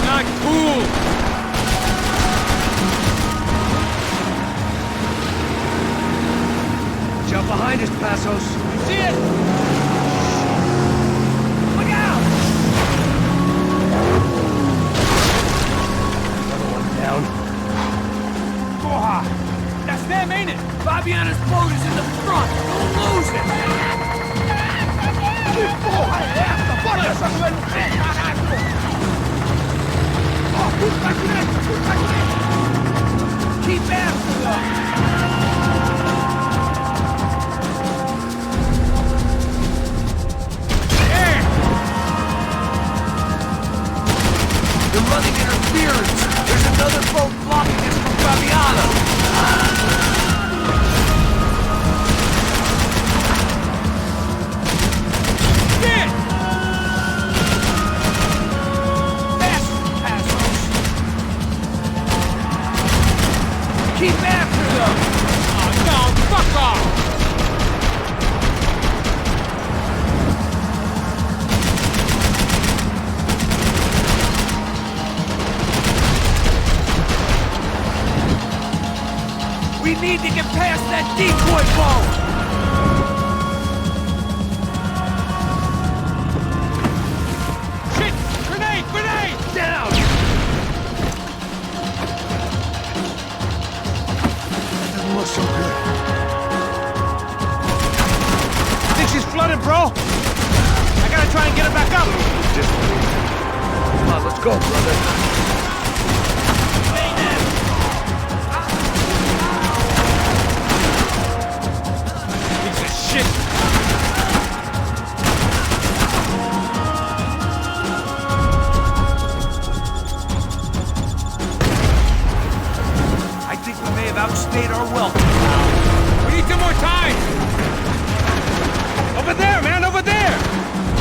Not cool! Jump behind us, Passos. See it! Look out! Another one down. Porra! That's them, ain't it? Fabiana's boat is in the front! Don't lose it! Que porra é essa? Bora essa no meio do pé, caralho! Ó, puta direita! Keep after them! They're running interference. There's another boat blocking us from Fabiana. Shit! Passos! Keep after them! Oh, no, fuck off! We need to get past that decoy boat! Shit! Grenade! Grenade! Down! Doesn't look so good. Think she's flooded, bro? I gotta try and get her back up! Come on, let's go, brother. Shit! I think we may have outstayed our welcome. We need some more time! Over there, man, over there!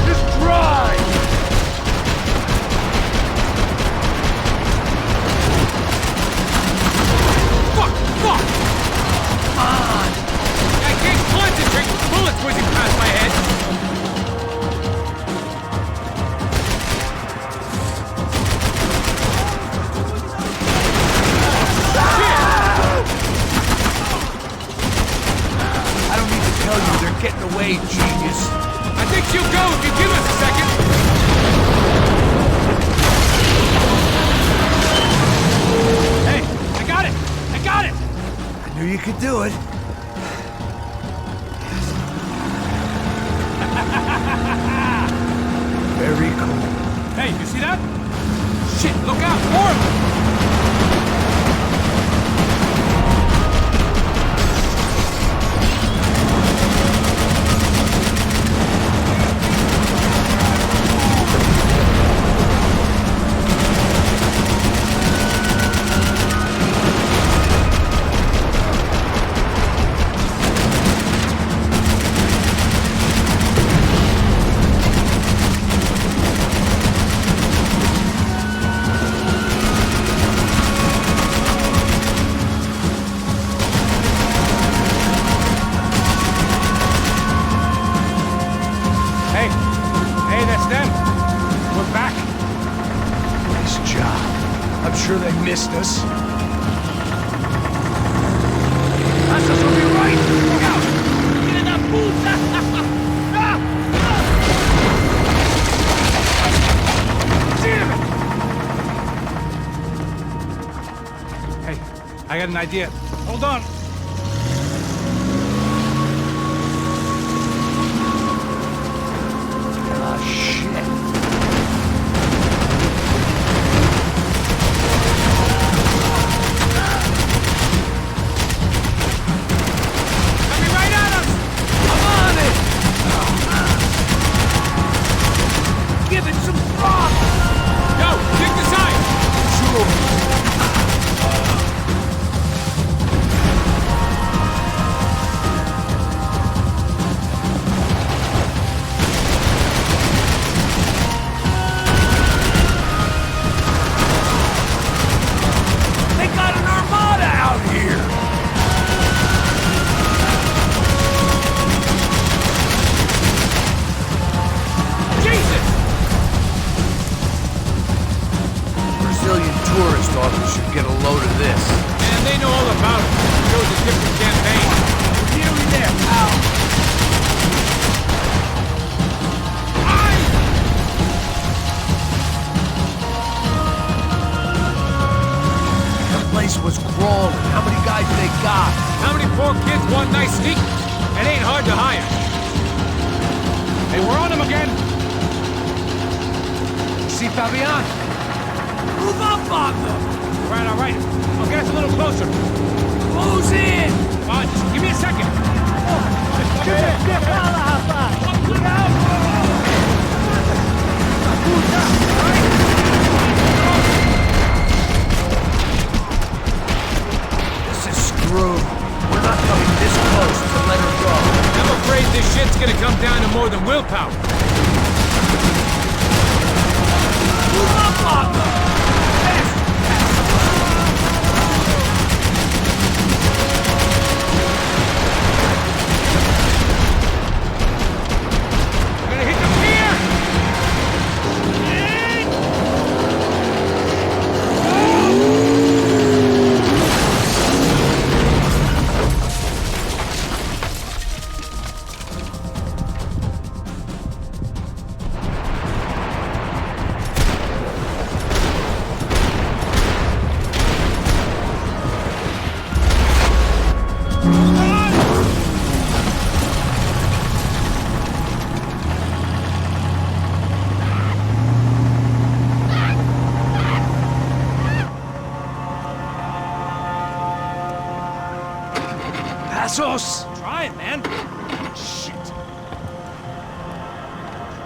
Just drive! Fuck! Fuck! Come on! I can't concentrate with bullets whizzing past my head! I don't need to tell you they're getting away, genius. I think she'll go if you give us a second! Hey! I got it! I got it! I knew you could do it. Very cool. Hey, you see that? Shit, look out! More of them! Sure they missed us. Passos will be right! Look out! Get in that puta! Hey, I got an idea. Hold on. Want nice sneak? It ain't hard to hire. Hey, we're on him again. See Fabian? Move up, Pablo! All right. I'll get us a little closer. Close in! Just give me a second. This is screwed. We're not coming this close to let her go. I'm afraid this shit's gonna come down to more than willpower. Move up, Pablo! Try it, man. Shit.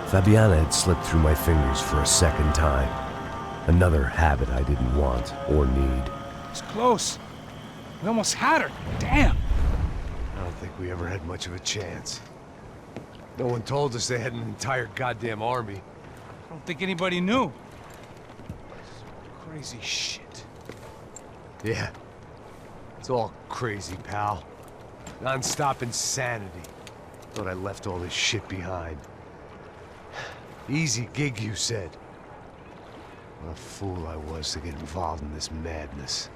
Fabiana had slipped through my fingers for a second time. Another habit I didn't want or need. It's close. We almost had her. Damn. I don't think we ever had much of a chance. No one told us they had an entire goddamn army. I don't think anybody knew. Crazy shit. Yeah. It's all crazy, pal. Non-stop insanity. Thought I left all this shit behind. Easy gig, you said. What a fool I was to get involved in this madness.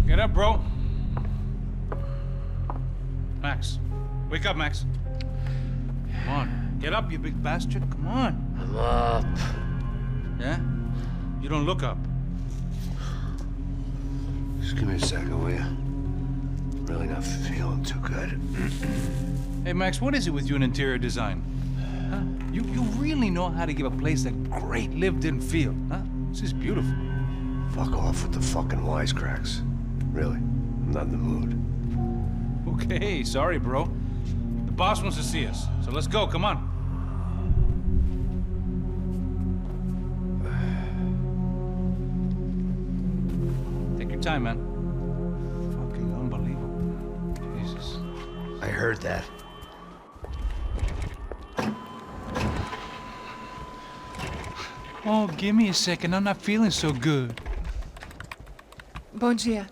Get up, bro. Max. Wake up, Max. Come on. Get up, you big bastard. Come on. I'm up. Yeah? You don't look up. Just give me a second, will you? Really not feeling too good. Hey, Max, what is it with you and interior design? Huh? You really know how to give a place a great lived-in feel, huh? This is beautiful. Fuck off with the fucking wisecracks. Really, I'm not in the mood. Okay, sorry, bro. The boss wants to see us, so let's go, come on. Take your time, man. Fucking unbelievable. Jesus. I heard that. Oh, give me a second. I'm not feeling so good. Bom dia.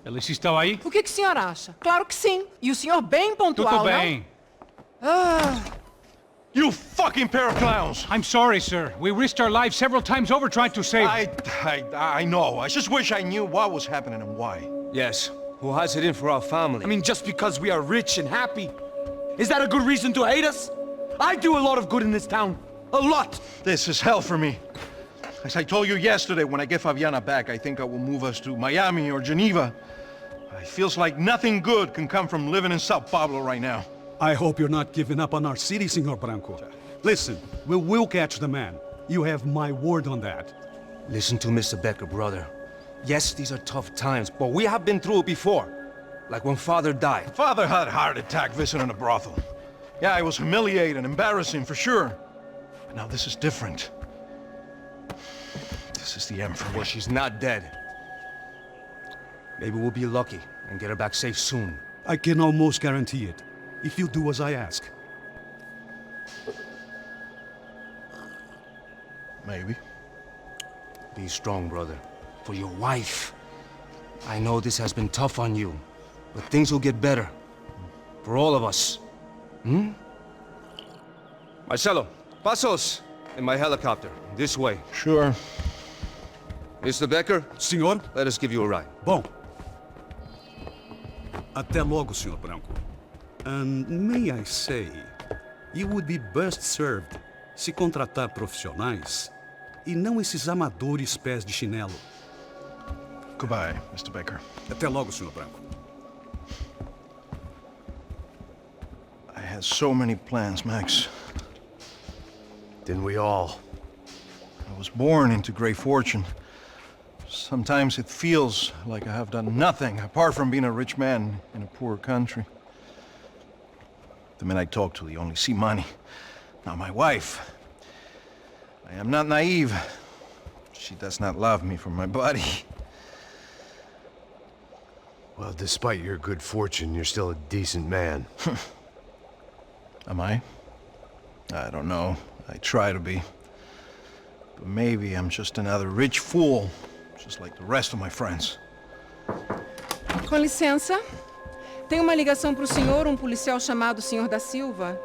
Alice estava aí? O que o senhor acha? Claro que sim. E o senhor bem pontual, Tudo bem. Ah. You fucking pair of clowns! I'm sorry, sir. We risked our lives several times over trying to save... I know. I just wish I knew what was happening and why. Yes. Who has it in for our family? I mean, just because we are rich and happy, is that a good reason to hate us? I do a lot of good in this town. A lot! This is hell for me. As I told you yesterday, when I get Fabiana back, I think I will move us to Miami or Geneva. It feels like nothing good can come from living in Sao Paulo right now. I hope you're not giving up on our city, Senor Branco. Listen, we will catch the man. You have my word on that. Listen to Mr. Becker, brother. Yes, these are tough times, but we have been through it before. Like when Father died. Father had a heart attack visiting a brothel. Yeah, it was humiliating, embarrassing, for sure. But now this is different. This is the Emperor. Well, she's not dead. Maybe we'll be lucky and get her back safe soon. I can almost guarantee it, if you do as I ask. Maybe. Be strong, brother. For your wife. I know this has been tough on you, but things will get better. For all of us. Hmm? Marcelo, pasos in my helicopter. This way. Sure. Mr. Becker? Senhor? Let us give you a ride. Bom. Até logo, Senhor Branco. And may I say, you would be best served se contratar profissionais e não esses amadores pés de chinelo. Goodbye, Mr. Baker. Até logo, Senhor Branco. I had so many plans, Max. Didn't we all? I was born into great fortune. Sometimes it feels like I have done nothing apart from being a rich man in a poor country. The men I talk to, they only see money. Now my wife. I am not naive. She does not love me for my body. Well, despite your good fortune, you're still a decent man. Am I? I don't know. I try to be. But maybe I'm just another rich fool, just like the rest of my friends. Com licença. Tem uma ligação para o senhor, policial chamado Sr. da Silva.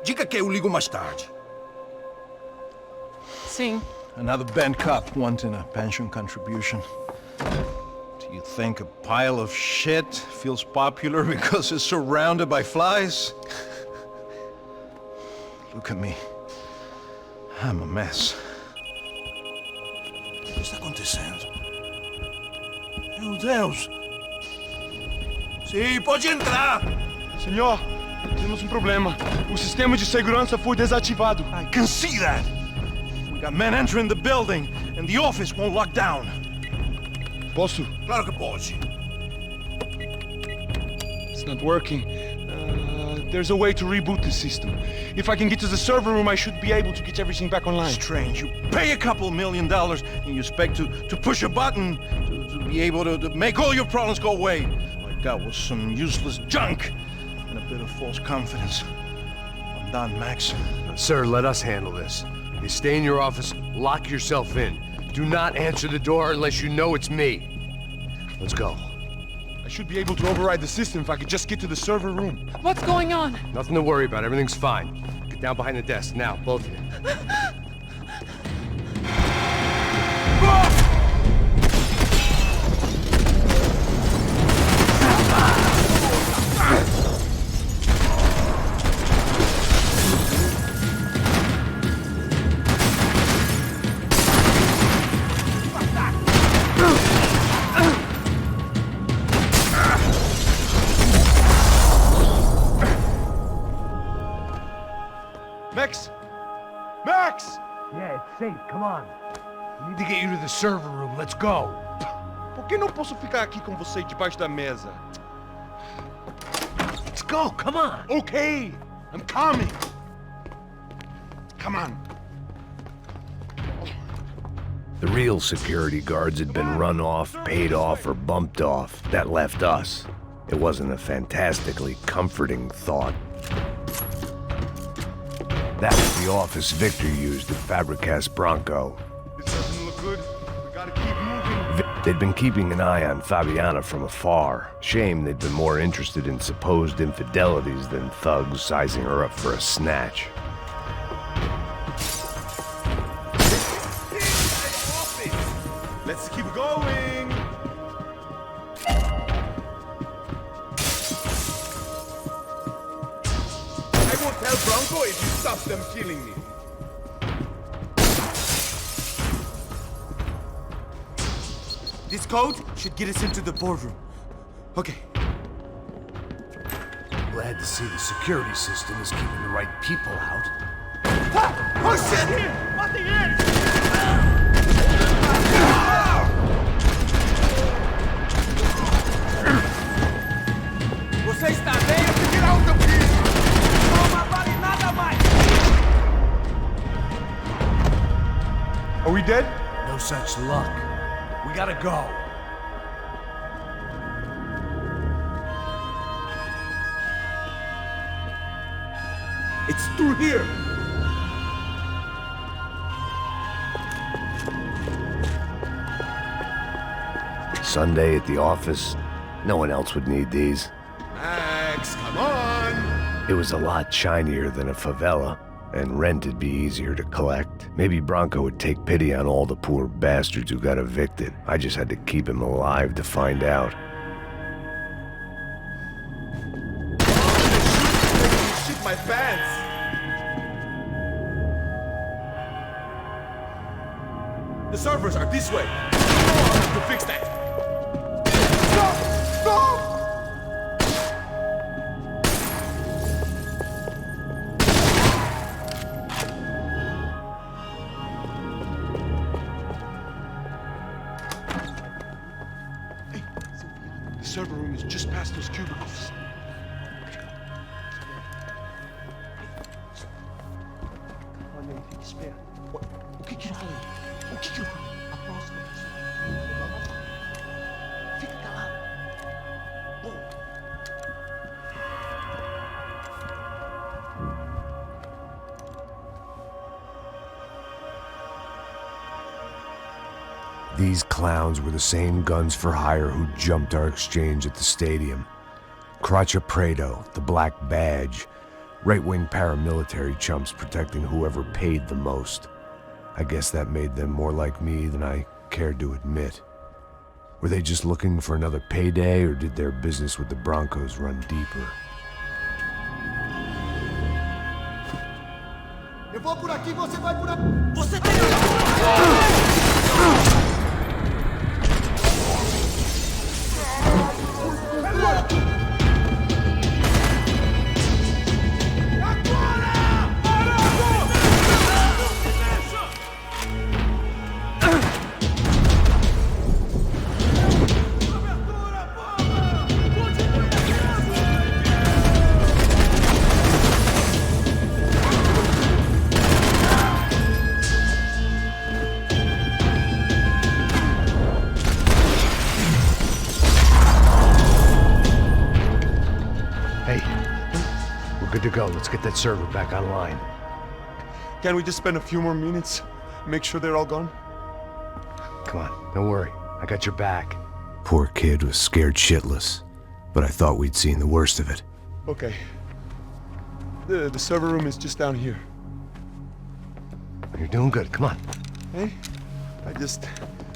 Diga que eu ligo mais tarde. Sim. Another bent cop wanting a pension contribution. Do you think a pile of shit feels popular because it's surrounded by flies? Look at me. I'm a mess. O que está acontecendo? Meu Deus! Sim, pode entrar! Senhor, temos problema. O sistema de segurança foi desativado. I can see that! We got men entering the building, and the office won't lock down. Posso? Claro que pode. It's not working. There's a way to reboot the system. If I can get to the server room, I should be able to get everything back online. Strange. You pay a couple $1 million and you expect to push a button to be able to make all your problems go away. All I got was some useless junk and a bit of false confidence. I'm done, Max. Sir, let us handle this. You stay in your office, lock yourself in. Do not answer the door unless you know it's me. Let's go. I should be able to override the system if I could just get to the server room. What's going on? Nothing to worry about. Everything's fine. Get down behind the desk now, both of you. Max! Max! Yeah, it's safe. Come on. We need to get you to the server room. Let's go. Por que não posso ficar aqui com você debaixo da mesa? Let's go. Come on. Okay, I'm coming. Come on. The real security guards had been run off, paid off, or bumped off. That left us. It wasn't a fantastically comforting thought. That was the office Victor used at Fabricas Bronco. This doesn't look good. We gotta keep moving. They'd been keeping an eye on Fabiana from afar. Shame they'd been more interested in supposed infidelities than thugs sizing her up for a snatch. Let's keep going. I won't tell Bronco if you stop them killing me. This code should get us into the boardroom. Okay. Glad to see the security system is keeping the right people out. Oh shit! What the heck? Você está bem? Eu fui tirar o teu filho! Não vale nada mais! Are we dead? No such luck. We gotta go. It's through here! Sunday at the office. No one else would need these. Max, come on! It was a lot shinier than a favela, and rent'd be easier to collect. Maybe Bronco would take pity on all the poor bastards who got evicted. I just had to keep him alive to find out. Shit my pants! The servers are this way. To fix that. Stop! Stop! Hey, the server room is just past those cubicles. Espera. O que eu falei? O que eu falei? A próxima pessoa. Fica calado. Boa. These clowns were the same guns for hire who jumped our exchange at the stadium. Crotcha Prado, the Black Badge, right-wing paramilitary chumps protecting whoever paid the most. I guess that made them more like me than I cared to admit. Were they just looking for another payday, or did their business with the Broncos run deeper? Eu vou por aqui, você vai por aqui. Você tem... Good to go. Let's get that server back online. Can't we just spend a few more minutes? Make sure they're all gone? Come on, don't worry. I got your back. Poor kid was scared shitless, but I thought we'd seen the worst of it. Okay. The server room is just down here. You're doing good. Come on. Hey,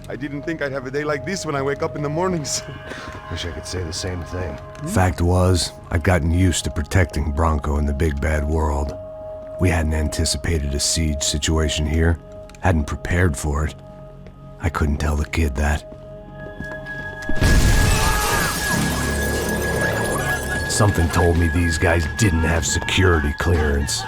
I didn't think I'd have a day like this when I wake up in the mornings. Wish I could say the same thing. Fact was, I'd gotten used to protecting Bronco in the big bad world. We hadn't anticipated a siege situation here, hadn't prepared for it. I couldn't tell the kid that. Something told me these guys didn't have security clearance.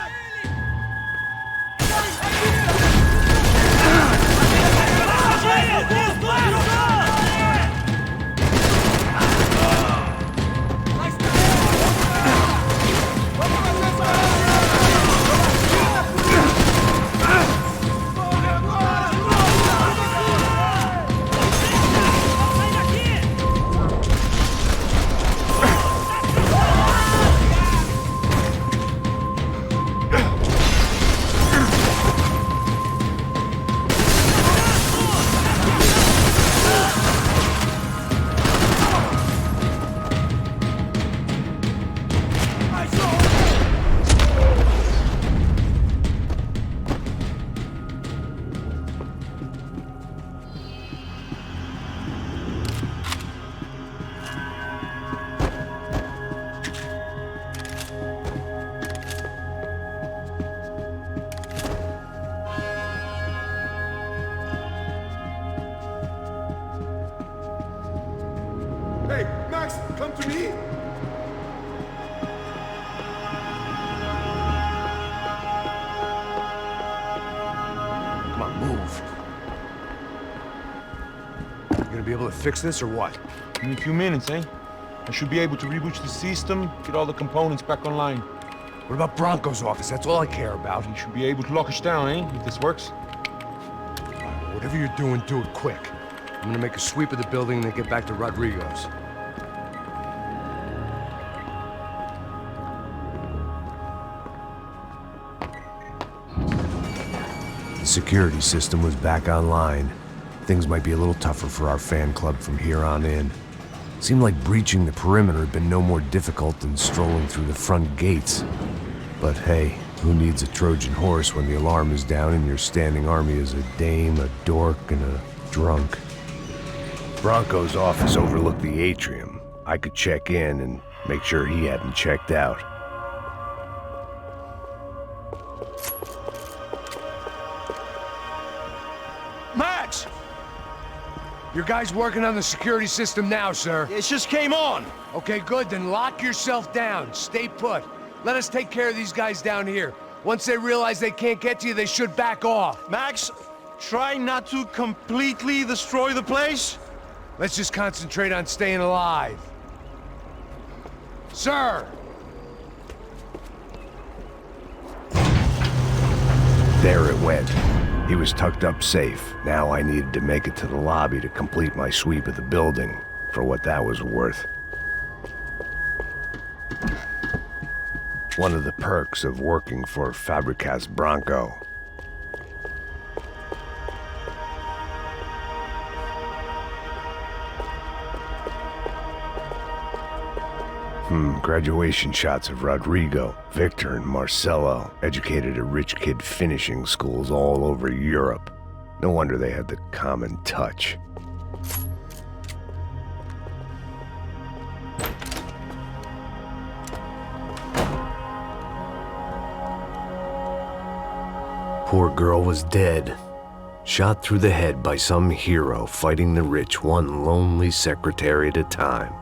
able to fix this or what? In a few minutes, eh? I should be able to reboot the system, get all the components back online. What about Bronco's office? That's all I care about. You should be able to lock us down, eh? If this works. Whatever you're doing, do it quick. I'm gonna make a sweep of the building and then get back to Rodrigo's. The security system was back online. Things might be a little tougher for our fan club from here on in. Seemed like breaching the perimeter had been no more difficult than strolling through the front gates. But hey, who needs a Trojan horse when the alarm is down and your standing army is a dame, a dork, and a drunk? Bronco's office overlooked the atrium. I could check in and make sure he hadn't checked out. Max! Your guy's working on the security system now, sir. It just came on. Okay, good. Then lock yourself down. Stay put. Let us take care of these guys down here. Once they realize they can't get to you, they should back off. Max, try not to completely destroy the place. Let's just concentrate on staying alive. Sir! There it went. He was tucked up safe. Now I needed to make it to the lobby to complete my sweep of the building, for what that was worth. One of the perks of working for Fabricas Bronco. Graduation shots of Rodrigo, Victor, and Marcelo, educated at rich kid finishing schools all over Europe. No wonder they had the common touch. Poor girl was dead. Shot through the head by some hero fighting the rich one lonely secretary at a time.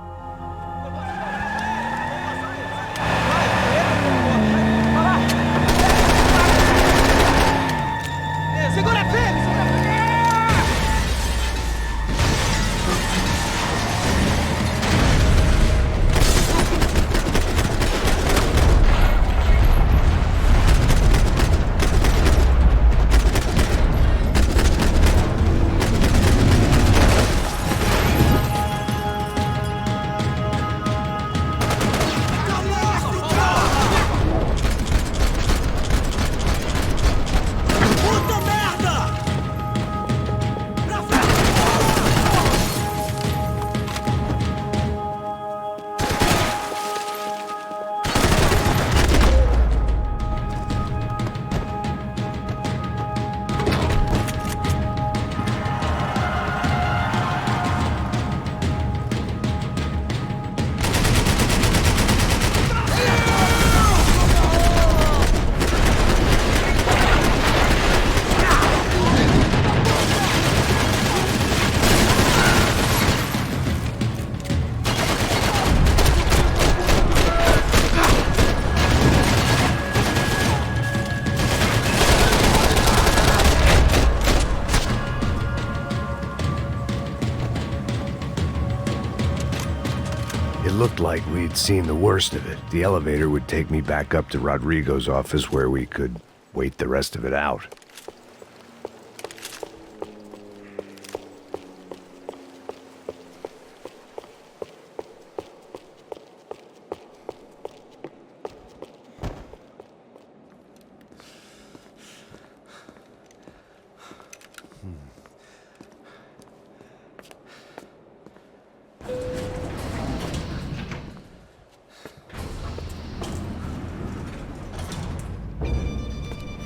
Looked like we'd seen the worst of it. The elevator would take me back up to Rodrigo's office where we could wait the rest of it out.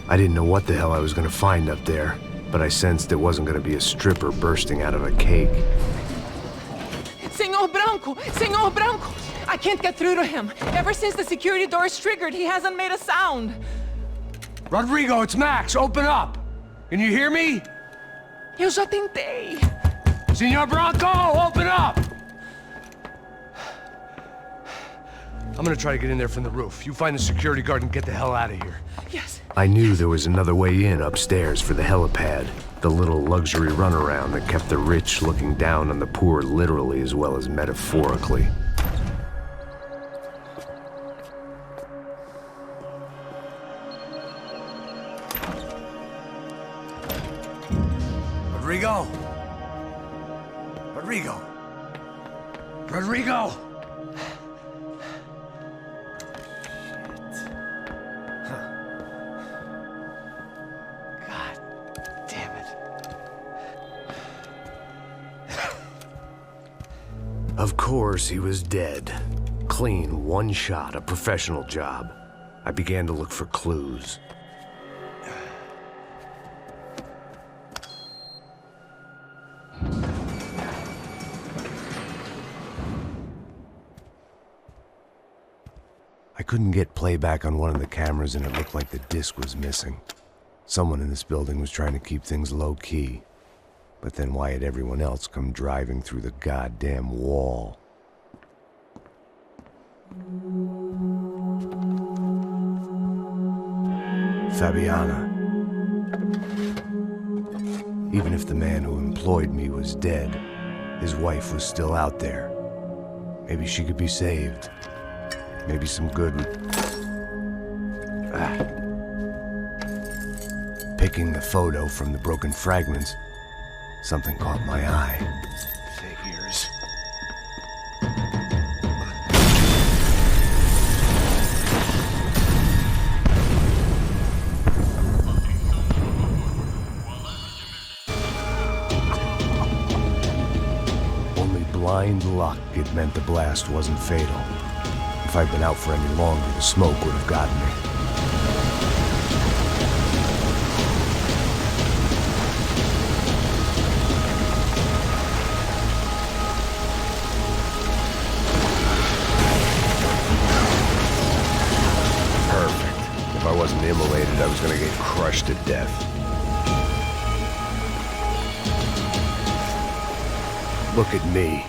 I didn't know what the hell I was gonna find up there, but I sensed it wasn't gonna be a stripper bursting out of a cake. Senor Branco! Senor Branco! I can't get through to him. Ever since the security door is triggered, he hasn't made a sound. Rodrigo, it's Max. Open up. Can you hear me? Eu já tentei. Senor Branco, open up! I'm gonna try to get in there from the roof. You find the security guard and get the hell out of here. Yes. I knew there was another way in upstairs for the helipad. The little luxury runaround that kept the rich looking down on the poor literally as well as metaphorically. Rodrigo! Rodrigo! Rodrigo! Of course, he was dead. Clean, one shot, a professional job. I began to look for clues. I couldn't get playback on one of the cameras and it looked like the disc was missing. Someone in this building was trying to keep things low-key. But then why had everyone else come driving through the goddamn wall? Fabiana. Even if the man who employed me was dead, his wife was still out there. Maybe she could be saved. Maybe some good would... Picking the photo from the broken fragments, something caught my eye. Figures. Only blind luck it meant the blast wasn't fatal. If I'd been out for any longer, the smoke would have gotten me. If I wasn't immolated, I was gonna get crushed to death. Look at me.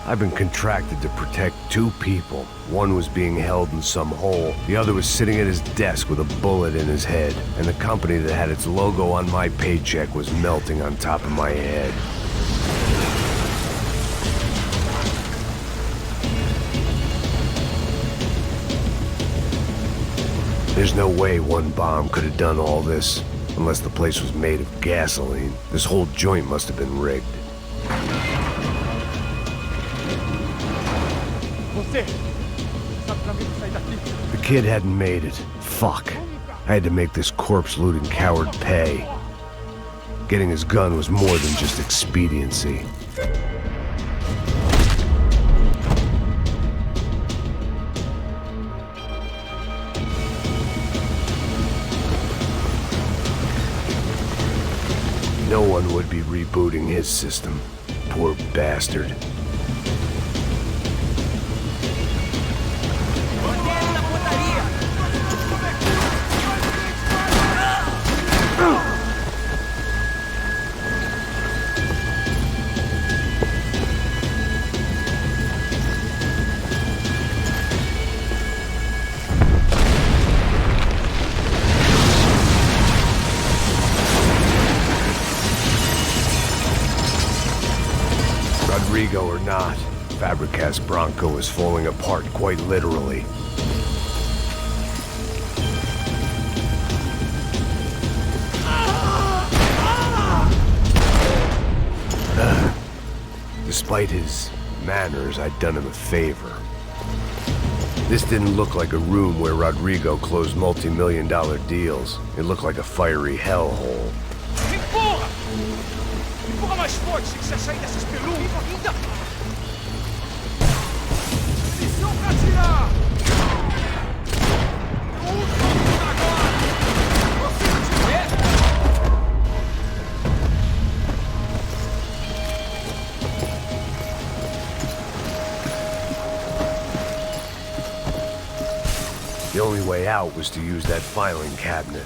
I've been contracted to protect two people. One was being held in some hole. The other was sitting at his desk with a bullet in his head. And the company that had its logo on my paycheck was melting on top of my head. There's no way one bomb could have done all this, unless the place was made of gasoline. This whole joint must have been rigged. The kid hadn't made it. Fuck. I had to make this corpse-looting coward pay. Getting his gun was more than just expediency. No one would be rebooting his system. Poor bastard. Rodrigo or not, Fabricas Bronco is falling apart quite literally. Despite his manners, I'd done him a favor. This didn't look like a room where Rodrigo closed multi-million-dollar deals. It looked like a fiery hellhole. Empurra! Empurra mais forte se quiser sair dessas pelucas! Ainda! Posição pra atirar! Agora! Você tiver! The only way out was to use that filing cabinet.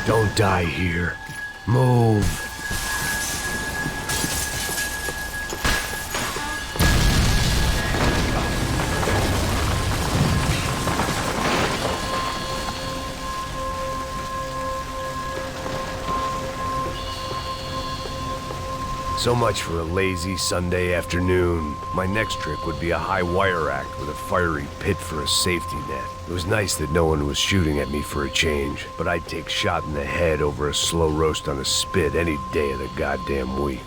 Don't die here. Move. So much for a lazy Sunday afternoon. My next trick would be a high wire act with a fiery pit for a safety net. It was nice that no one was shooting at me for a change, but I'd take shot in the head over a slow roast on a spit any day of the goddamn week.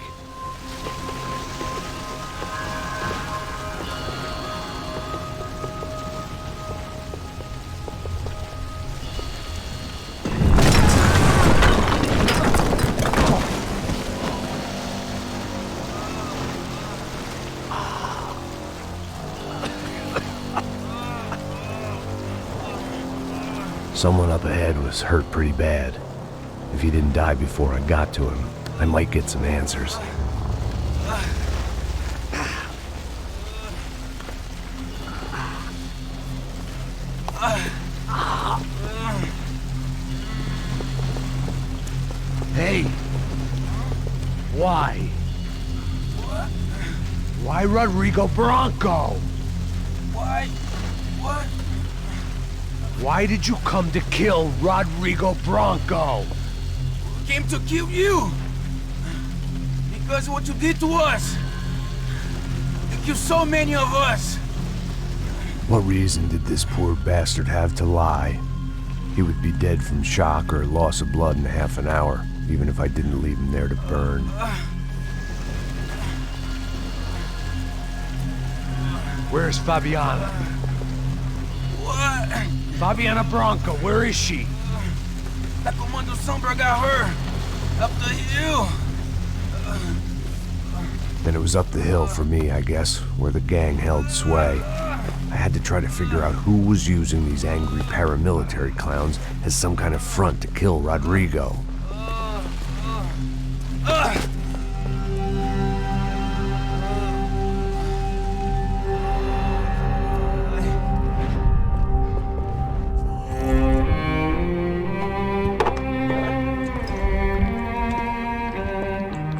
Someone up ahead was hurt pretty bad. If he didn't die before I got to him, I might get some answers. Hey! Why? Why Rodrigo Bronco? Why? What? Why did you come to kill Rodrigo Bronco? Came to kill you! Because of what you did to us! You killed so many of us! What reason did this poor bastard have to lie? He would be dead from shock or loss of blood in half an hour, even if I didn't leave him there to burn. Where's Fabiana? What? Fabiana Bronco, where is she? That Comando Sombra got her! Up the hill! Then it was up the hill for me, I guess, where the gang held sway. I had to try to figure out who was using these angry paramilitary clowns as some kind of front to kill Rodrigo.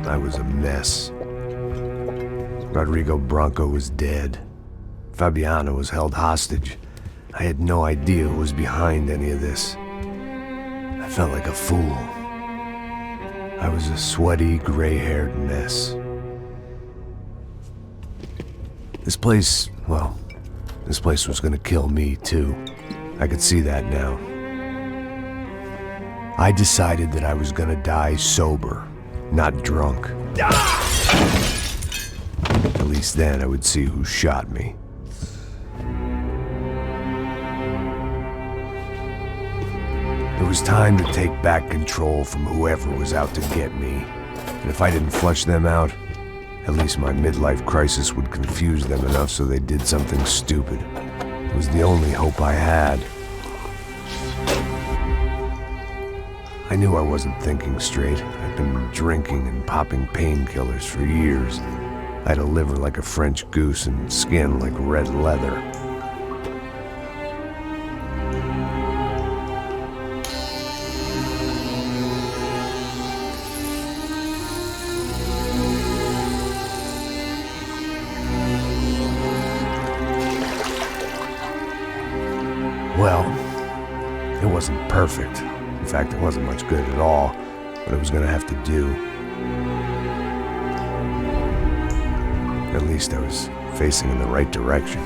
I was a mess. Rodrigo Bronco was dead. Fabiana was held hostage. I had no idea who was behind any of this. I felt like a fool. I was a sweaty, gray-haired mess. This place was gonna kill me too. I could see that now. I decided that I was gonna die sober, not drunk. At least then I would see who shot me. It was time to take back control from whoever was out to get me. And if I didn't flush them out, at least my midlife crisis would confuse them enough so they did something stupid. It was the only hope I had. I knew I wasn't thinking straight. I'd been drinking and popping painkillers for years. I had a liver like a French goose and skin like red leather. Well, it wasn't perfect. In fact, it wasn't much good at all, but it was gonna have to do. At least I was facing in the right direction.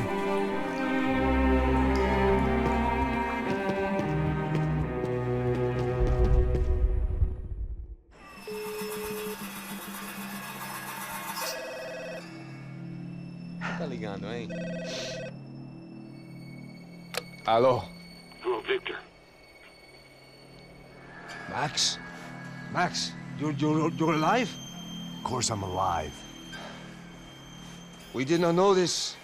Tá ligando, hein? Alô? Hello, Victor. Max? Max, you're alive? Of course I'm alive. We did not know this.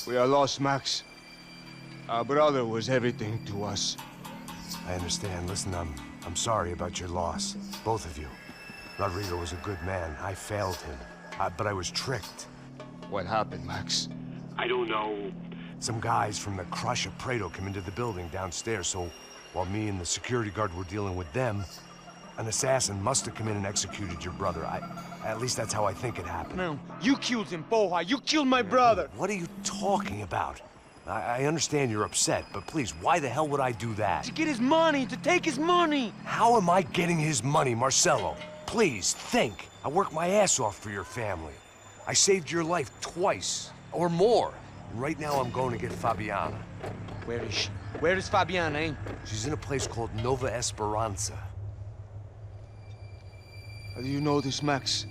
We are lost, Max. Our brother was everything to us. I understand. Listen, I'm sorry about your loss. Both of you. Rodrigo was a good man. I failed him. But I was tricked. What happened, Max? I don't know. Some guys from the Crush of Prado came into the building downstairs, so while me and the security guard were dealing with them, an assassin must have come in and executed your brother. At least that's how I think it happened. No, you killed him, Porra. You killed my brother. What are you talking about? I understand you're upset, but please, why the hell would I do that? To get his money, to take his money. How am I getting his money, Marcelo? Please, think. I worked my ass off for your family. I saved your life twice, or more. And right now I'm going to get Fabiana. Where is she? Where is Fabiana, eh? She's in a place called Nova Esperanza. How do you know this, Max?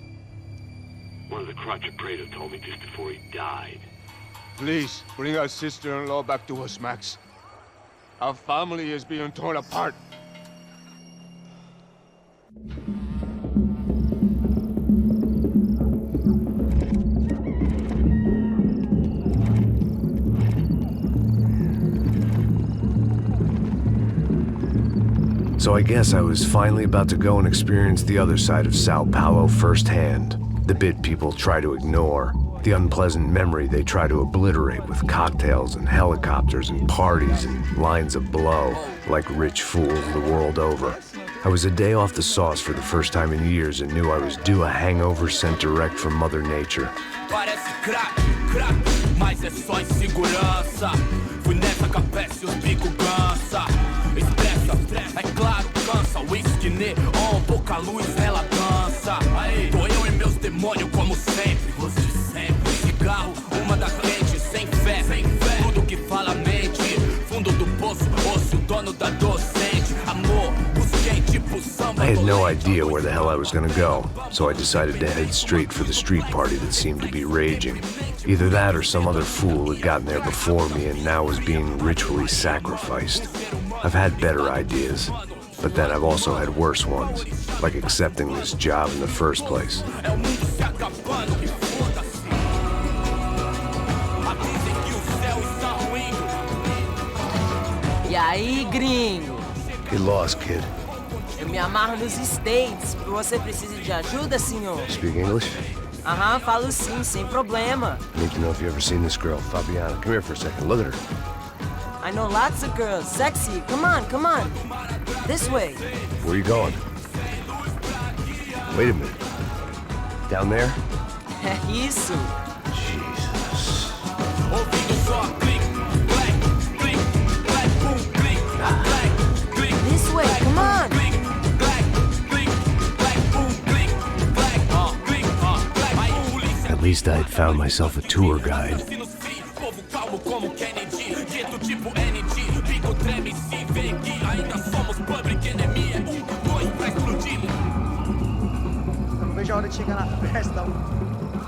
One of the Crotcher Prater told me just before he died. Please, bring our sister-in-law back to us, Max. Our family is being torn apart. So I guess I was finally about to go and experience the other side of Sao Paulo firsthand. The bit people try to ignore. The unpleasant memory they try to obliterate with cocktails and helicopters and parties and lines of blow, like rich fools the world over. I was a day off the sauce for the first time in years and knew I was due a hangover sent direct from Mother Nature. Parece crack, mas é só insegurança. Fui nessa capete, os bico cansa. Expressa, é claro, cansa. Whisky neon, pouca luz, ela dança. Tô eu e meus demônios como sempre. Você sempre. Cigarro, uma da frente, sem fé. Tudo que fala mente. Fundo do poço, osso, dono da docente. Amor, busquei tipo samba. I had no idea where the hell I was gonna go, so I decided to head straight for the street party that seemed to be raging. Either that or some other fool had gotten there before me and now was being ritually sacrificed. I've had better ideas, but then I've also had worse ones, like accepting this job in the first place. E aí, gringo? Get lost, kid. Eu me amarro nos States. Você precisa de ajuda, senhor? Speak English? Aham, falo sim, sem problema. I need to know if you've ever seen this girl, Fabiana. Come here for a second. Look at her. I know lots of girls. Sexy. Come on, come on. This way. Where are you going? Wait a minute. Down there? É isso. Jesus. This way, come on. At least I'd found myself a tour guide.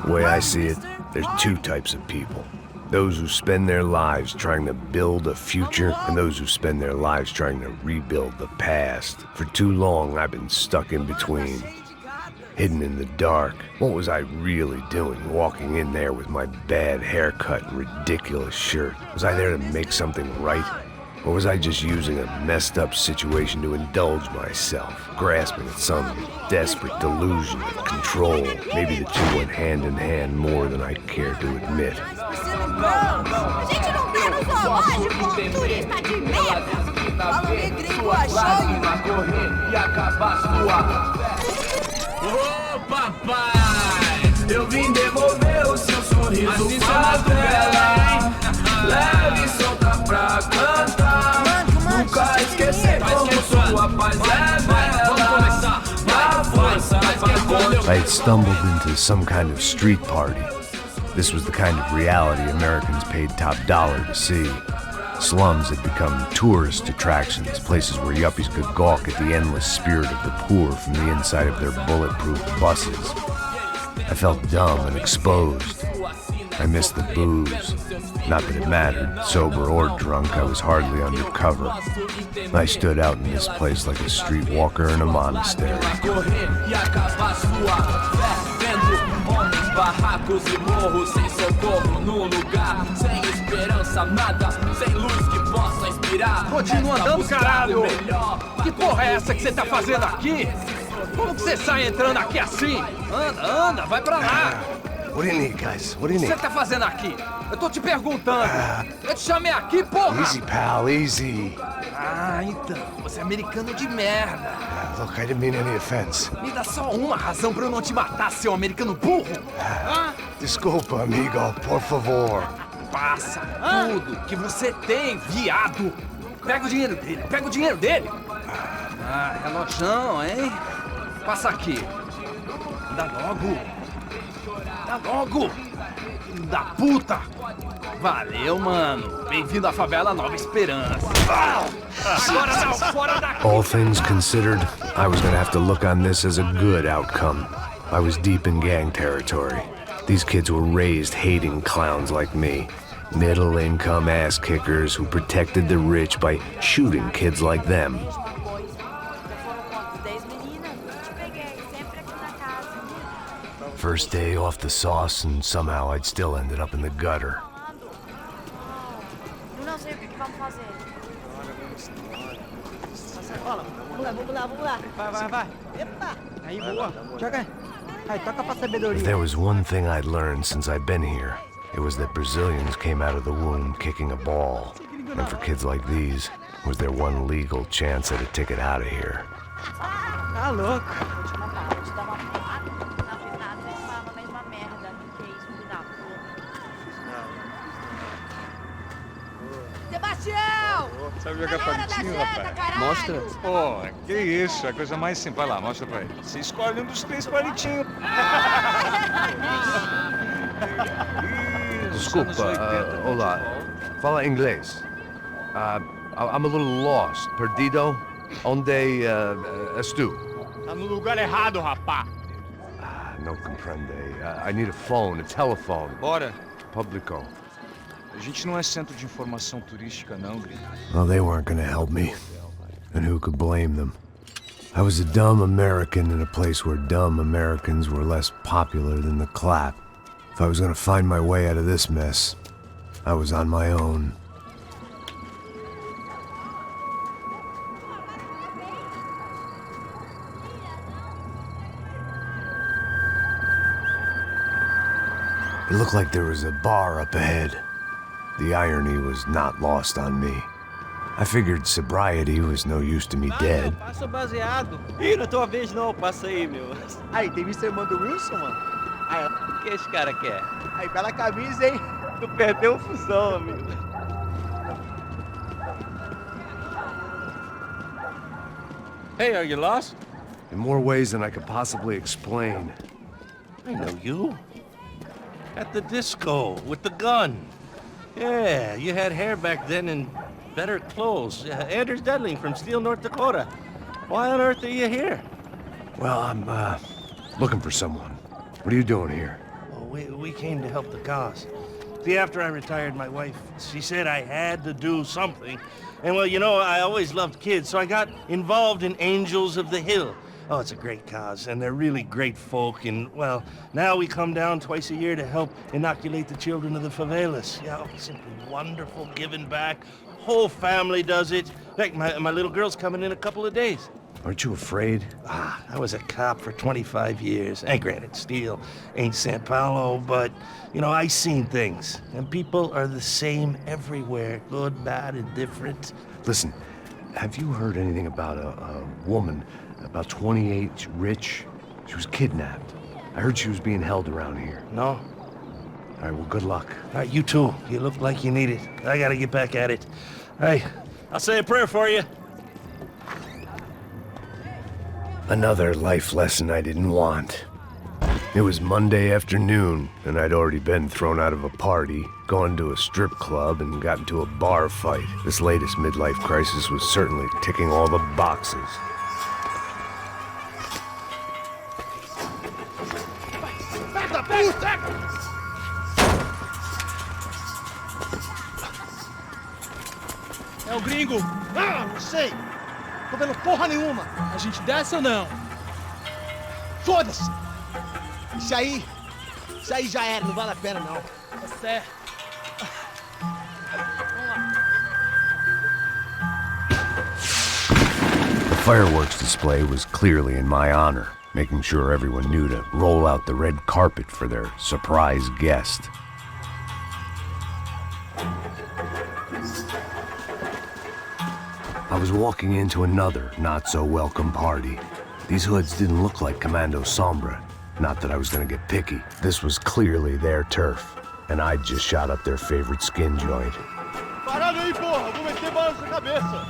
The way I see it, there's two types of people. Those who spend their lives trying to build a future, and those who spend their lives trying to rebuild the past. For too long, I've been stuck in between. Hidden in the dark. What was I really doing, walking in there with my bad haircut and ridiculous shirt? Was I there to make something right? Or was I just using a messed up situation to indulge myself, grasping at some desperate delusion of control? Maybe the two went hand in hand more than I care to admit. A gente não tá no zoológico, turista de merda! Fala gringo, achou? Ô papai, eu vim devolver o seu sorriso favela. Leve e solta pra cantar. Nunca esquecer como sua paz é bela. Na força pra I had stumbled into some kind of street party. This was the kind of reality Americans paid top dollar to see. Slums had become tourist attractions, places where yuppies could gawk at the endless spirit of the poor from the inside of their bulletproof buses. I felt dumb and exposed. I missed the booze. Not that it mattered, sober or drunk, I was hardly undercover. I stood out in this place like a streetwalker in a monastery. Barracos e morros sem socorro no lugar, sem esperança, nada, sem luz que possa inspirar. Continua andando, caralho! Que porra é essa que você tá fazendo aqui? Como que você sai entrando aqui assim? Anda, vai pra lá! What do you need, guys? What do you O que need? você tá fazendo aqui? Eu tô te perguntando. Eu te chamei aqui, porra! Easy, pal, easy. Ah, então, você é americano de merda. Look, I didn't mean any offense. Me dá só uma razão pra eu não te matar, seu americano burro. Desculpa, amigo, por favor. Passa tudo que você tem, viado. Pega o dinheiro dele, pega o dinheiro dele. Ah, relojão, hein? Passa aqui. Anda logo! Anda logo! Filho da puta! Valeu, mano. Bem-vindo à favela Nova Esperança. Agora não, fora daqui! All things considered, I was gonna have to look on this as a good outcome. I was deep in gang territory. These kids were raised hating clowns like me. Middle-income ass-kickers who protected the rich by shooting kids like them. First day off the sauce, and somehow I'd still ended up in the gutter. Não sei o que vamos fazer. Vamos lá. Vai. Eita! Aí, boa. Joga aí. Aí, toca pra sabedoria. If there was one thing I'd learned since I'd been here, it was that Brazilians came out of the womb kicking a ball. And for kids like these, it was their one legal chance at a ticket out of here. Tá louco. Sebastião! Sabe jogar palitinho, rapaz? Mostra. Pô, que isso, a coisa mais simples. Vai lá, mostra pra ele. Você escolhe um dos 3 palitinhos. Desculpa, olá. Fala inglês. I'm a little lost. Perdido? Onde estou? Tá no lugar errado, rapá. Não compreende. I need a phone, a telephone. Bora. Publico. A gente não é centro de informação turística, não, gringo. Well, they weren't gonna help me. And who could blame them? I was a dumb American in a place where dumb Americans were less popular than the clap. If I was gonna find my way out of this mess, I was on my own. It looked like there was a bar up ahead. The irony was not lost on me. I figured sobriety was no use to me dead. Passa baseado. Ih, não é tua vez não, passa aí, meu. Aí, tem visto a irmã do Wilson, mano? Aí, o que esse cara quer? Aí, bela camisa, hein? Tu perdeu o fusão, amigo. Hey, are you lost? In more ways than I could possibly explain. I know you. At the disco, with the gun. Yeah, you had hair back then and better clothes. Anders Dedling from Steele, North Dakota. Why on earth are you here? Well, I'm, looking for someone. What are you doing here? Oh, we came to help the cause. See, after I retired, my wife, she said I had to do something. And well, you know, I always loved kids, so I got involved in Angels of the Hill. Oh, it's a great cause, and they're really great folk, and, well, now we come down twice a year to help inoculate the children of the favelas. Yeah, oh, simply wonderful, giving back. Whole family does it. In fact, my little girl's coming in a couple of days. Aren't you afraid? I was a cop for 25 years. And granted, Steele ain't San Paulo, but, you know, I seen things. And people are the same everywhere, good, bad, and different. Listen, have you heard anything about a woman, about 28, rich? She was kidnapped. I heard she was being held around here. No? All right, well, good luck. All right, you too. You look like you need it. I gotta get back at it. All right, I'll say a prayer for you. Another life lesson I didn't want. It was Monday afternoon, and I'd already been thrown out of a party, gone to a strip club, and got into a bar fight. This latest midlife crisis was certainly ticking all the boxes. É o gringo! Ah, não sei! Tô vendo porra nenhuma! A gente desce ou não? Foda-se! Isso aí já era, não vale a pena não. Tá certo. The fireworks display was clearly in my honor, making sure everyone knew to roll out the red carpet for their surprise guest. I was walking into another not-so-welcome party. These hoods didn't look like Commando Sombra. Not that I was gonna get picky. This was clearly their turf, and I'd just shot up their favorite skin joint. Parado aí, porra! Vou meter bala na sua cabeça!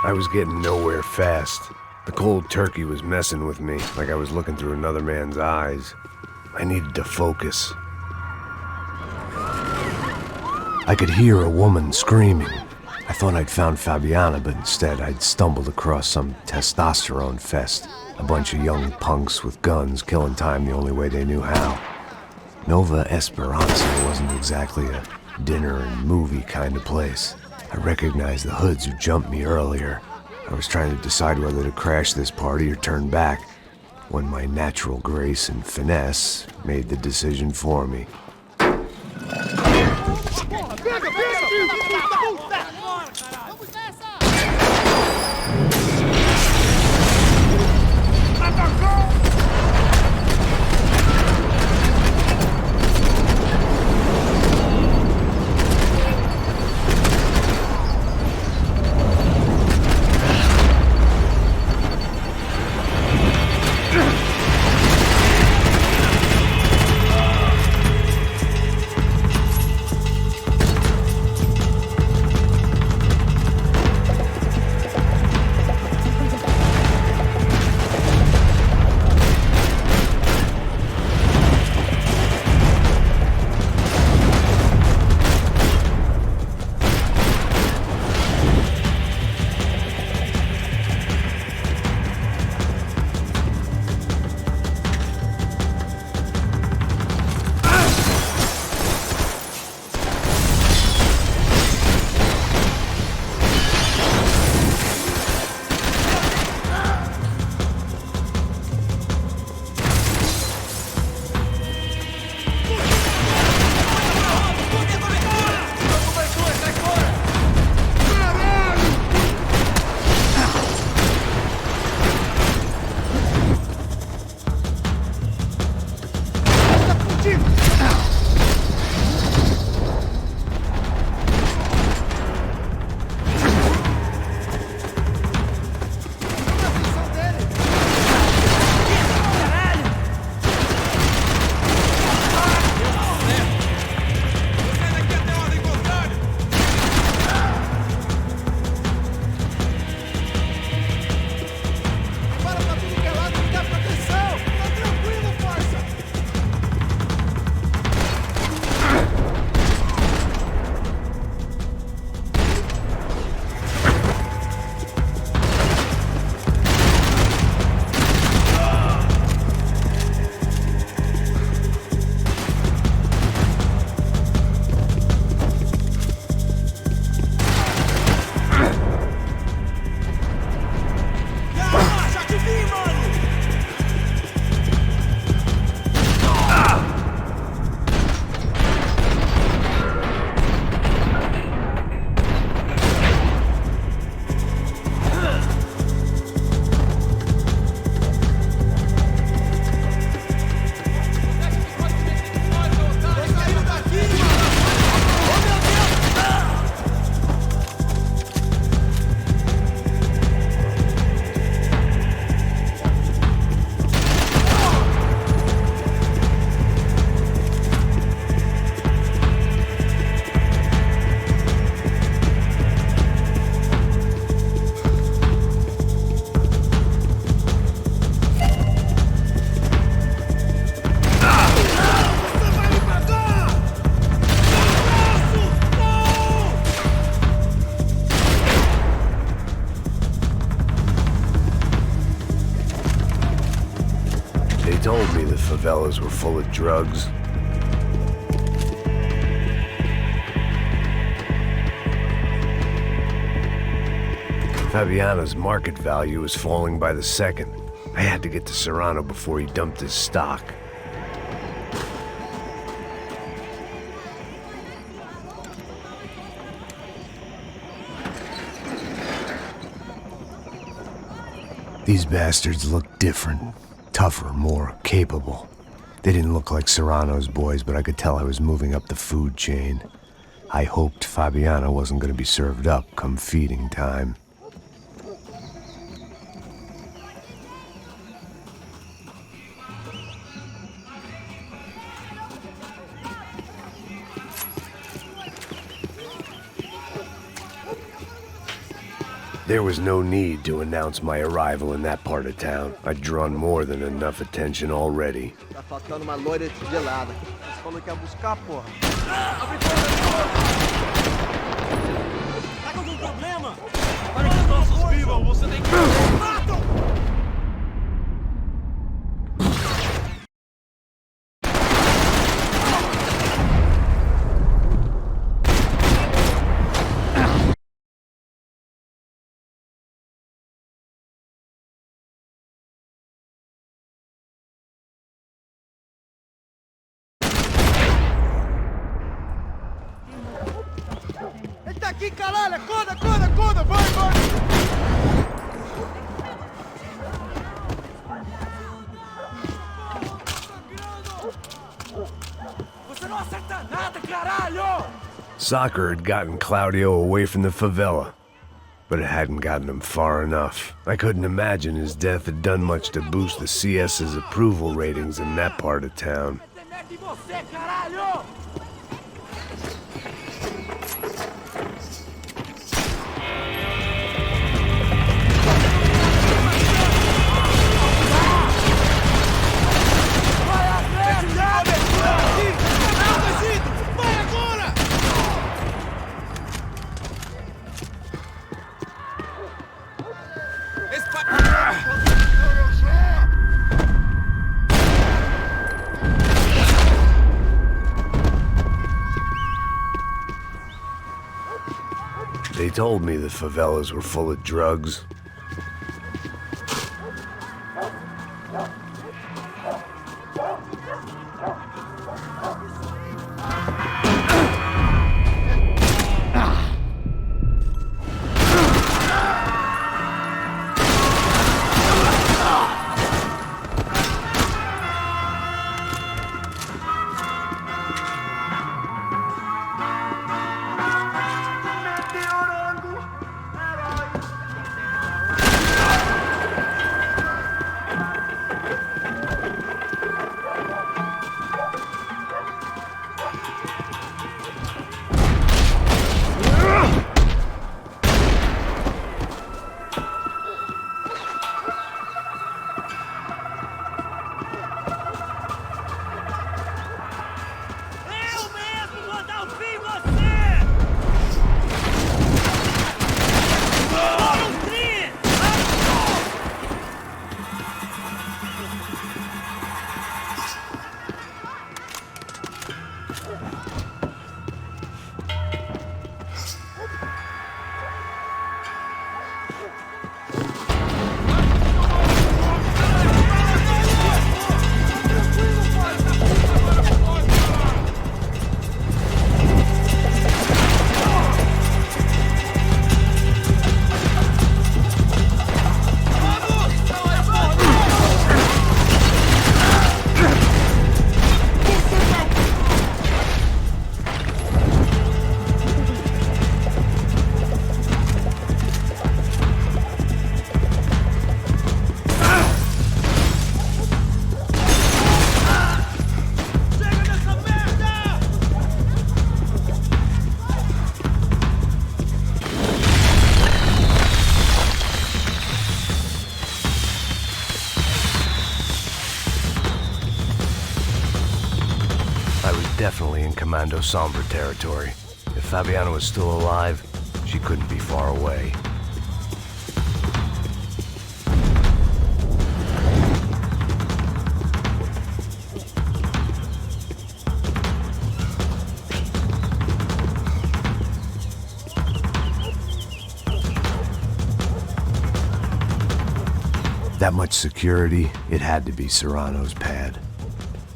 I was getting nowhere fast. The cold turkey was messing with me, like I was looking through another man's eyes. I needed to focus. I could hear a woman screaming. I thought I'd found Fabiana, but instead I'd stumbled across some testosterone fest. A bunch of young punks with guns killing time the only way they knew how. Nova Esperanza wasn't exactly a dinner and movie kind of place. I recognized the hoods who jumped me earlier. I was trying to decide whether to crash this party or turn back, when my natural grace and finesse made the decision for me. Told me the favelas were full of drugs. Fabiana's market value was falling by the second. I had to get to Serrano before he dumped his stock. These bastards looked different. Tougher, more capable. They didn't look like Serrano's boys, but I could tell I was moving up the food chain. I hoped Fabiana wasn't going to be served up come feeding time. There was no need to announce my arrival in that part of town. I'd drawn more than enough attention already. Tá faltando uma loira gelada. Você falou que ia buscar, porra. Tá com algum problema? Para que os nossos vivam, você tem que... Matam! Ele tá aqui, caralho! Acorda, acorda, acorda! Vai, vai! Você não acerta nada, caralho! Soccer had gotten Claudio away from the favela, but it hadn't gotten him far enough. I couldn't imagine his death had done much to boost the CS's approval ratings in that part of town. Você, caralho! They told me the favelas were full of drugs. Definitely in Commando Sombra territory. If Fabiana was still alive, she couldn't be far away. That much security, it had to be Serrano's pad.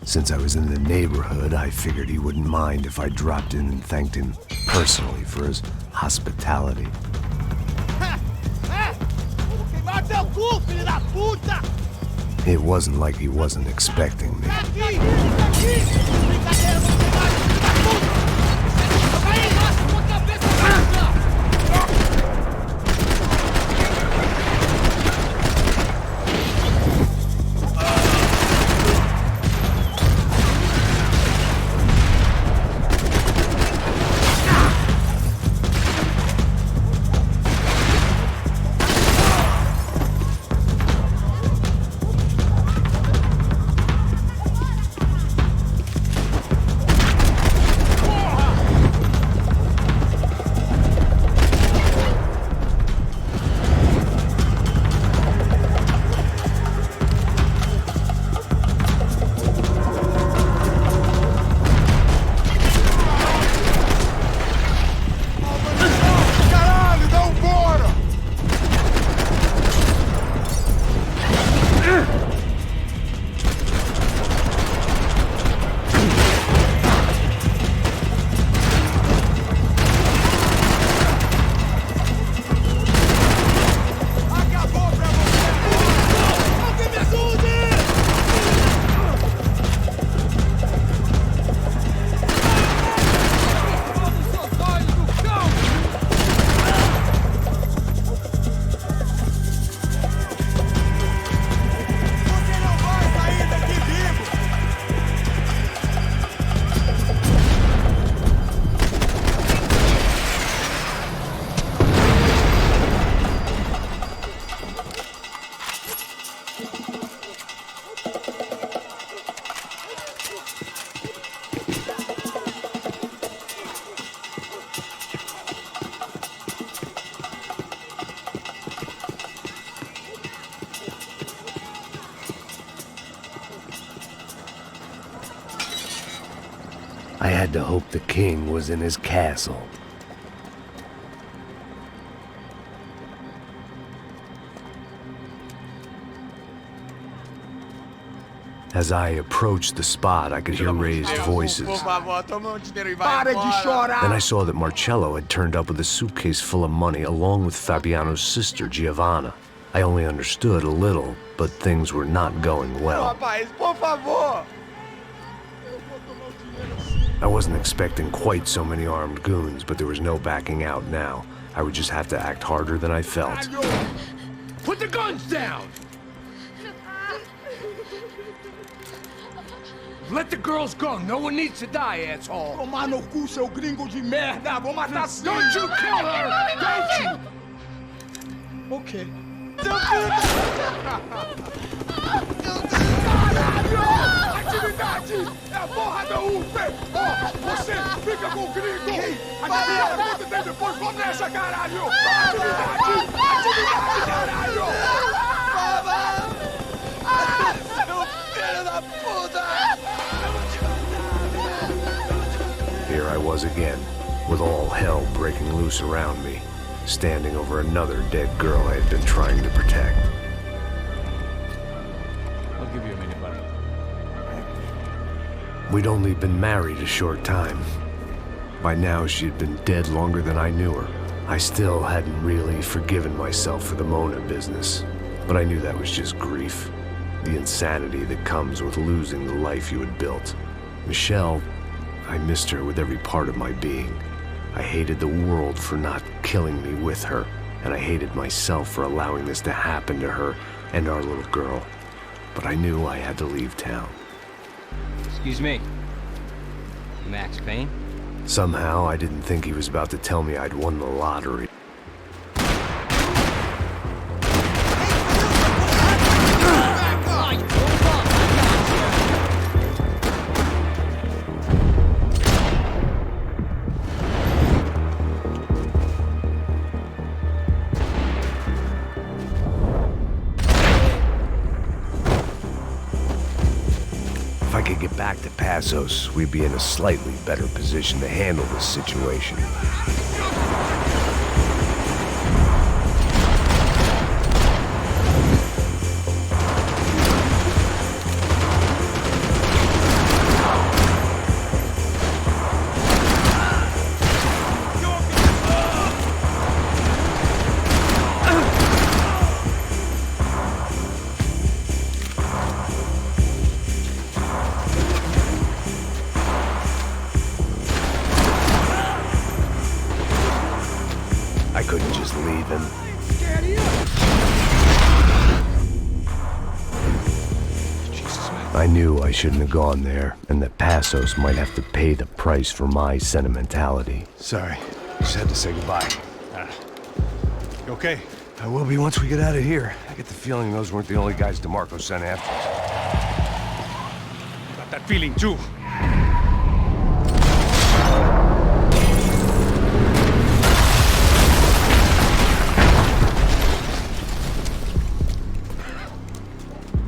Since I was in the neighborhood, I figured he wouldn't mind if I dropped in and thanked him personally for his hospitality. It wasn't like he wasn't expecting me. I had to hope the king was in his castle. As I approached the spot, I could hear raised voices. Then I saw that Marcello had turned up with a suitcase full of money along with Fabiano's sister, Giovanna. I only understood a little, but things were not going well. I wasn't expecting quite so many armed goons, but there was no backing out now. I would just have to act harder than I felt. Put the guns down! Let the girls go. No one needs to die, asshole. Tomar no cu, seu gringo de merda. Vou matar sim. Don't you kill her! Don't you? Okay. Caralho! Atividade! É a porra da UP! Ó, você fica com o gringo! Atividade, quanto tempo depois? Vamos nessa, caralho! Atividade! Atividade, caralho! Seu filho da puta! Here I was again, with all hell breaking loose around me, standing over another dead girl I had been trying to protect. I'll give you a minute, buddy. We'd only been married a short time. By now, she had been dead longer than I knew her. I still hadn't really forgiven myself for the Mona business, but I knew that was just grief. The insanity that comes with losing the life you had built. Michelle, I missed her with every part of my being. I hated the world for not killing me with her, and I hated myself for allowing this to happen to her and our little girl. But I knew I had to leave town. Excuse me. Max Payne? Somehow, I didn't think he was about to tell me I'd won the lottery. If I could get back to Passos, we'd be in a slightly better position to handle this situation. I couldn't just leave him. I knew I shouldn't have gone there, and that Passos might have to pay the price for my sentimentality. Sorry, just had to say goodbye. You okay? I will be once we get out of here. I get the feeling those weren't the only guys DeMarco sent after us. Got that feeling too.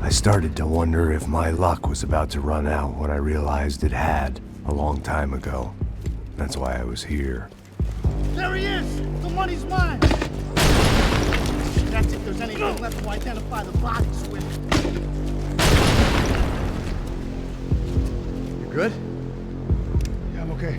I started to wonder if my luck was about to run out when I realized it had, a long time ago. That's why I was here. There he is! The money's mine! That's if there's anything left to identify the bodies with. You good? Yeah, I'm okay.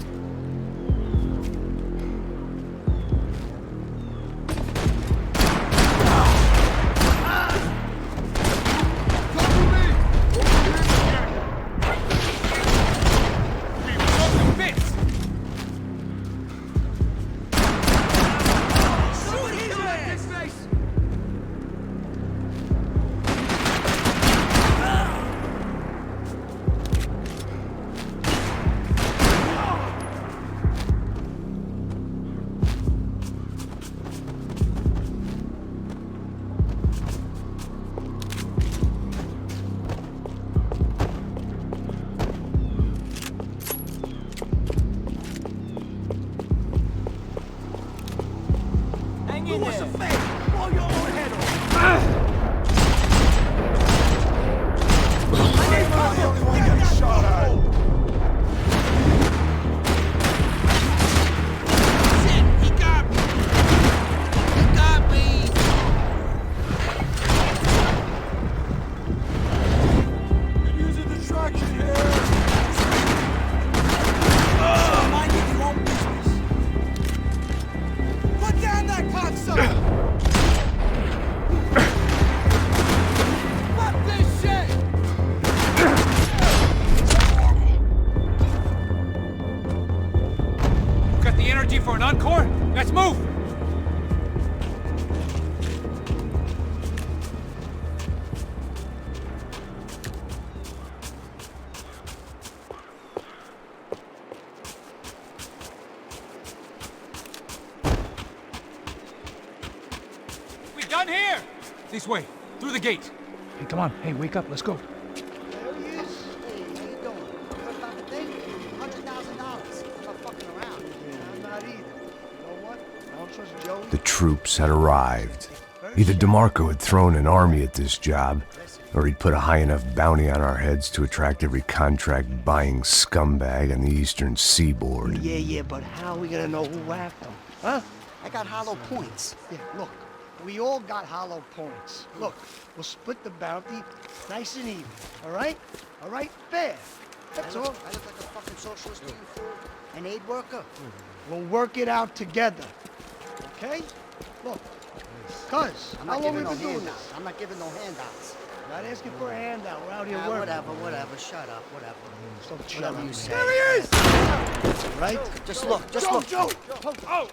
Done here! This way, through the gate. Hey, come on. Hey, wake up. Let's go. There he is. Hey, how you doing? First time today? $100,000. I'm not fucking around. I'm not either. You know what? I don't trust Joey. The troops had arrived. Either DeMarco had thrown an army at this job, or he'd put a high enough bounty on our heads to attract every contract-buying scumbag on the eastern seaboard. Yeah, but how are we gonna know who whacked him? Huh? I got hollow points. Yeah, look. We all got hollow points. Look, we'll split the bounty nice and even, all right? All right? Fair. That's all. I look like a fucking socialist to you, fool? An aid worker? We'll work it out together, okay? Look, cuz, how long we been doing this? I'm not giving no handouts. Not asking for a handout. We're out here working. Whatever. Shut up. Whatever. Whatever you say. There he is! Right? Just look. Joe! Oh!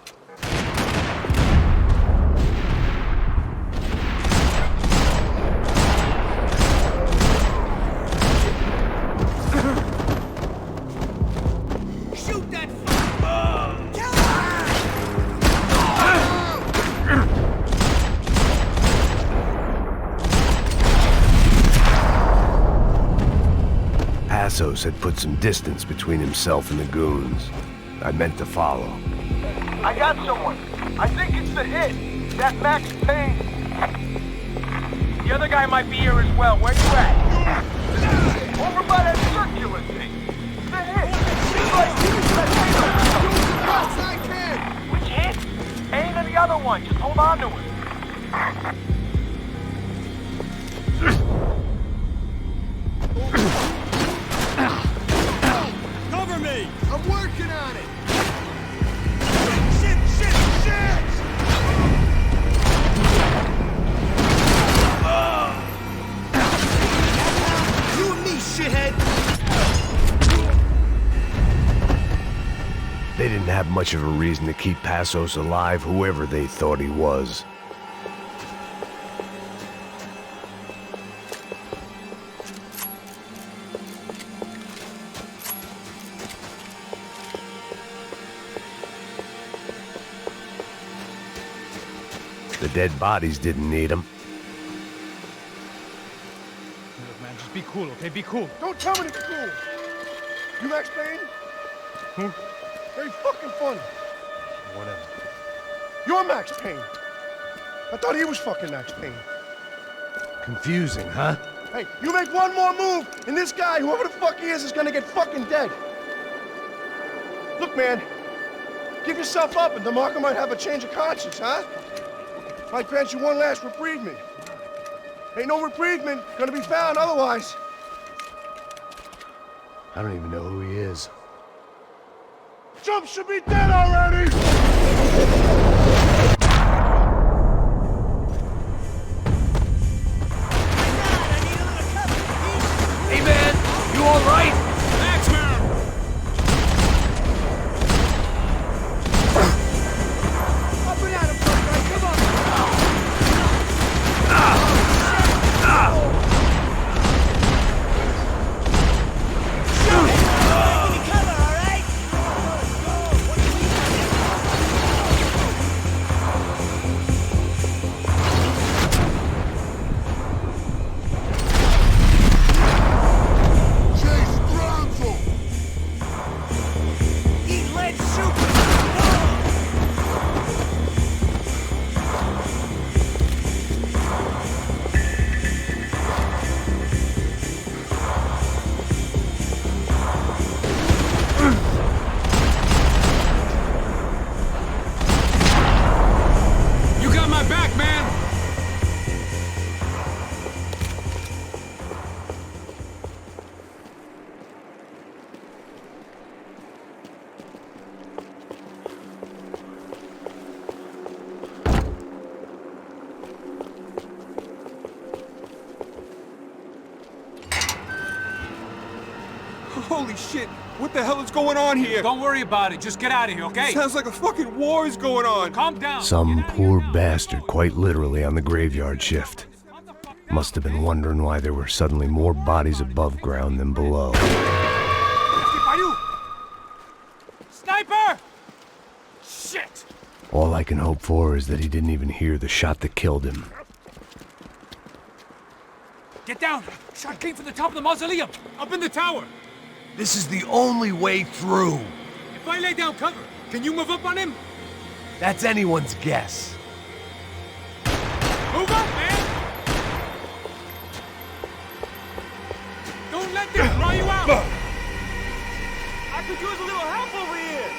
Shoot that Passos had put some distance between himself and the goons. I meant to follow. I got someone. I think it's the hit. That Max Payne. The other guy might be here as well. Where you at? Over by that circular thing. The hit. Which hit? Payne and the other one. Just hold on to it. Cover me! I'm working on it. Shit! You and me, shithead. They didn't have much of a reason to keep Passos alive, whoever they thought he was. The dead bodies didn't need him. Look, man, just be cool, okay? Be cool. Don't tell me to be cool! You Max Payne? Who? Very fucking funny. Whatever. You're Max Payne. I thought he was fucking Max Payne. Confusing, huh? Hey, you make one more move, and this guy, whoever the fuck he is gonna get fucking dead. Look, man, give yourself up, and DeMarco might have a change of conscience, huh? Might grant you one last reprievement. Ain't no reprievement gonna be found otherwise. I don't even know who he is. Jump should be dead already! Hey, man! You all right? Maxman! Up and at him, come on! You got my back, man! Holy shit! What the hell is going on here? Don't worry about it. Just get out of here, okay? Sounds like a fucking war is going on. Calm down. Some poor bastard quite literally on the graveyard shift. Must have been wondering why there were suddenly more bodies above ground than below. Sniper! Shit! All I can hope for is that he didn't even hear the shot that killed him. Get down! Shot came from the top of the mausoleum! Up in the tower! This is the only way through. If I lay down cover, can you move up on him? That's anyone's guess. Move up, man! Don't let them draw you out! I could use a little help over here!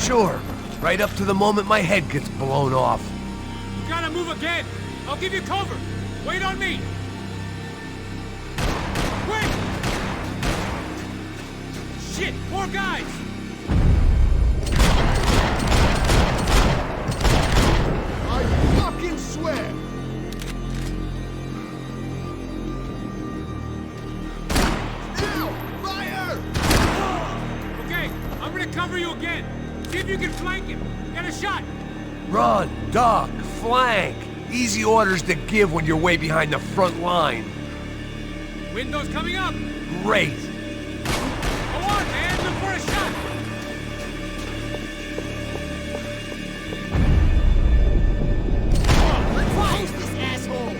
Sure, right up to the moment my head gets blown off. You gotta move again! I'll give you cover! Wait on me! Quick! Shit! More guys! I fucking swear! Now! Fire! Okay, I'm gonna cover you again. See if you can flank him. Get a shot. Run, duck, flank. Easy orders to give when you're way behind the front line. Window's coming up. Great. Go on, man. Look for a shot. Let's close this asshole!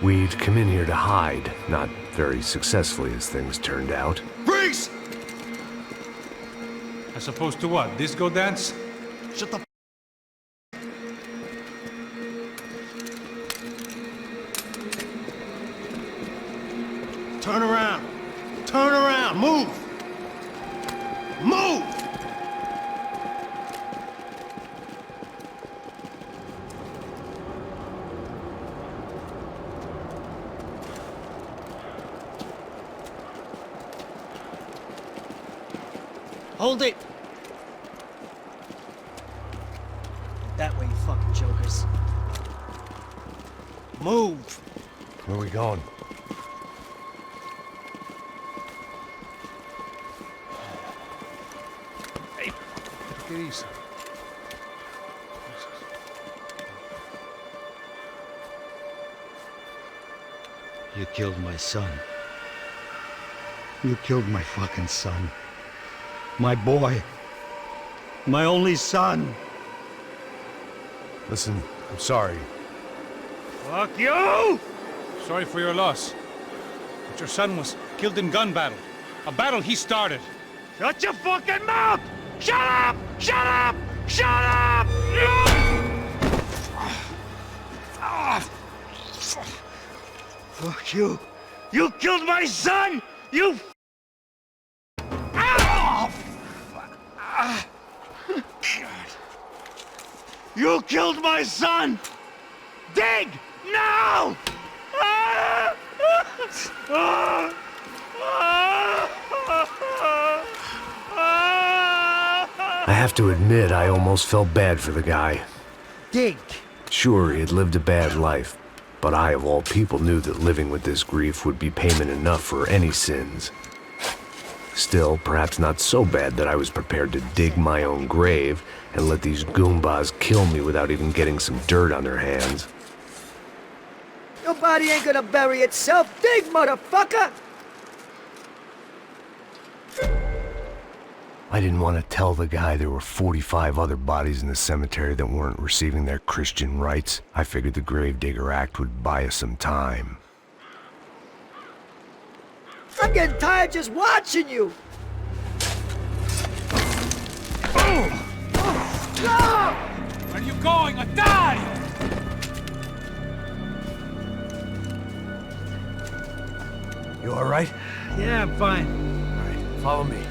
We'd come in here to hide, not very successfully as things turned out. Freeze! As opposed to what? Disco dance? Shut the Turn around! Turn around! Move! Move! Hold it! That way, you fucking jokers. Move! Where are we going? Hey, take it easy. You killed my son. You killed my fucking son. My boy. My only son. Listen, I'm sorry. Fuck you! Sorry for your loss. But your son was killed in gun battle. A battle he started. Shut your fucking mouth! Shut up! Shut up! Shut up! Fuck you! You killed my son! You You killed my son! Dig! Now! I have to admit, I almost felt bad for the guy. Dig! Sure, he had lived a bad life, but I, of all people, knew that living with this grief would be payment enough for any sins. Still, perhaps not so bad that I was prepared to dig my own grave and let these goombas kill me without even getting some dirt on their hands. Your body ain't gonna bury itself. Dig, motherfucker! I didn't want to tell the guy there were 45 other bodies in the cemetery that weren't receiving their Christian rites. I figured the Gravedigger Act would buy us some time. I'm getting tired just watching you. Where are you going? I die! You all right? Yeah, I'm fine. All right, follow me.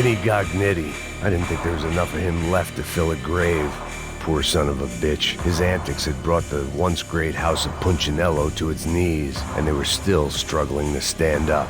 Vinny Gognitti. I didn't think there was enough of him left to fill a grave. Poor son of a bitch. His antics had brought the once great house of Punchinello to its knees, and they were still struggling to stand up.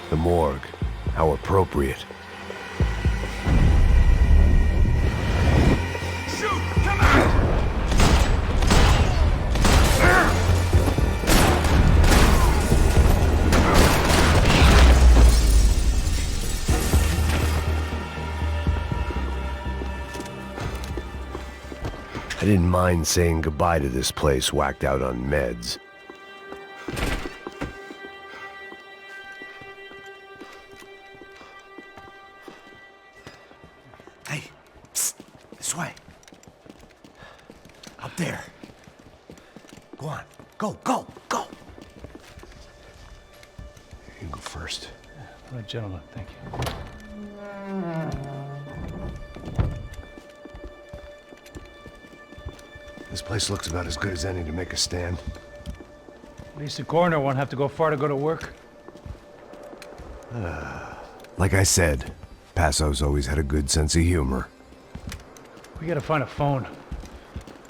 The morgue. How appropriate. Shoot! Come on! I didn't mind saying goodbye to this place whacked out on meds. Hey, psst, this way. Up there. Go on. Go, go, go. You go first. All right, gentlemen, thank you. This place looks about as good as any to make a stand. At least the coroner won't have to go far to go to work. Like I said, Passo's always had a good sense of humor. We gotta find a phone.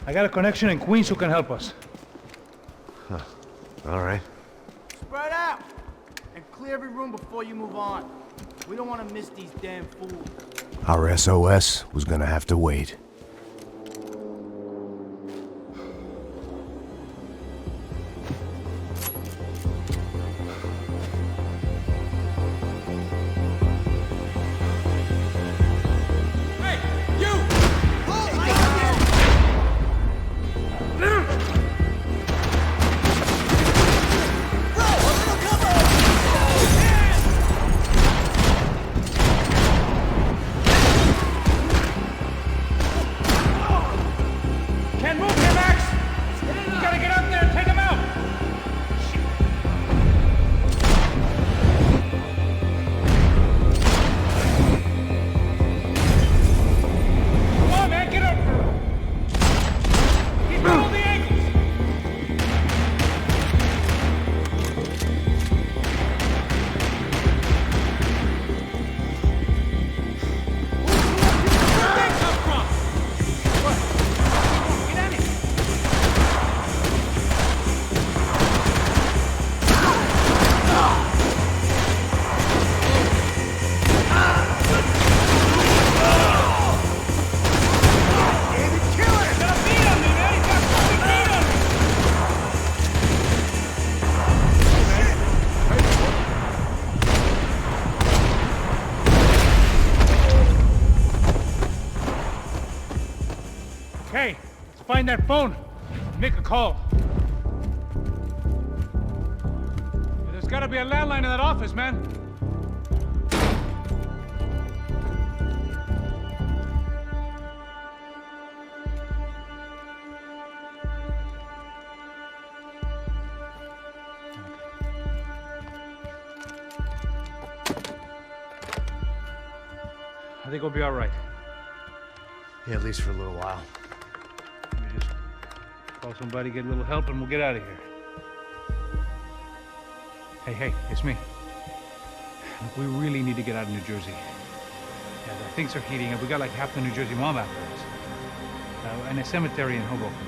I got a connection in Queens who can help us. Huh. All right. Spread out! And clear every room before you move on. We don't want to miss these damn fools. Our SOS was gonna have to wait. Okay, let's find that phone. Make a call. There's gotta be a landline in that office, man. I think we'll be all right. Yeah, at least for a little while. Let me just call somebody, get a little help, and we'll get out of here. Hey, it's me. Look, we really need to get out of New Jersey. Yeah, things are heating up. We got like half the New Jersey mob after us. And a cemetery in Hoboken.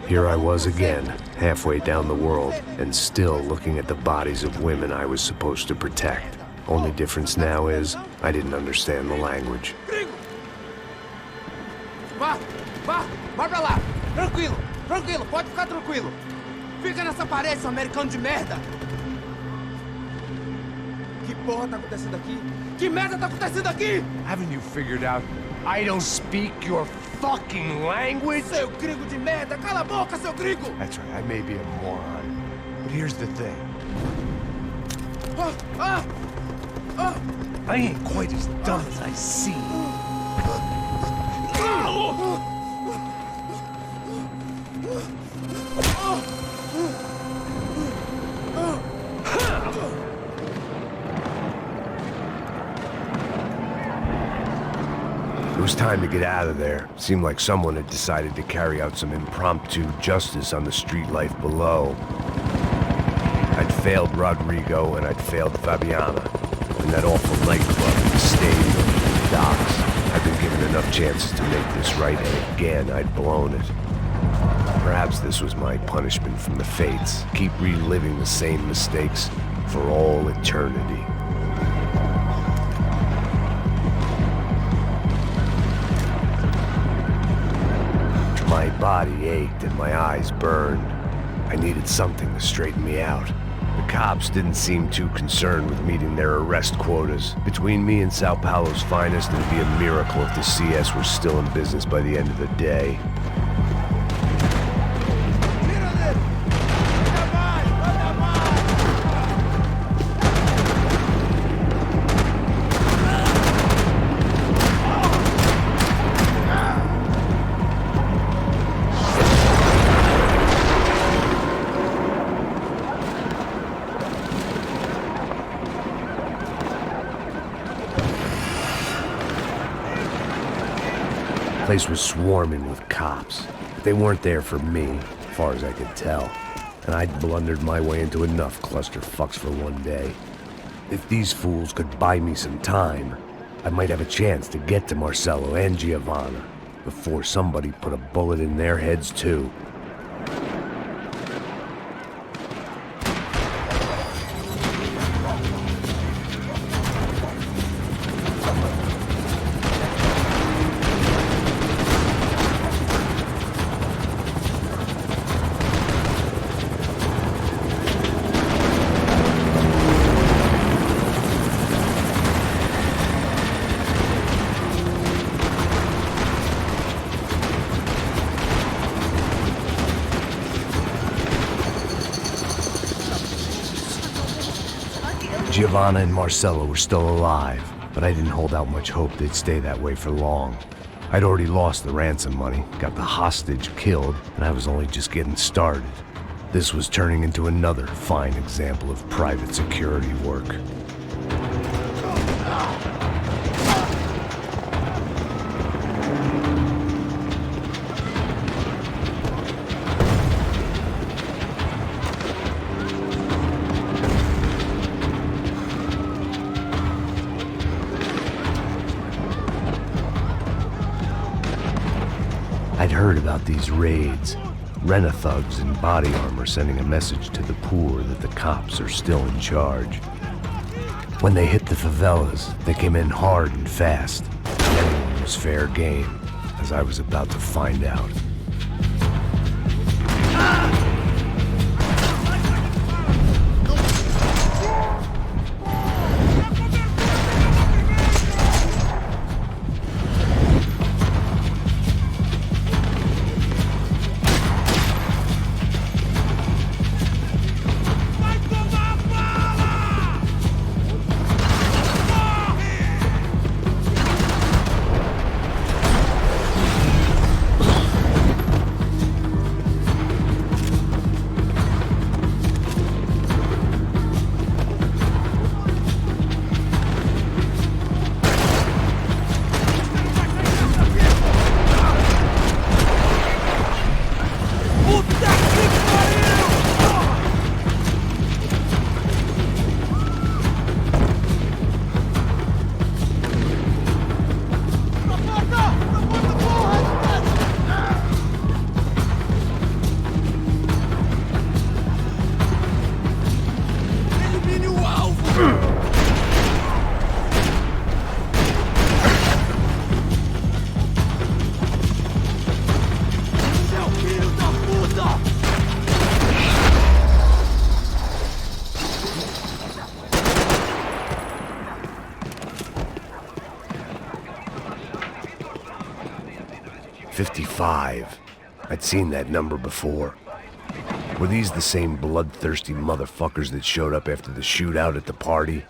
Here I was again, halfway down the world, and still looking at the bodies of women I was supposed to protect. Only difference now is, I didn't understand the language. Vá pra lá. Tranquilo, pode ficar tranquilo. Fica nessa parede, seu americano de merda. Que porra tá acontecendo aqui? Que merda tá acontecendo aqui? Haven't you figured out I don't speak your fucking language? Seu gringo de merda, cala a boca, seu gringo! That's right, I may be a moron, but here's the thing. I ain't quite as dumb as I seem. It was time to get out of there. Seemed like someone had decided to carry out some impromptu justice on the street life below. I'd failed Rodrigo and I'd failed Fabiana. In that awful nightclub, the stadium, the docks. I'd been given enough chances to make this right, and again, I'd blown it. Perhaps this was my punishment from the fates. Keep reliving the same mistakes for all eternity. My body ached and my eyes burned. I needed something to straighten me out. The cops didn't seem too concerned with meeting their arrest quotas. Between me and Sao Paulo's finest, it'd be a miracle if the CS were still in business by the end of the day. The place was swarming with cops. But they weren't there for me, as far as I could tell. And I'd blundered my way into enough clusterfucks for one day. If these fools could buy me some time, I might have a chance to get to Marcelo and Giovanna before somebody put a bullet in their heads too. Giovanna and Marcelo were still alive, but I didn't hold out much hope they'd stay that way for long. I'd already lost the ransom money, got the hostage killed, and I was only just getting started. This was turning into another fine example of private security work. I'd heard about these raids. Rent-a-thugs in body armor sending a message to the poor that the cops are still in charge. When they hit the favelas, they came in hard and fast. Anyone was fair game, as I was about to find out. 55. I'd seen that number before. Were these the same bloodthirsty motherfuckers that showed up after the shootout at the party?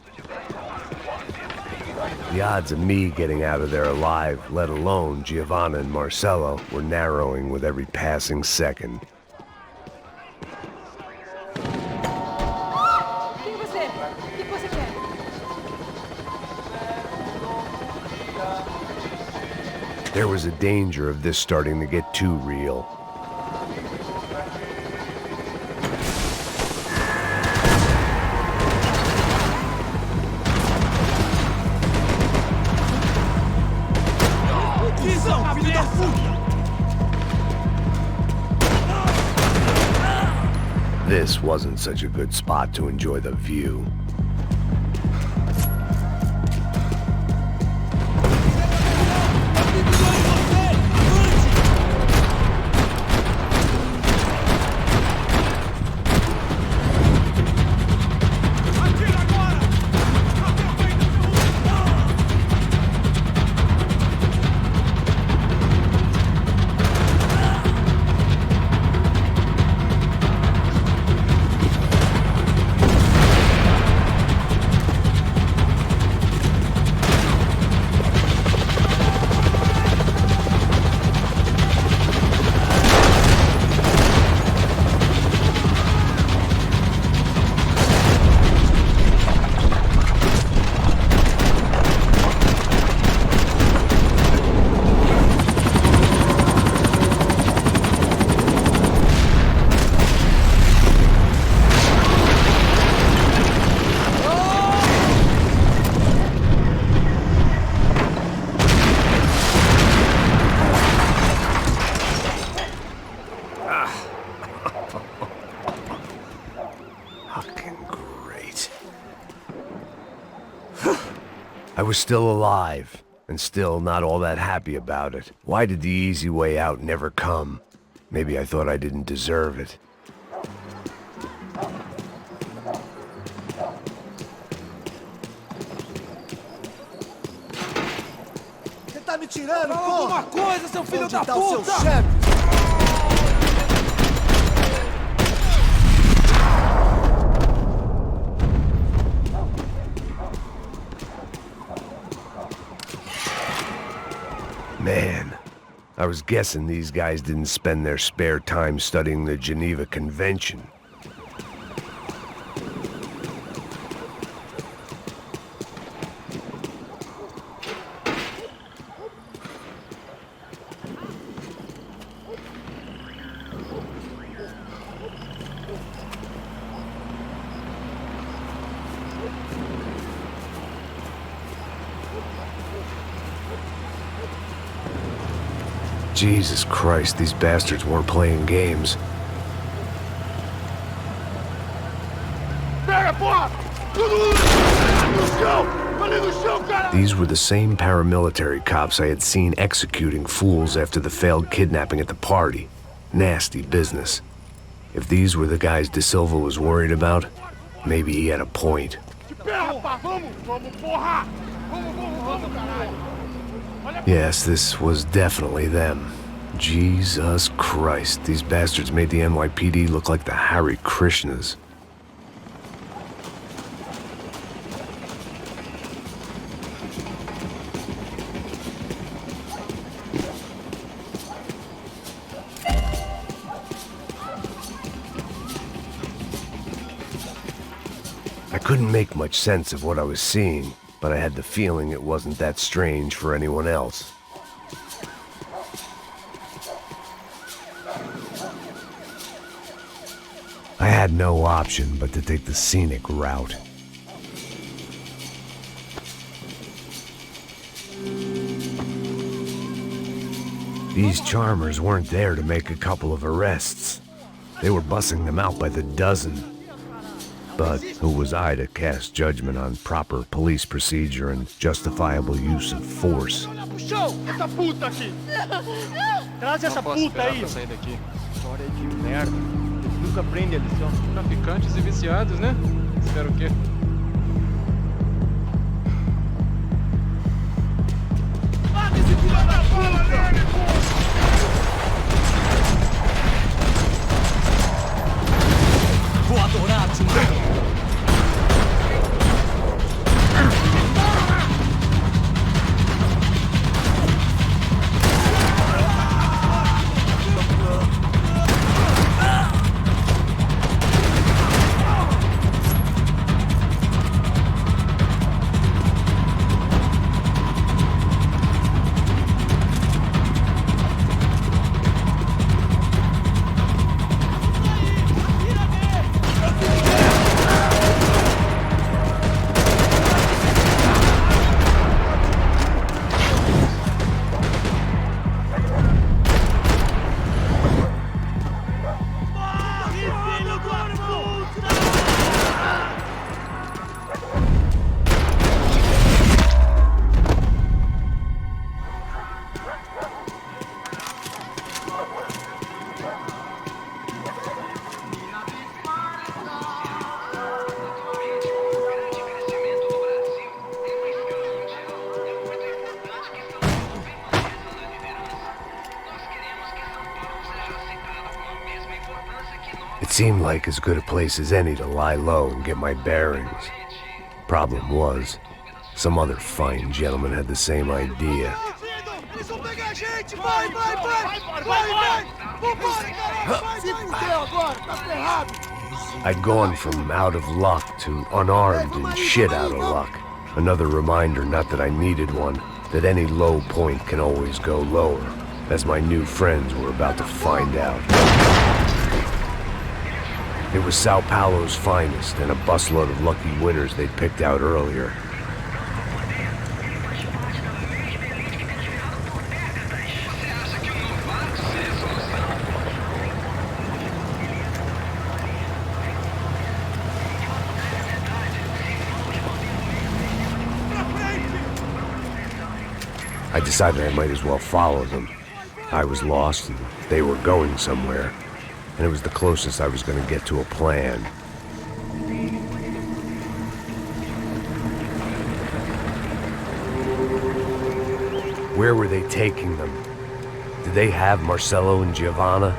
The odds of me getting out of there alive, let alone Giovanna and Marcello, were narrowing with every passing second. There was a danger of this starting to get too real. This wasn't such a good spot to enjoy the view. I was still alive, and still not all that happy about it. Why did the easy way out never come? Maybe I thought I didn't deserve it. Você tá me tirando, porra? Alguma coisa, seu filho da puta! Onde tá o seu chefe? Man, I was guessing these guys didn't spend their spare time studying the Geneva Convention. Jesus Christ, these bastards weren't playing games. These were the same paramilitary cops I had seen executing fools after the failed kidnapping at the party. Nasty business. If these were the guys De Silva was worried about, maybe he had a point. Yes, this was definitely them. Jesus Christ, these bastards made the NYPD look like the Hare Krishnas. I couldn't make much sense of what I was seeing, but I had the feeling it wasn't that strange for anyone else. I had no option but to take the scenic route. These charmers weren't there to make a couple of arrests. They were bussing them out by the dozen. But who was I to cast judgment on proper police procedure and justifiable use of force? Essa puta aqui! Traz essa puta aí! Sair daqui. História de merda. Eles nunca prendem a lição. Traficantes e viciados, né? Espero o quê? Mata esse filho da puta! seemed like as good a place as any to lie low and get my bearings. Problem was, some other fine gentleman had the same idea. Eles vão pegar a gente! Vai, vai, vai! Vai, vai! Vambora, caralho! Se fudeu agora, tá ferrado! I'd gone from out of luck to unarmed and shit out of luck. Another reminder, not that I needed one, that any low point can always go lower, as my new friends were about to find out. It was Sao Paulo's finest, and a busload of lucky winners they'd picked out earlier. I decided I might as well follow them. I was lost and they were going somewhere, and it was the closest I was going to get to a plan. Where were they taking them? Did they have Marcelo and Giovanna?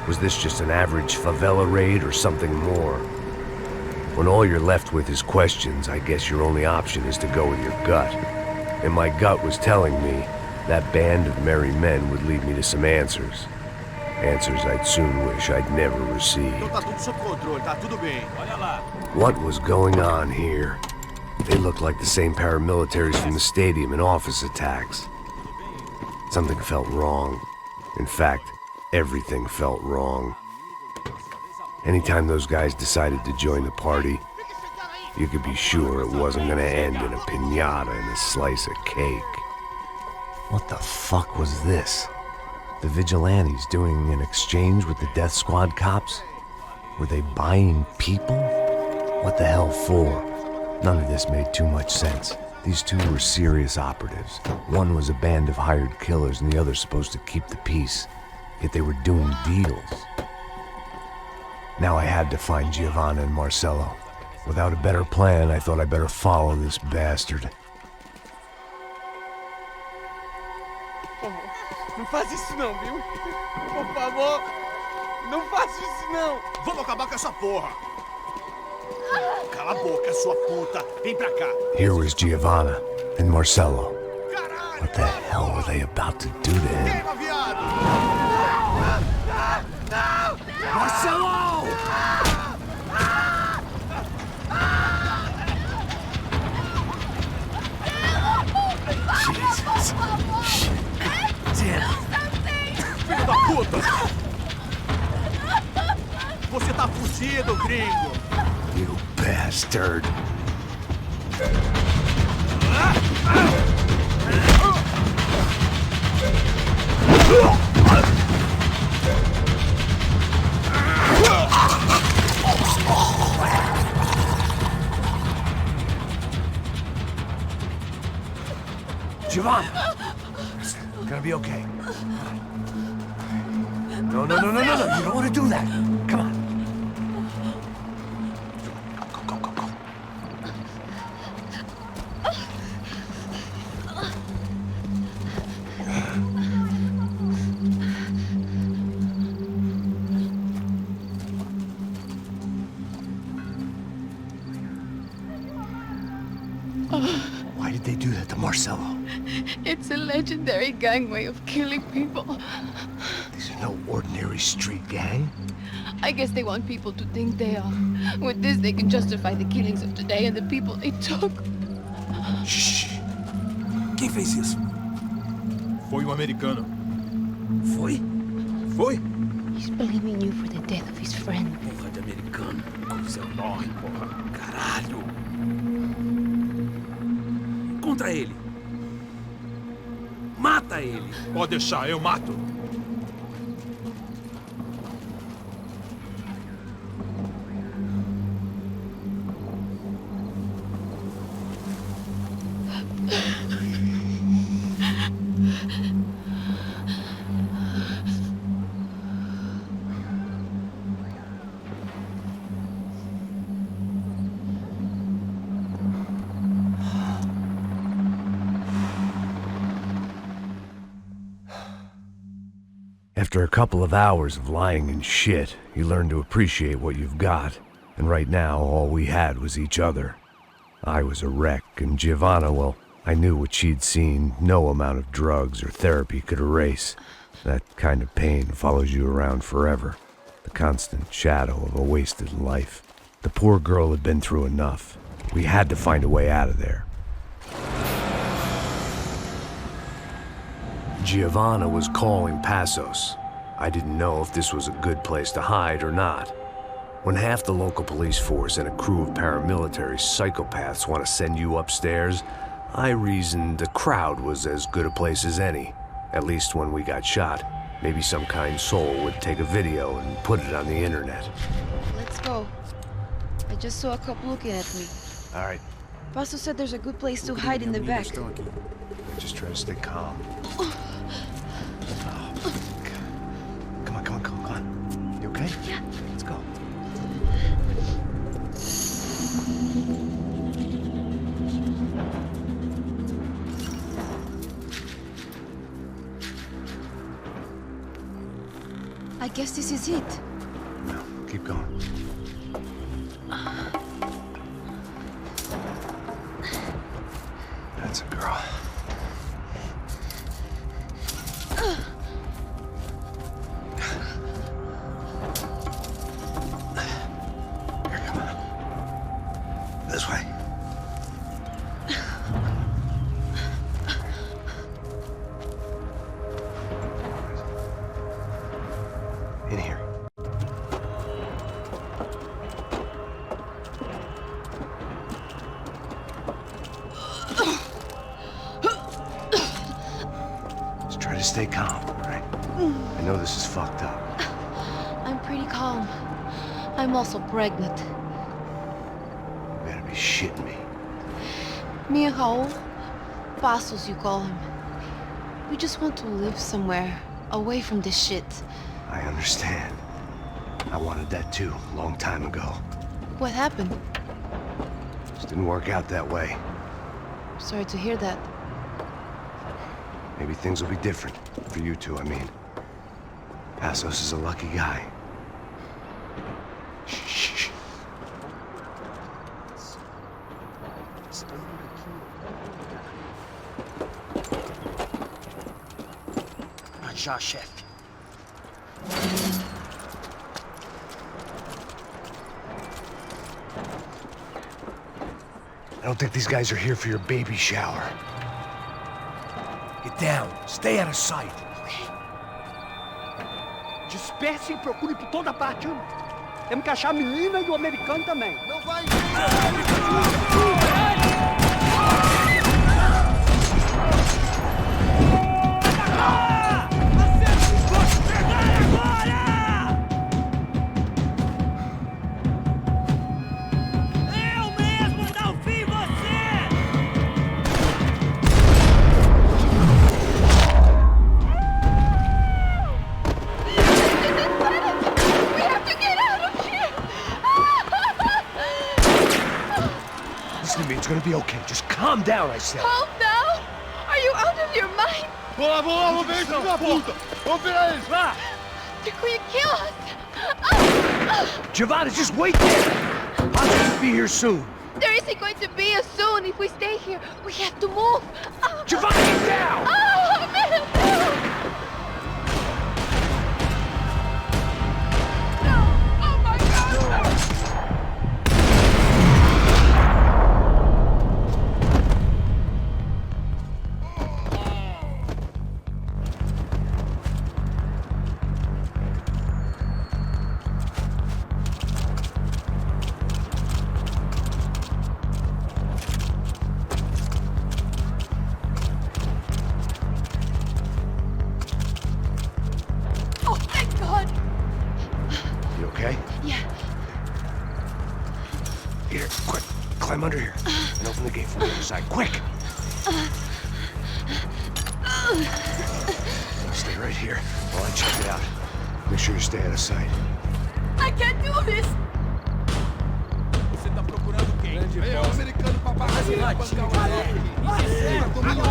Was this just an average favela raid or something more? When all you're left with is questions, I guess your only option is to go with your gut. And my gut was telling me that band of merry men would lead me to some answers. Answers I'd soon wish I'd never received. What was going on here? They looked like the same paramilitaries from the stadium in office attacks. Something felt wrong. In fact, everything felt wrong. Anytime those guys decided to join the party, you could be sure it wasn't gonna end in a piñata and a slice of cake. What the fuck was this? The vigilantes doing an exchange with the death squad cops? Were they buying people? What the hell for? None of this made too much sense. These two were serious operatives. One was a band of hired killers and the other supposed to keep the peace. Yet they were doing deals. Now I had to find Giovanna and Marcelo. Without a better plan, I thought I'd better follow this bastard. Não faz isso não, viu? Por favor, não faz isso não! Vamos acabar com essa porra! Cala a boca, sua puta! Vem pra cá! Here was Giovanna and Marcelo. What the hell were they about to do to him? Marcelo! Jesus. Filho da puta! Você tá fugido, gringo! You bastard. Giovanna! It's gonna be okay. No, no, no, no, no, no. You don't want to do that. Come on. Go, go, go, go. Why did they do that to Marcelo? It's a legendary gang way of killing people. These are no ordinary street gang. I guess they want people to think they are. With this, they can justify the killings of today and the people they took. Shh! Quem fez isso? Foi americano. Foi? Foi? He's blaming you for the death of his friend. Porra de americano. Coisa enorme, porra. Caralho! Contra ele. Mata ele. Pode deixar, eu mato. After a couple of hours of lying in shit, you learn to appreciate what you've got. And right now, all we had was each other. I was a wreck, and Giovanna, well, I knew what she'd seen no amount of drugs or therapy could erase. That kind of pain follows you around forever. The constant shadow of a wasted life. The poor girl had been through enough. We had to find a way out of there. Giovanna was calling Passos. I didn't know if this was a good place to hide or not. When half the local police force and a crew of paramilitary psychopaths want to send you upstairs, I reasoned the crowd was as good a place as any. At least when we got shot, maybe some kind soul would take a video and put it on the internet. Let's go. I just saw a cop looking at me. All right. Pastor said there's a good place to hide in the back. Just try to stay calm. Come on. You okay? Yeah. Let's go. I guess this is it. No, keep going. That's a girl. Here, come on. This way. In here. Just try to stay calm, all right? I know this is fucked up. I'm pretty calm. I'm also pregnant. You better be shitting me. Me and Raul, Passos you call him. We just want to live somewhere, away from this shit. I understand. I wanted that too, a long time ago. What happened? Just didn't work out that way. Sorry to hear that. Maybe things will be different. For you two, I mean. Passos is a lucky guy. Shh. Já, chefe. I don't think these guys are here for your baby shower. Get down. Stay out of sight. Disperse e procure por toda parte. Temos que achar a menina e o americano também. Não vai! It's gonna be okay. Just calm down, I said. Calm down? Are you out of your mind? Vamos ver esse filho da puta! Vamos virar eles, lá! They're going to kill us! Giovanna, just wait there! I'll just be here soon. There isn't going to be a soon if we stay here. We have to move. Giovanna, get down! Oh, man! Here, quick. Climb under here. And open the gate from the other side. Quick! Stay right here while I check it out. Make sure you stay out of sight. I can't do this! Você tá procurando quem? É o americano pra pagar esse ratinho. Domínio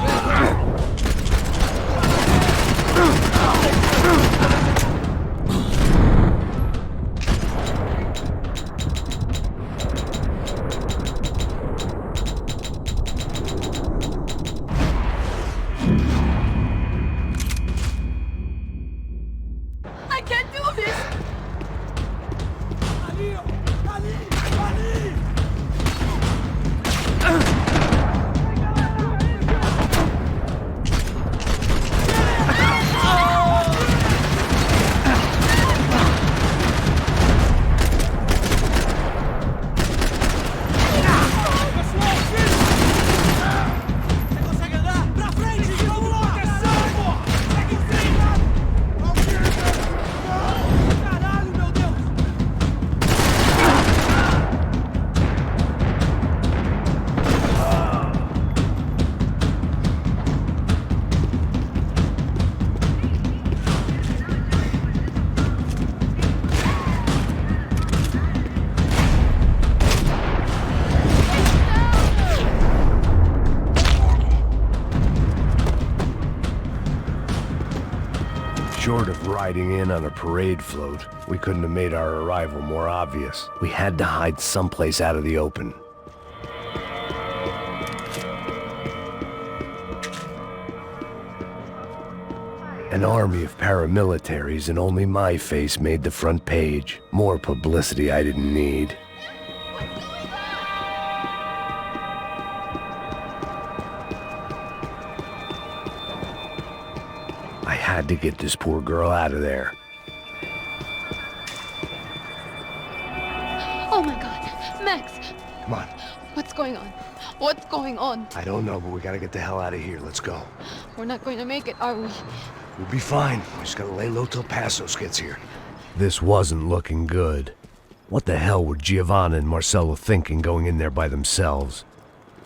Short of riding in on a parade float, we couldn't have made our arrival more obvious. We had to hide someplace out of the open. An army of paramilitaries and only my face made the front page. More publicity I didn't need. I had to get this poor girl out of there. Oh my God, Max! Come on. What's going on? What's going on? I don't know, but we gotta get the hell out of here. Let's go. We're not going to make it, are we? We'll be fine. We just gotta lay low till Passos gets here. This wasn't looking good. What the hell were Giovanna and Marcello thinking going in there by themselves?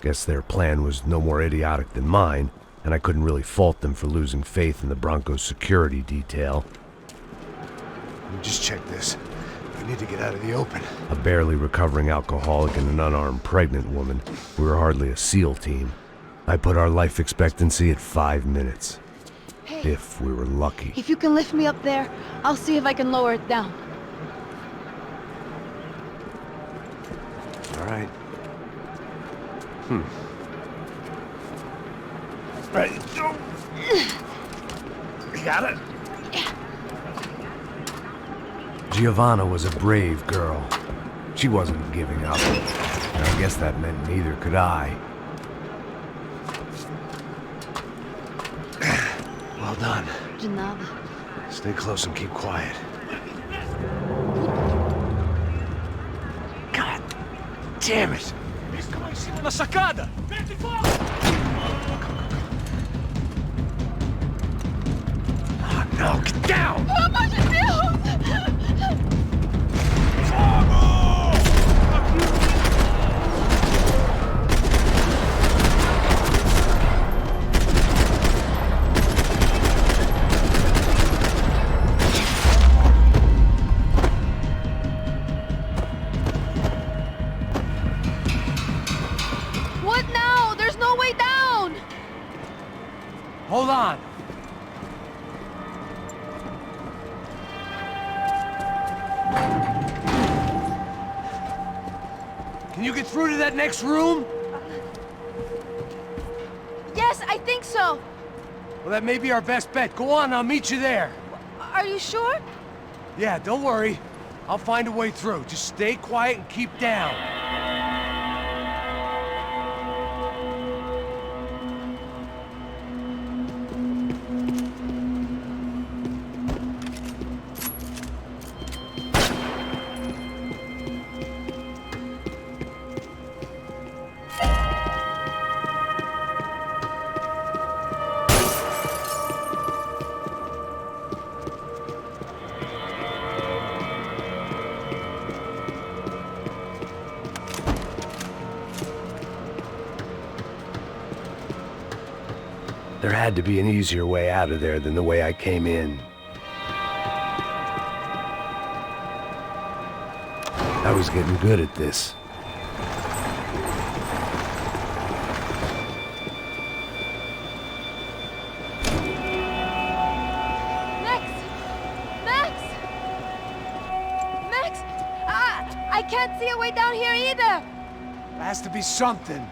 Guess their plan was no more idiotic than mine, and I couldn't really fault them for losing faith in the Broncos security detail. Let me just check this. We need to get out of the open. A barely recovering alcoholic and an unarmed pregnant woman. We were hardly a SEAL team. I put our life expectancy at 5 minutes. Hey, if we were lucky. if you can lift me up there, I'll see if I can lower it down. All right. Ready? You got it? Giovanna was a brave girl. She wasn't giving up. And I guess that meant neither could I. Well done. De nada. Stay close and keep quiet. God damn it! Na sacada! Oh, no, get down! Pelo amor de Deus! What now? There's no way down! Hold on. Can you get through to that next room? Yes, I think so. Well, that may be our best bet. Go on, I'll meet you there. Are you sure? Yeah, don't worry. I'll find a way through. Just stay quiet and keep down. There had to be an easier way out of there than the way I came in. I was getting good at this. Max, I can't see a way down here either. There has to be something.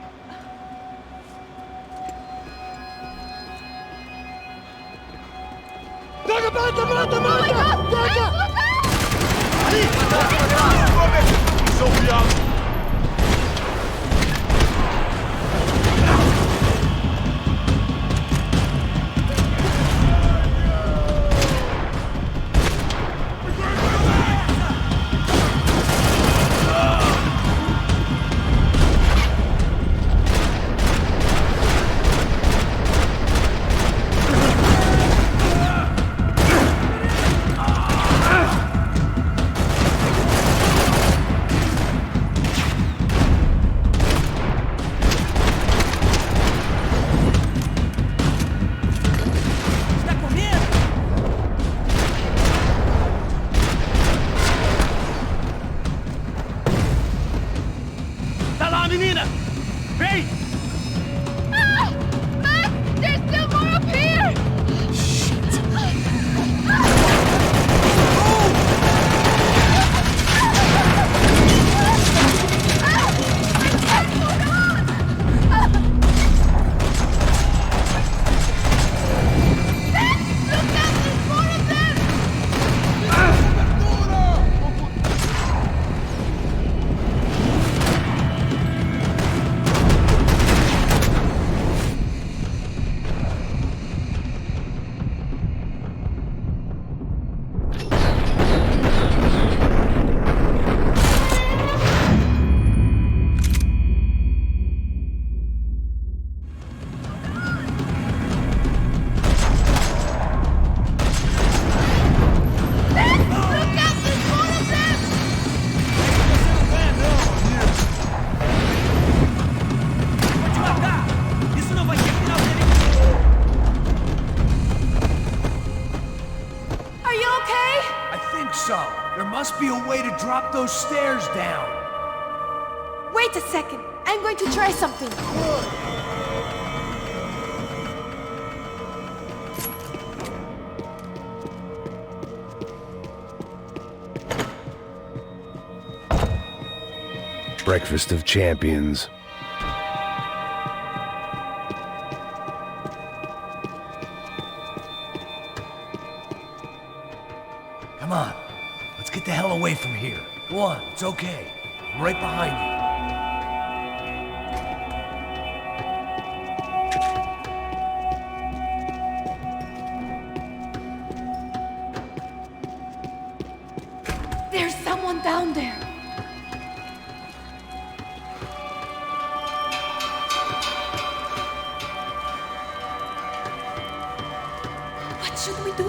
so. There must be a way to drop those stairs down. Wait a second. I'm going to try something. Breakfast of champions. Come on. Let's get the hell away from here. Go on, it's okay. I'm right behind you. There's someone down there. What should we do?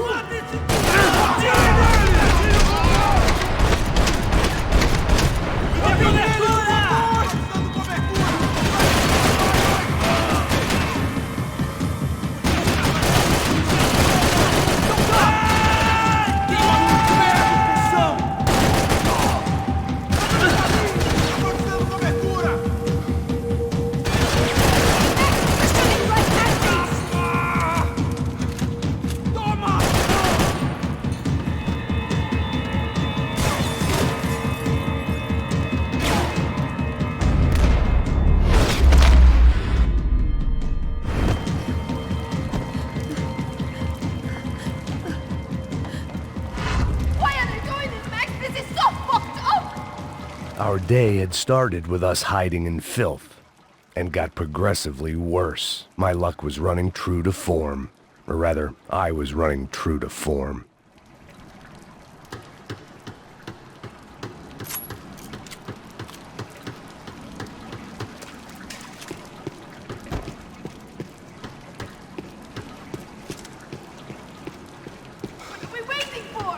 Our day had started with us hiding in filth, and got progressively worse. My luck was running true to form. Or rather, I was running true to form. What are we waiting for?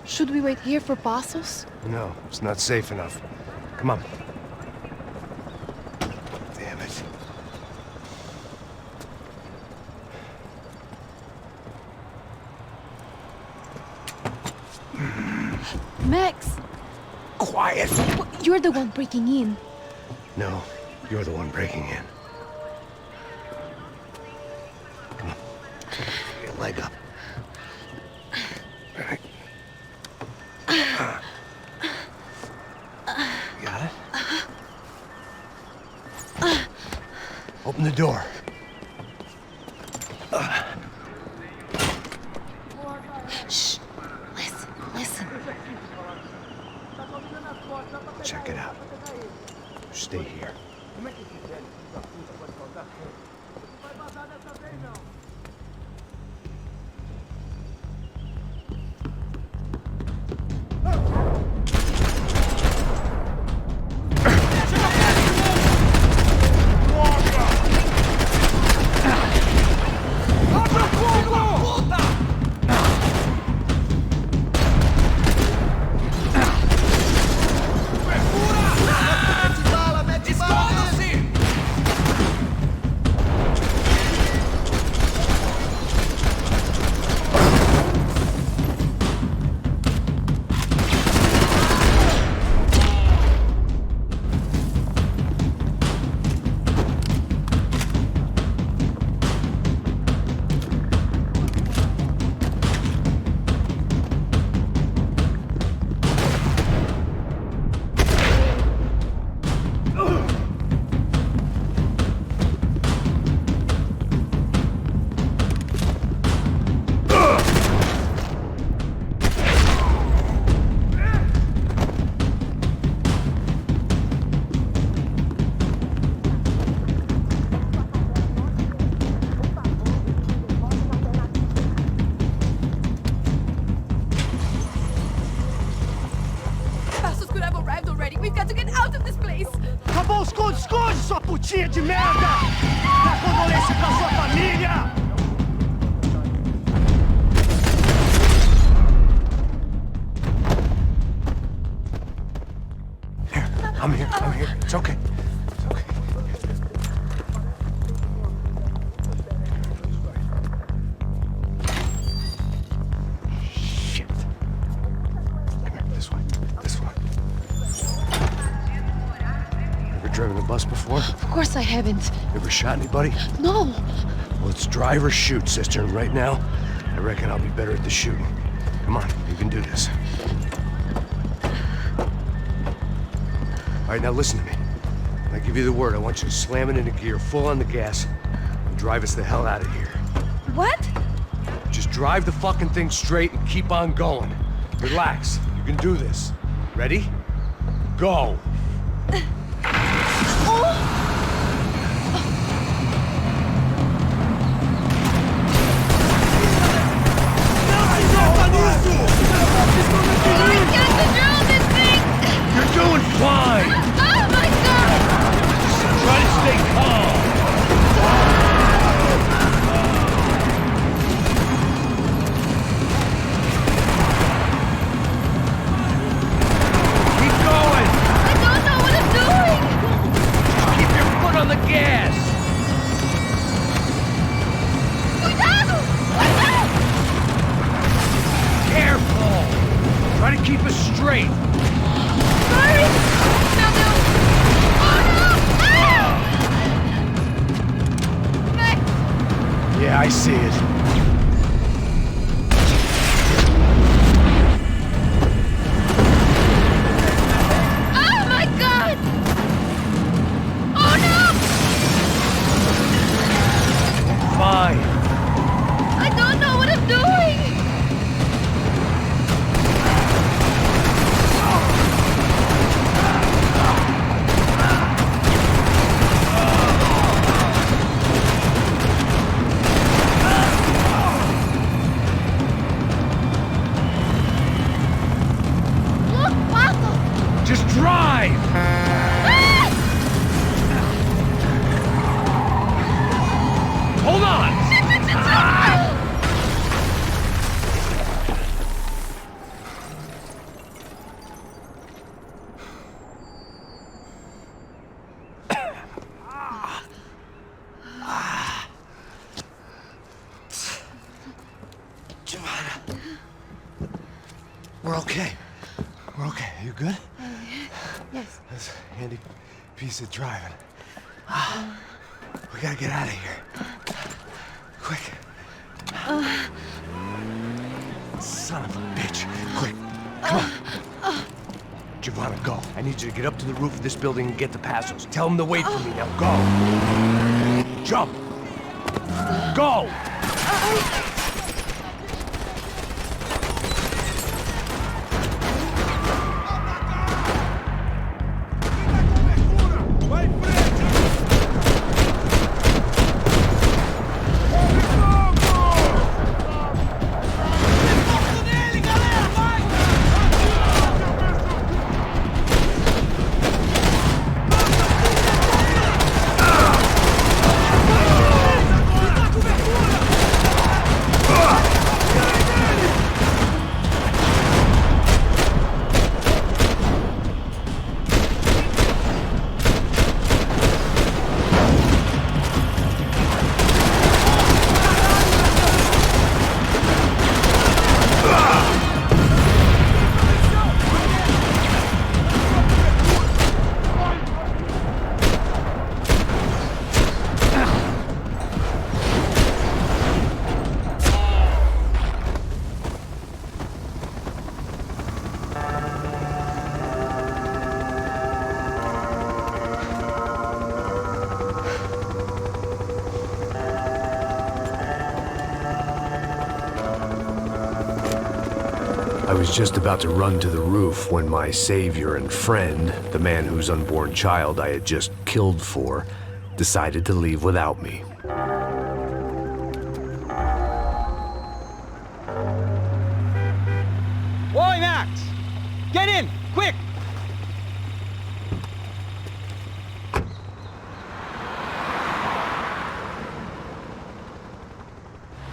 Should we wait here for Passos? No, it's not safe enough. Come on. Damn it. Max! Quiet! You're the one breaking in. No, you're the one breaking in. Come on. Get a leg up. All right. Got it? Open the door. Shh. Listen. Check it out. Stay here. Esconde, sua putinha de merda! Dá condolência pra sua família! bus before? Of course I haven't. Ever shot anybody? No. Well, it's drive or shoot, sister, and right now, I reckon I'll be better at the shooting. Come on, you can do this. All right, now listen to me. When I give you the word, I want you to slam it into gear, full on the gas, and drive us the hell out of here. What? Just drive the fucking thing straight and keep on going. Relax. You can do this. Ready? Go! You're doing fine! Oh my God! Try to stay calm! Keep going! I don't know what I'm doing! Just keep your foot on the gas! Cuidado! Cuidado! Careful! Try to keep us straight! Sorry! Meu Deus! Oh no! Ah! Max! Yeah, I see it. Oh my God! Oh no! Fine. I don't know what I'm doing! Look, Pato! Just drive! Hold on! We're okay. We're okay. You good? Yes. That's a handy piece of driving. We gotta get out of here. Quick. Son of a bitch. Quick. Come on. Giovanna, go. I need you to get up to the roof of this building and get the Passos. Tell them to wait for me. Now go. Jump. Go! I was just about to run to the roof when my savior and friend, the man whose unborn child I had just killed for, decided to leave without me. Oi, Max! Get in! Quick!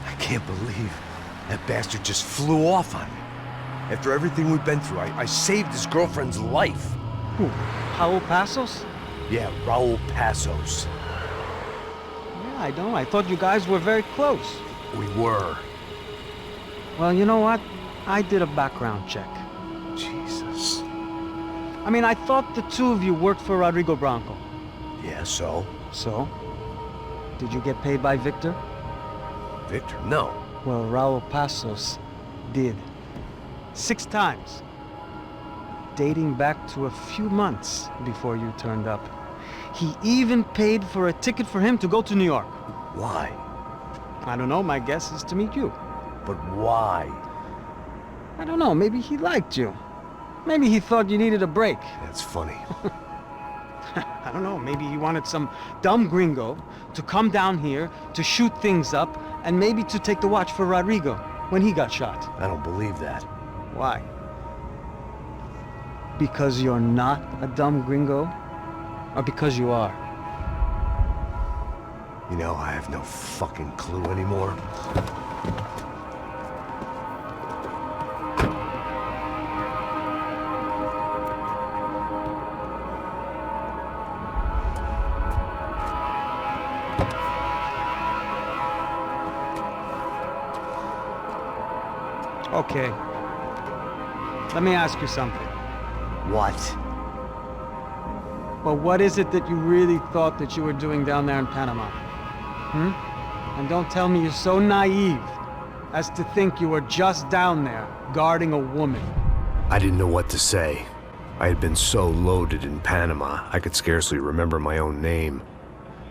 I can't believe that bastard just flew off on me. After everything we've been through, I saved his girlfriend's life. Who? Raul Passos? Yeah, Raul Passos. Yeah, I know. I thought you guys were very close. We were. Well, you know what? I did a background check. Jesus. I mean, I thought the two of you worked for Rodrigo Branco. Yeah, so? So? Did you get paid by Victor? Victor? No. Well, Raul Passos did. 6 times. Dating back to a few months before you turned up. He even paid for a ticket for him to go to New York. Why? I don't know, my guess is to meet you. But why? I don't know, maybe he liked you. Maybe he thought you needed a break. That's funny. I don't know, maybe he wanted some dumb gringo to come down here to shoot things up and maybe to take the watch for Rodrigo when he got shot. I don't believe that. Why? Because you're not a dumb gringo? Or because you are? You know, I have no fucking clue anymore. Okay. Let me ask you something. What? Well, what is it that you really thought that you were doing down there in Panama? And don't tell me you're so naive as to think you were just down there guarding a woman. I didn't know what to say. I had been so loaded in Panama, I could scarcely remember my own name.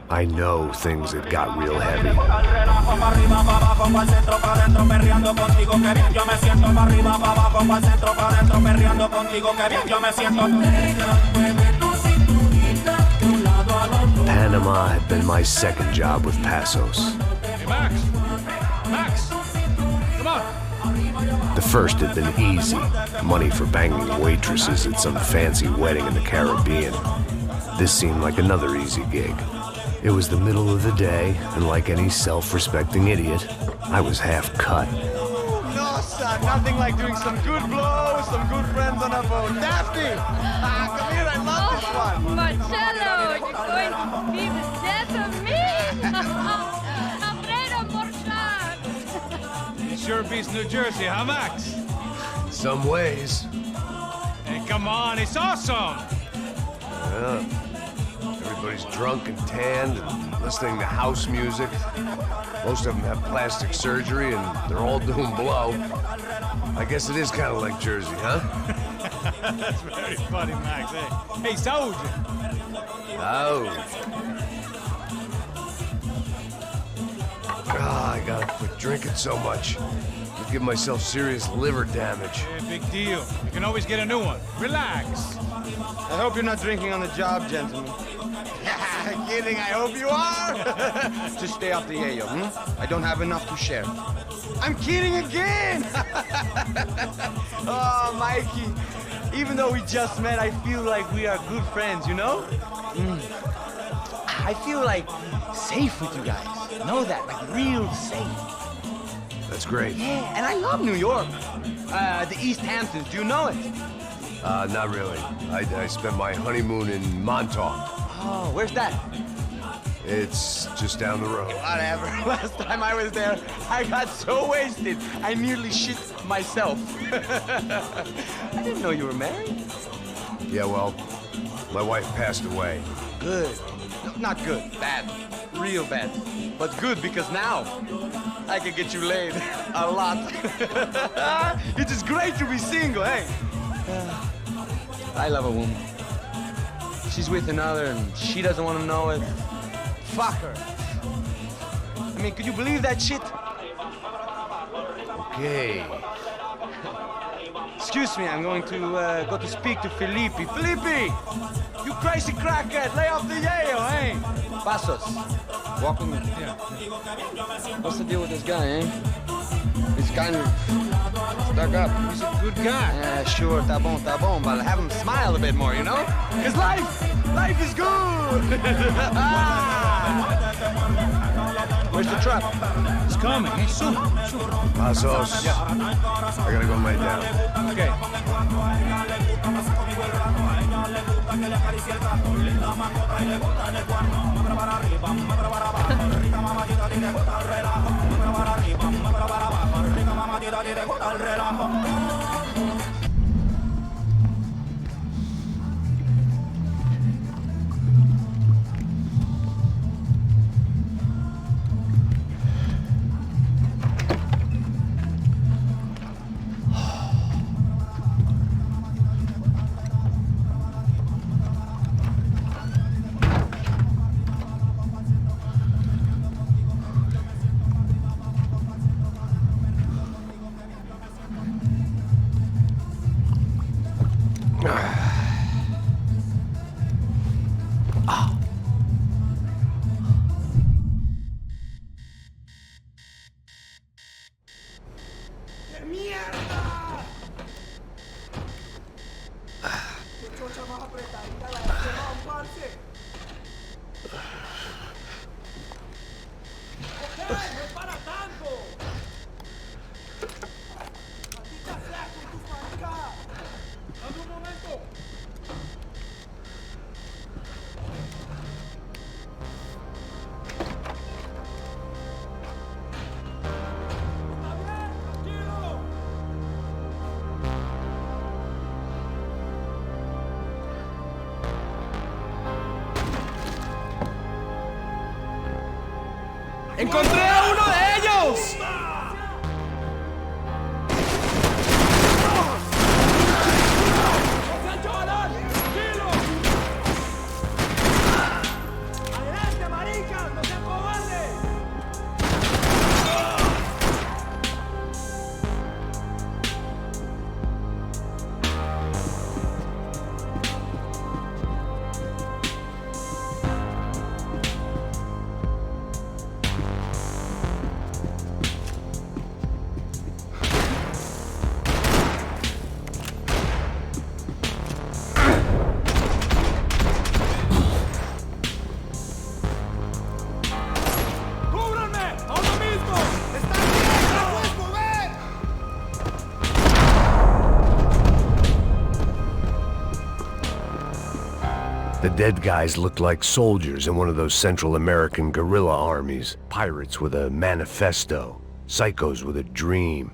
I know things had got real heavy. Panama had been my second job with Passos. Hey, Max! Max! Come on! The first had been easy. Money for banging waitresses at some fancy wedding in the Caribbean. This seemed like another easy gig. It was the middle of the day, and like any self-respecting idiot, I was half cut. No, son, nothing like doing some good blows, some good friends on a boat. Daphne! Come here, I love this one. Marcello, you're going to be the death of me? Alfredo Morchat! It sure beats New Jersey, huh, Max? Some ways. Hey, come on, it's awesome! Yeah. Everybody's drunk and tanned and listening to house music. Most of them have plastic surgery and they're all doing blow. I guess it is kind of like Jersey, huh? That's very funny, Max. Hey, Saúde! I gotta quit drinking so much. I'll give myself serious liver damage. Hey, big deal. You can always get a new one. Relax. I hope you're not drinking on the job, gentlemen. Kidding, I hope you are. Just stay off the yayo, I don't have enough to share. I'm kidding again! Oh, Mikey, even though we just met, I feel like we are good friends, you know? I feel like safe with you guys. Know that, like real safe. That's great. Yeah, and I love New York. The East Hamptons, do you know it? Not really. I spent my honeymoon in Montauk. Oh, where's that? It's just down the road. Whatever. Last time I was there, I got so wasted, I nearly shit myself. I didn't know you were married. Yeah, well, my wife passed away. Good. No, not good. Bad. Real bad. But good because now I can get you laid a lot. It is great to be single, hey? I love a woman. She's with another and she doesn't want to know it. Fuck her. I mean, could you believe that shit? Okay. Excuse me, I'm going to go to speak to Felipe. Felipe! You crazy crackhead, lay off the yayo, eh? Passos, walk with me. Yeah. What's the deal with this guy, eh? He's kind of stuck up. He's a good guy. Yeah, sure, tá bom, but have him smile a bit more, you know? Because life is good! Where's the truck? It's coming. Hey, soon. Passos. Yeah. I gotta go lay down. Okay. ¡Encontré a uno de ellos! ¡Adelante, maricas! ¡No sean cobardes! The dead guys looked like soldiers in one of those Central American guerrilla armies. Pirates with a manifesto. Psychos with a dream.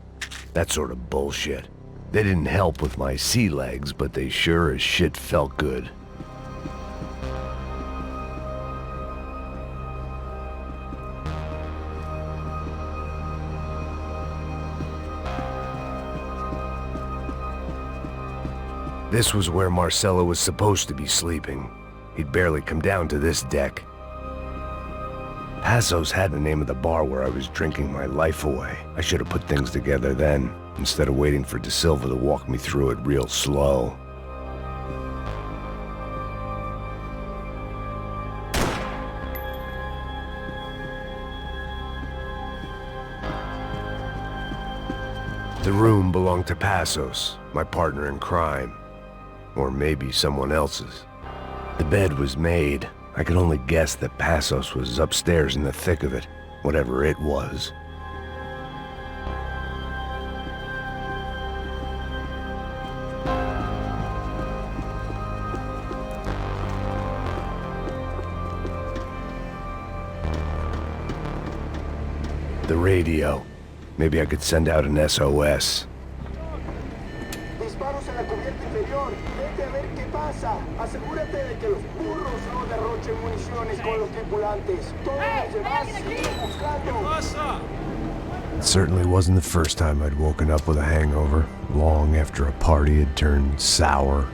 That sort of bullshit. They didn't help with my sea legs, but they sure as shit felt good. This was where Marcelo was supposed to be sleeping. He'd barely come down to this deck. Passos had the name of the bar where I was drinking my life away. I should have put things together then, instead of waiting for De Silva to walk me through it real slow. The room belonged to Passos, my partner in crime. Or maybe someone else's. The bed was made. I could only guess that Passos was upstairs in the thick of it, whatever it was. The radio. Maybe I could send out an SOS. Disparos en la cubierta inferior. Vete a ver qué pasa. Asegúrate de que los burros no derrochen municiones con los tripulantes. Todos los demás siguen buscando. It certainly wasn't the first time I'd woken up with a hangover, long after a party had turned sour.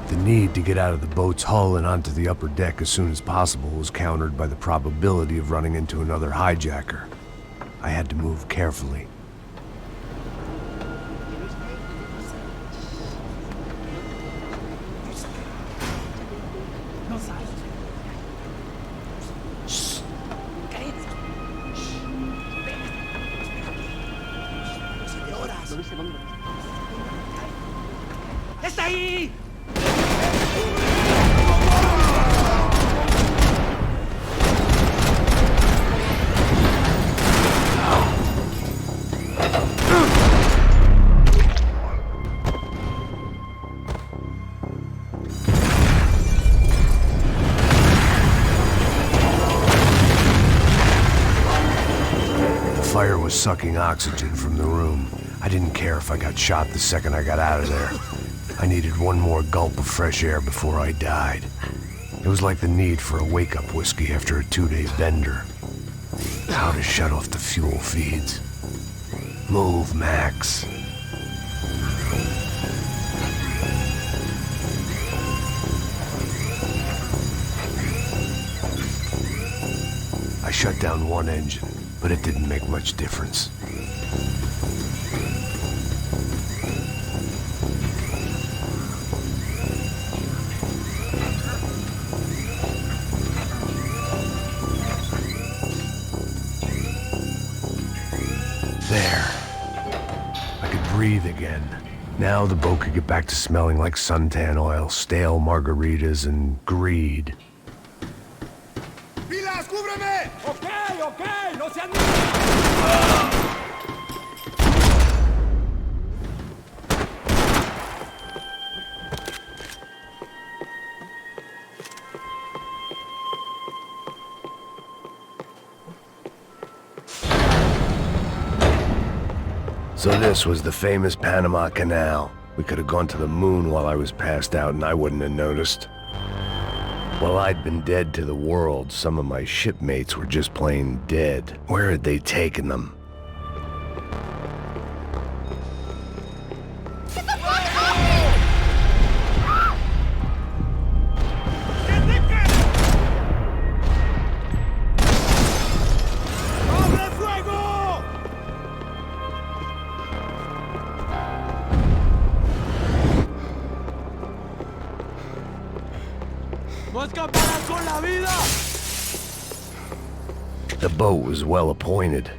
The need to get out of the boat's hull and onto the upper deck as soon as possible was countered by the probability of running into another hijacker. I had to move carefully. ¡Está ahí! The fire was sucking oxygen from the room. I didn't care if I got shot the second I got out of there. I needed one more gulp of fresh air before I died. It was like the need for a wake-up whiskey after a 2-day bender. How to shut off the fuel feeds. Move, Max. I shut down one engine, but it didn't make much difference. There. I could breathe again. Now the boat could get back to smelling like suntan oil, stale margaritas, and greed. ¡Pilas, cúbreme! Ok, no sean... So this was the famous Panama Canal. We could have gone to the moon while I was passed out and I wouldn't have noticed. While I'd been dead to the world, some of my shipmates were just plain dead. Where had they taken them? The boat was well appointed.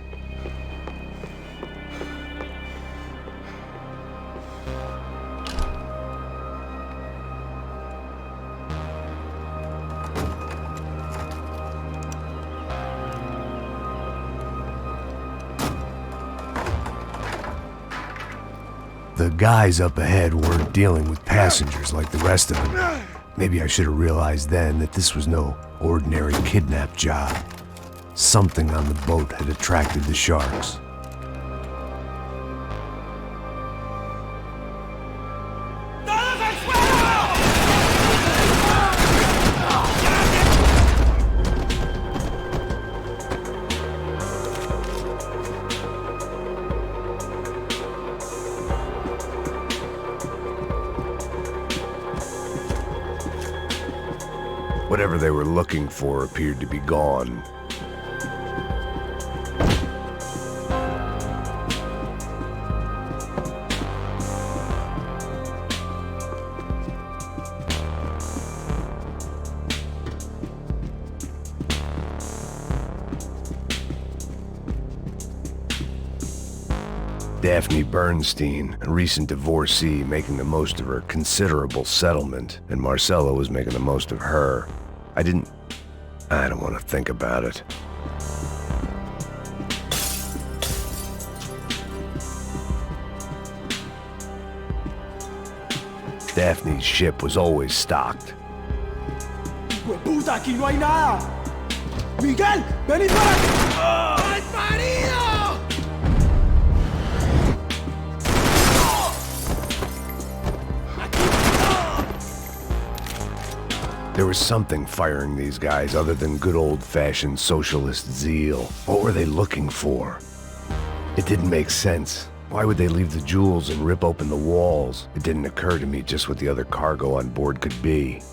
The guys up ahead weren't dealing with passengers like the rest of them. Maybe I should have realized then that this was no ordinary kidnap job. Something on the boat had attracted the sharks. Whatever they were looking for appeared to be gone. Daphne Bernstein, a recent divorcee, making the most of her considerable settlement, and Marcella was making the most of her. I don't want to think about it. Daphne's ship was always stocked. ¡Puta, aquí no hay nada! ¡Miguel, venid para aquí! ¡Al marido! There was something firing these guys other than good old-fashioned socialist zeal. What were they looking for? It didn't make sense. Why would they leave the jewels and rip open the walls? It didn't occur to me just what the other cargo on board could be.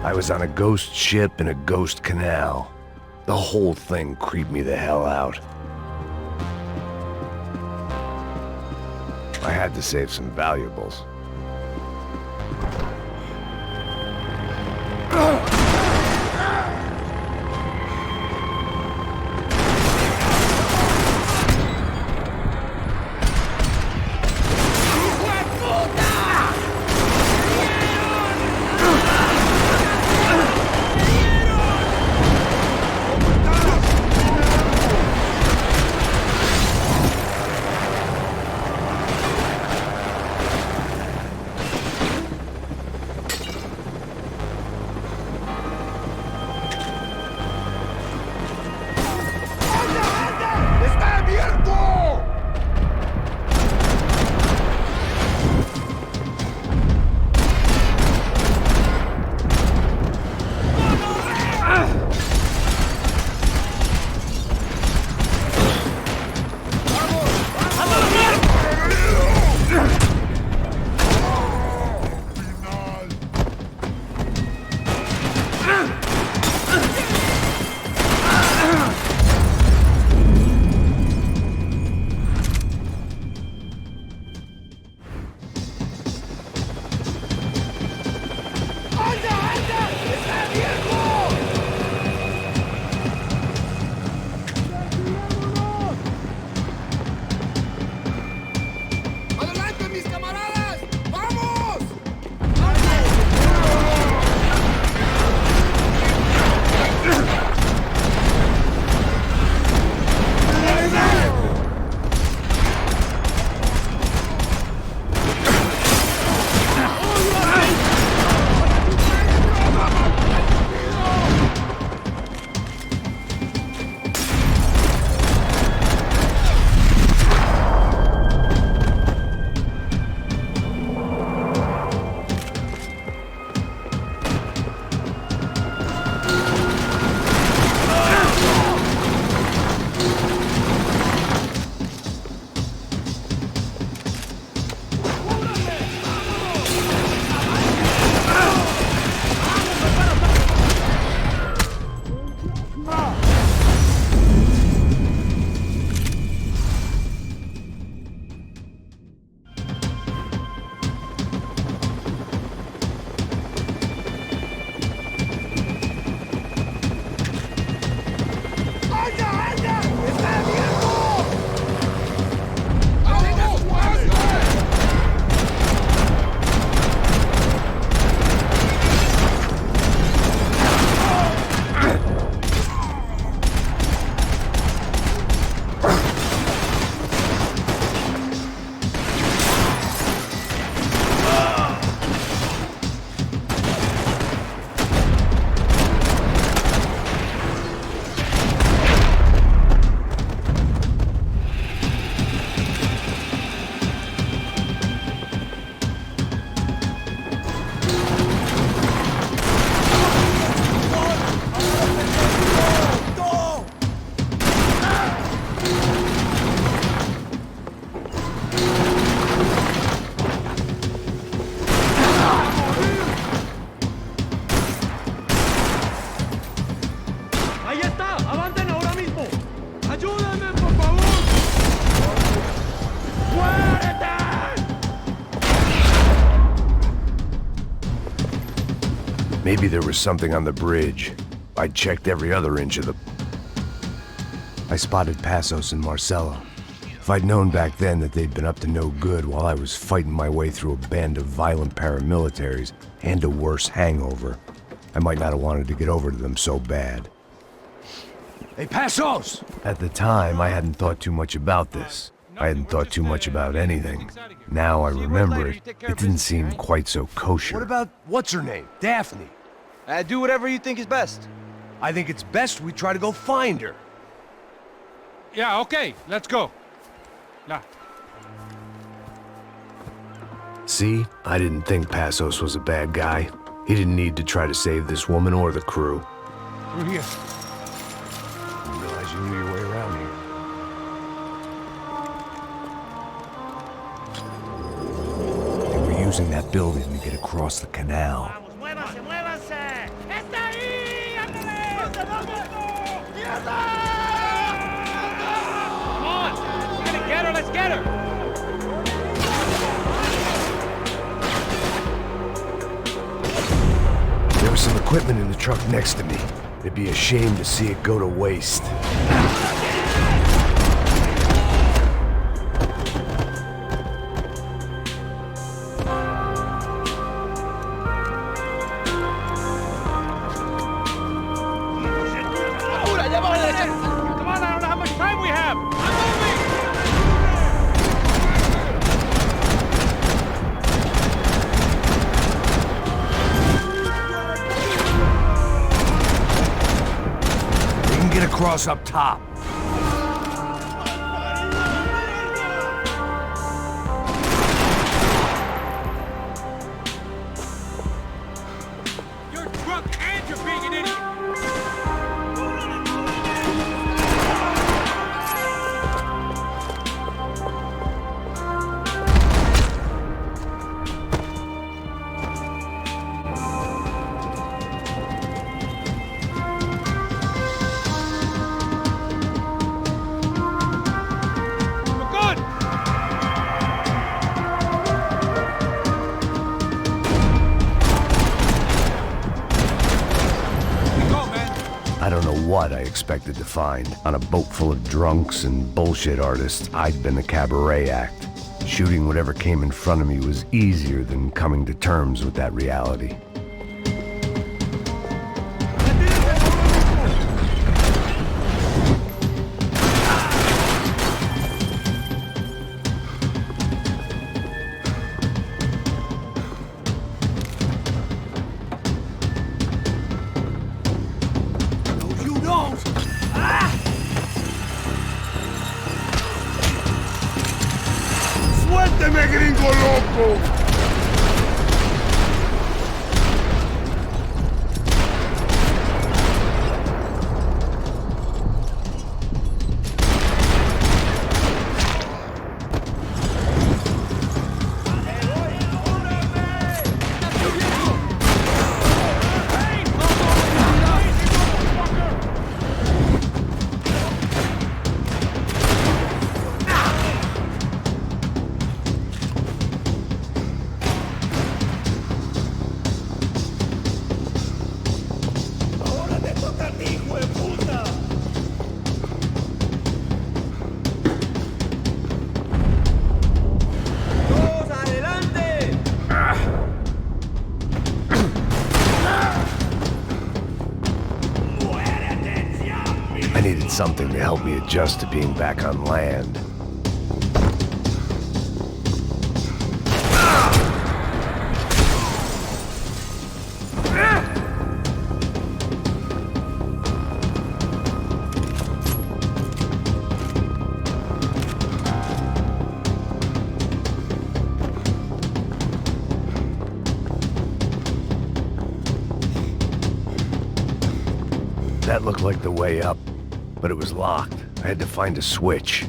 I was on a ghost ship in a ghost canal. The whole thing creeped me the hell out. I had to save some valuables. Maybe there was something on the bridge. I checked every other inch of the... I spotted Passos and Marcelo. If I'd known back then that they'd been up to no good while I was fighting my way through a band of violent paramilitaries and a worse hangover, I might not have wanted to get over to them so bad. Hey, Passos! At the time, I hadn't thought too much about this. I hadn't thought too much about anything. Now I remember it, it didn't seem quite so kosher. What about, what's her name? Daphne? Do whatever you think is best. I think it's best we try to go find her. Yeah, okay, let's go. Nah. See? I didn't think Passos was a bad guy. He didn't need to try to save this woman or the crew. Through here. I didn't realize you knew your way around here. They were using that building to get across the canal. Get her, let's get her! There was some equipment in the truck next to me. It'd be a shame to see it go to waste. Come on, I don't know how much time we have! Get across up top. You're drunk and you're being an idiot! I don't know what I expected to find. On a boat full of drunks and bullshit artists, I'd been a cabaret act. Shooting whatever came in front of me was easier than coming to terms with that reality. ¡Suélteme, gringo loco! I needed something to help me adjust to being back on land. That looked like the way up, but it was locked. I had to find a switch.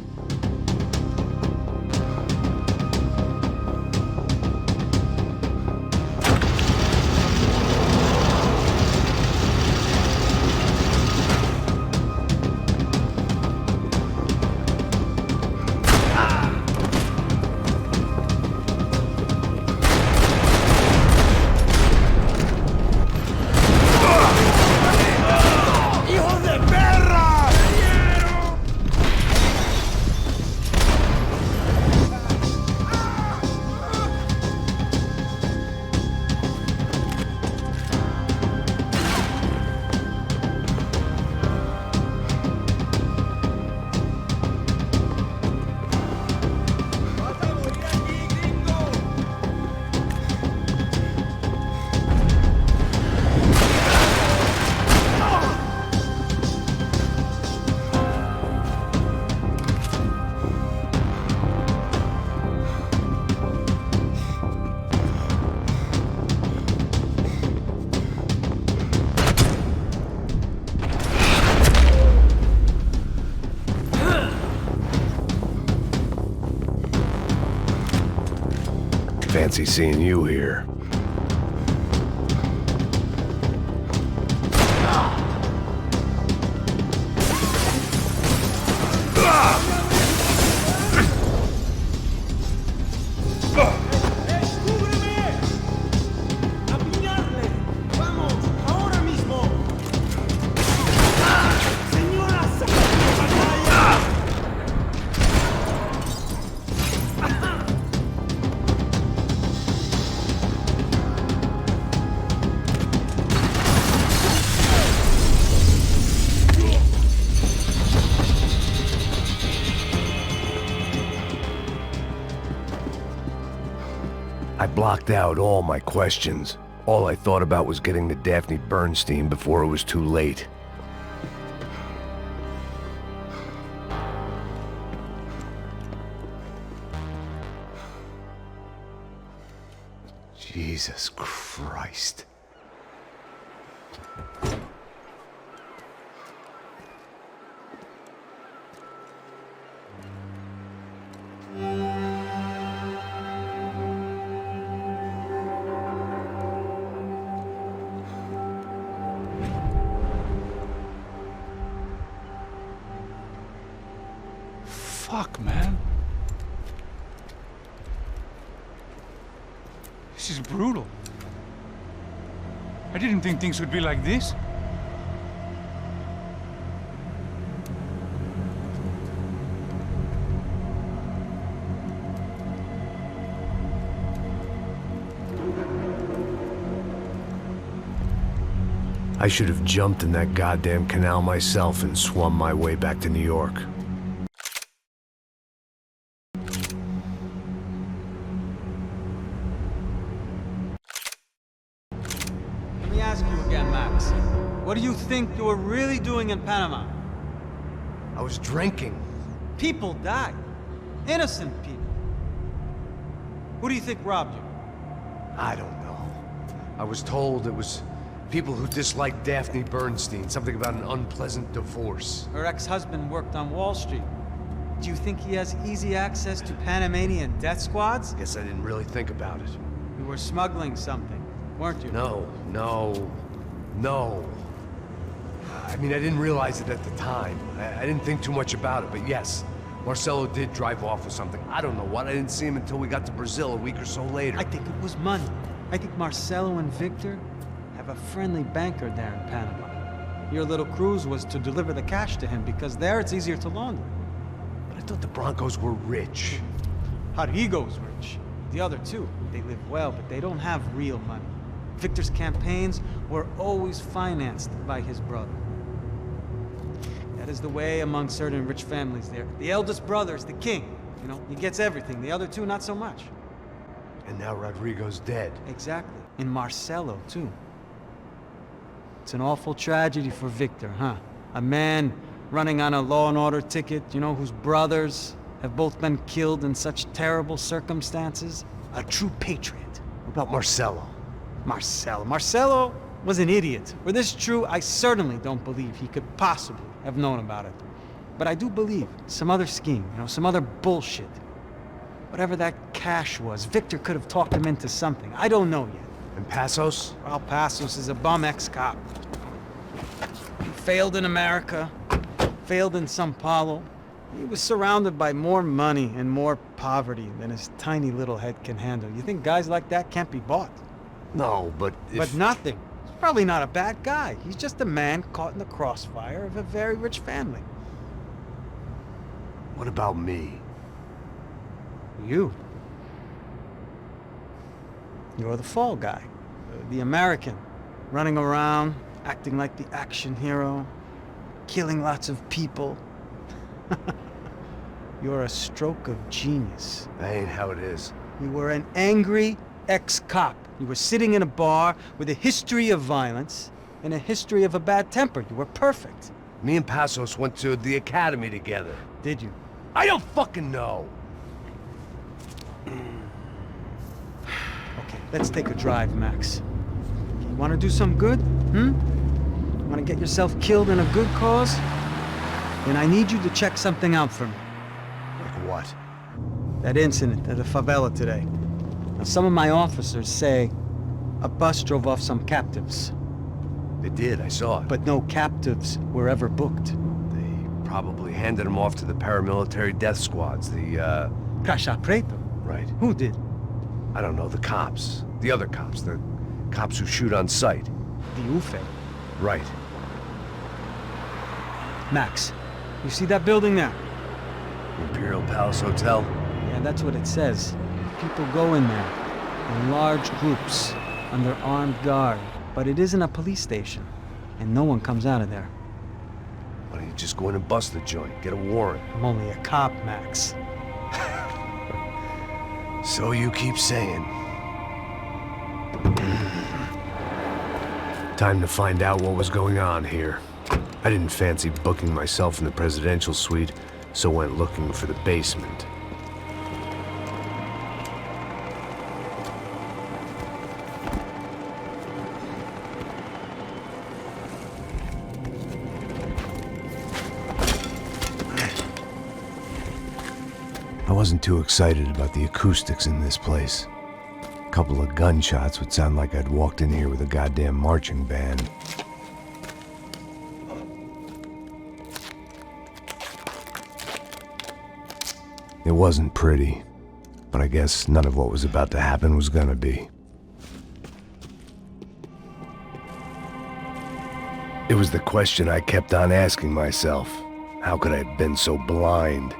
fancy seeing you here. I blocked out all my questions. All I thought about was getting to Daphne Bernstein before it was too late. Jesus Christ. Fuck, man. This is brutal. I didn't think things would be like this. I should have jumped in that goddamn canal myself and swum my way back to New York. Let me ask you again, Max. What do you think you were really doing in Panama? I was drinking. People died. Innocent people. Who do you think robbed you? I don't know. I was told it was people who disliked Daphne Bernstein, something about an unpleasant divorce. Her ex-husband worked on Wall Street. Do you think he has easy access to Panamanian death squads? Guess I didn't really think about it. You were smuggling something, weren't you? No. I mean, I didn't realize it at the time. I didn't think too much about it, but yes, Marcelo did drive off with something. I don't know what. I didn't see him until we got to Brazil a week or so later. I think it was money. I think Marcelo and Victor have a friendly banker there in Panama. Your little cruise was to deliver the cash to him because there it's easier to launder. But I thought the Broncos were rich. Rodrigo's rich. The other two, they live well, but they don't have real money. Victor's campaigns were always financed by his brother. That is the way among certain rich families there. The eldest brother is the king. You know, he gets everything. The other two, not so much. And now Rodrigo's dead. Exactly. And Marcelo, too. It's an awful tragedy for Victor, huh? A man running on a law and order ticket, you know, whose brothers have both been killed in such terrible circumstances. A true patriot. What about Marcelo? Marcelo was an idiot. Were this true, I certainly don't believe he could possibly have known about it. But I do believe some other scheme, you know, some other bullshit. Whatever that cash was, Victor could have talked him into something. I don't know yet. And Passos? Well, Passos is a bum ex-cop. He failed in America, failed in São Paulo. He was surrounded by more money and more poverty than his tiny little head can handle. You think guys like that can't be bought? No, but if... But nothing. He's probably not a bad guy. He's just a man caught in the crossfire of a very rich family. What about me? You. You're the fall guy. The American. Running around, acting like the action hero. Killing lots of people. You're a stroke of genius. That ain't how it is. You were an angry ex-cop. You were sitting in a bar with a history of violence and a history of a bad temper. You were perfect. Me and Passos went to the academy together. Did you? I don't fucking know. Okay, let's take a drive, Max. You want to do some good? Want to get yourself killed in a good cause? Then I need you to check something out for me. Like what? That incident at the favela today. Now, some of my officers say a bus drove off some captives. They did, I saw it. But no captives were ever booked. They probably handed them off to the paramilitary death squads, the, Caixa Preta? Right. Who did? I don't know, the cops. The other cops, the cops who shoot on sight. The UFE. Right. Max, you see that building there? Imperial Palace Hotel? Yeah, that's what it says. People go in there in large groups under armed guard. But it isn't a police station, and no one comes out of there. Why don't you just go in and bust the joint? Get a warrant. I'm only a cop, Max. So you keep saying. Time to find out what was going on here. I didn't fancy booking myself in the presidential suite, so went looking for the basement. I wasn't too excited about the acoustics in this place. A couple of gunshots would sound like I'd walked in here with a goddamn marching band. It wasn't pretty, but I guess none of what was about to happen was gonna be. It was the question I kept on asking myself. How could I have been so blind?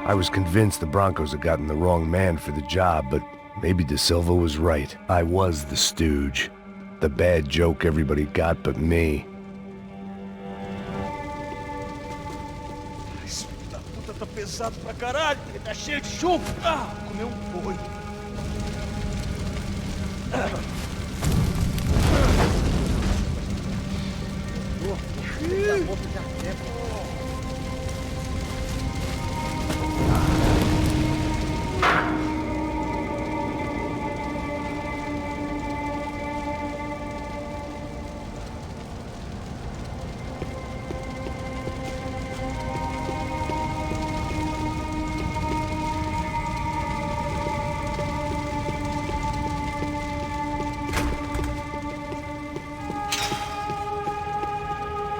I was convinced the Broncos had gotten the wrong man for the job, but maybe De Silva was right. I was the stooge. The bad joke everybody got but me. Esse filho da puta tá pesado pra caralho, ele tá cheio de chumbo. Ah, comeu boi.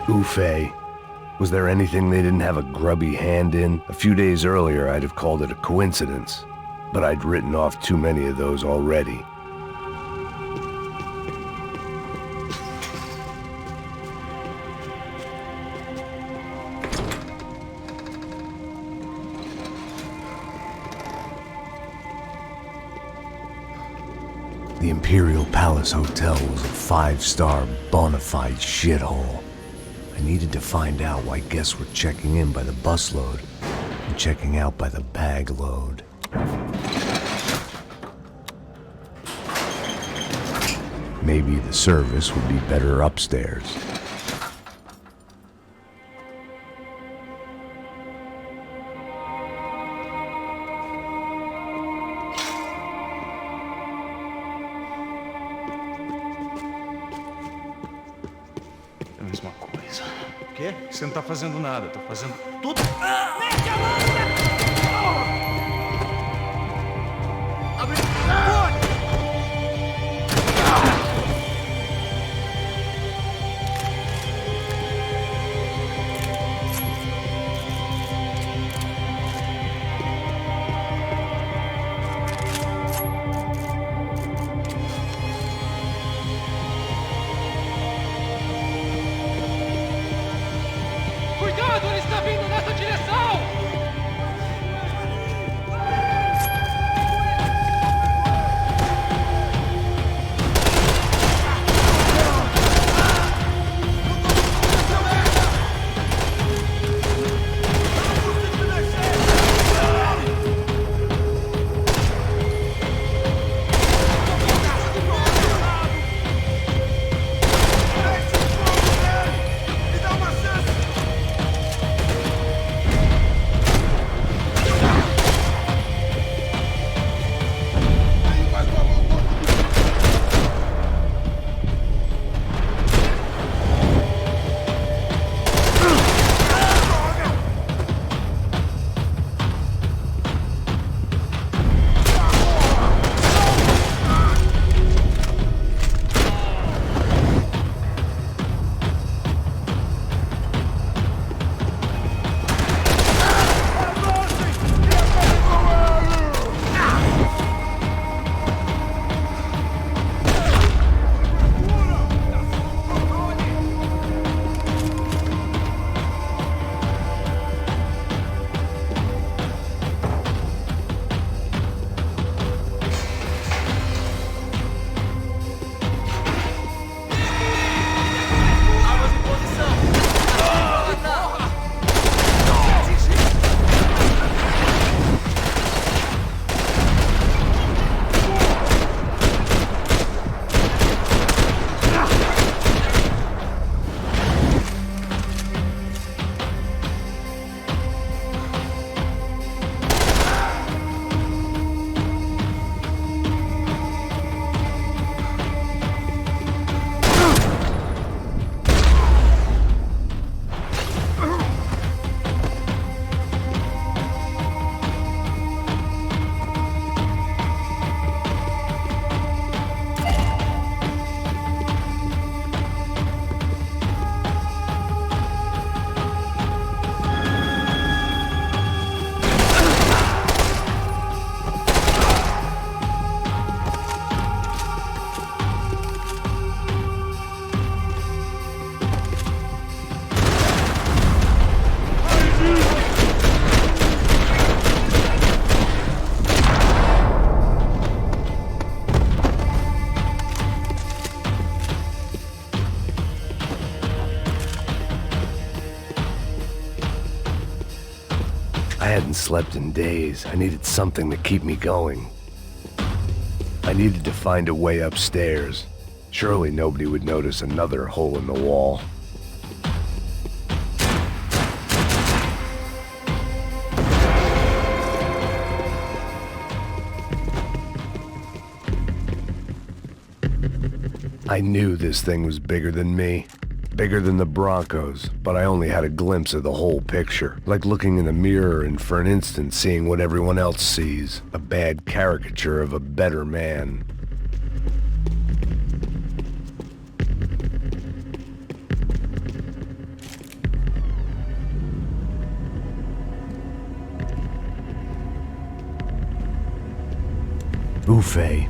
UFE. Was there anything they didn't have a grubby hand in? A few days earlier, I'd have called it a coincidence, but I'd written off too many of those already. The Imperial Palace Hotel was a five-star, bona fide shithole. I needed to find out why guests were checking in by the busload and checking out by the bag load. Maybe the service would be better upstairs. É a mesma coisa. O quê? Você não tá fazendo nada, tá fazendo tudo. Mete a mão! Abre a porta! Cuidado, ele está vindo nessa direção! I hadn't slept in days. I needed something to keep me going. I needed to find a way upstairs. Surely nobody would notice another hole in the wall. I knew this thing was bigger than me, bigger than the Broncos, but I only had a glimpse of the whole picture, like looking in the mirror and for an instant seeing what everyone else sees, a bad caricature of a better man. Buffet.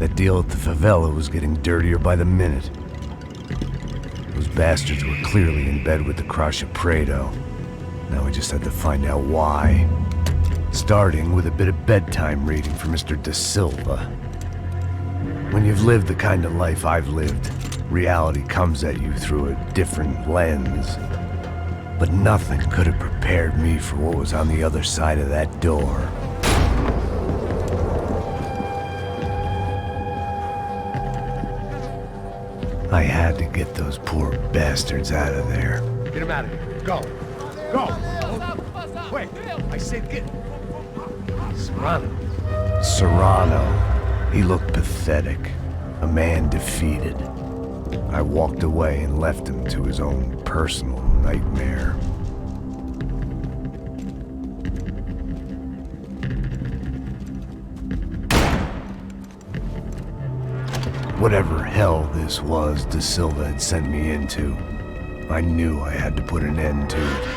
That deal at the favela was getting dirtier by the minute. Those bastards were clearly in bed with the Crash of Prado. Now we just had to find out why. Starting with a bit of bedtime reading for Mr. Da Silva. When you've lived the kind of life I've lived, reality comes at you through a different lens. But nothing could have prepared me for what was on the other side of that door. I had to get those poor bastards out of there. Get him out of here. Go. Go. Wait, I said get... Serrano. Serrano. He looked pathetic. A man defeated. I walked away and left him to his own personal nightmare. Whatever hell this was Da Silva had sent me into, I knew I had to put an end to it.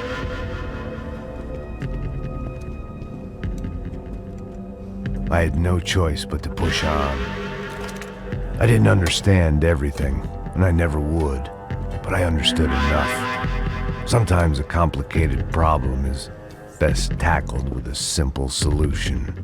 I had no choice but to push on. I didn't understand everything, and I never would, but I understood enough. Sometimes a complicated problem is best tackled with a simple solution.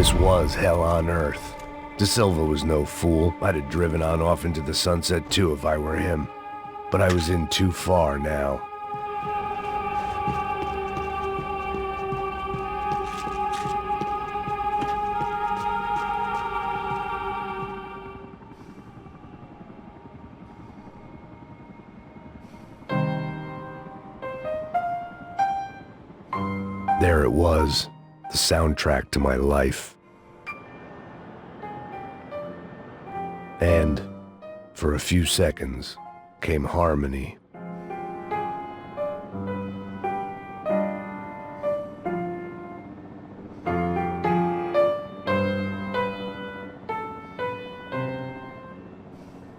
This was hell on earth. De Silva was no fool. I'd have driven on off into the sunset too if I were him. But I was in too far now. There it was, the soundtrack to my life. And, for a few seconds, came harmony.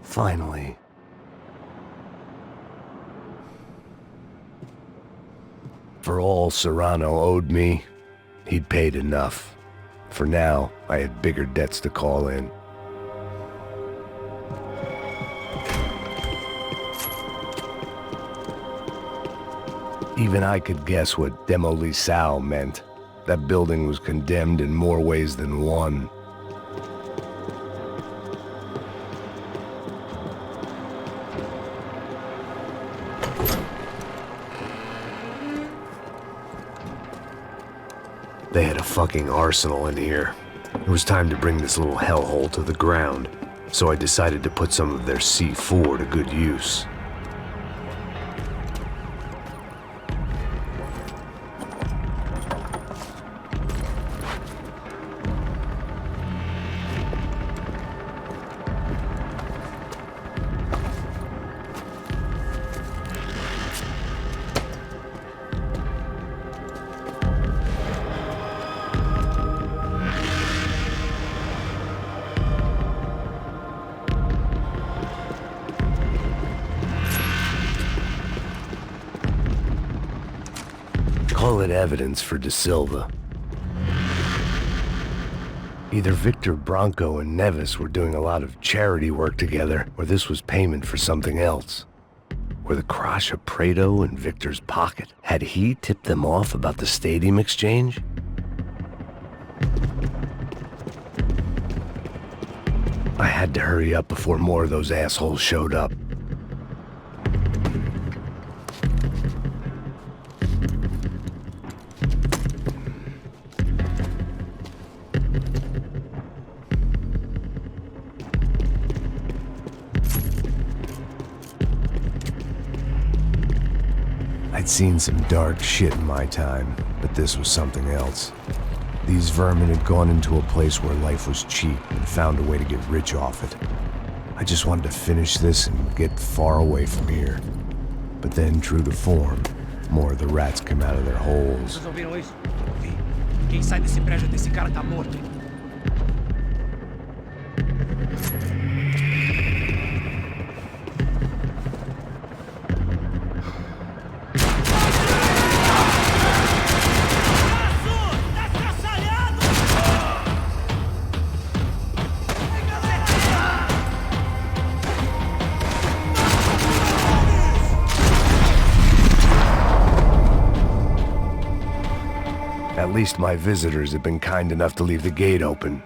Finally. For all Serrano owed me, he'd paid enough. For now, I had bigger debts to call in. Even I could guess what demolisal meant. That building was condemned in more ways than one. They had a fucking arsenal in here. It was time to bring this little hellhole to the ground, so I decided to put some of their C4 to good use. Call it evidence for De Silva. Either Victor Branco and Neves were doing a lot of charity work together, or this was payment for something else. Were the Crash of Prado in Victor's pocket? Had he tipped them off about the stadium exchange? I had to hurry up before more of those assholes showed up. I'd seen some dark shit in my time, but this was something else. These vermin had gone into a place where life was cheap and found a way to get rich off it. I just wanted to finish this and get far away from here. But then, true to form, more of the rats came out of their holes. Vocês ouviram isso? Vi. Quem sai desse prédio desse cara tá morto. At least my visitors have been kind enough to leave the gate open.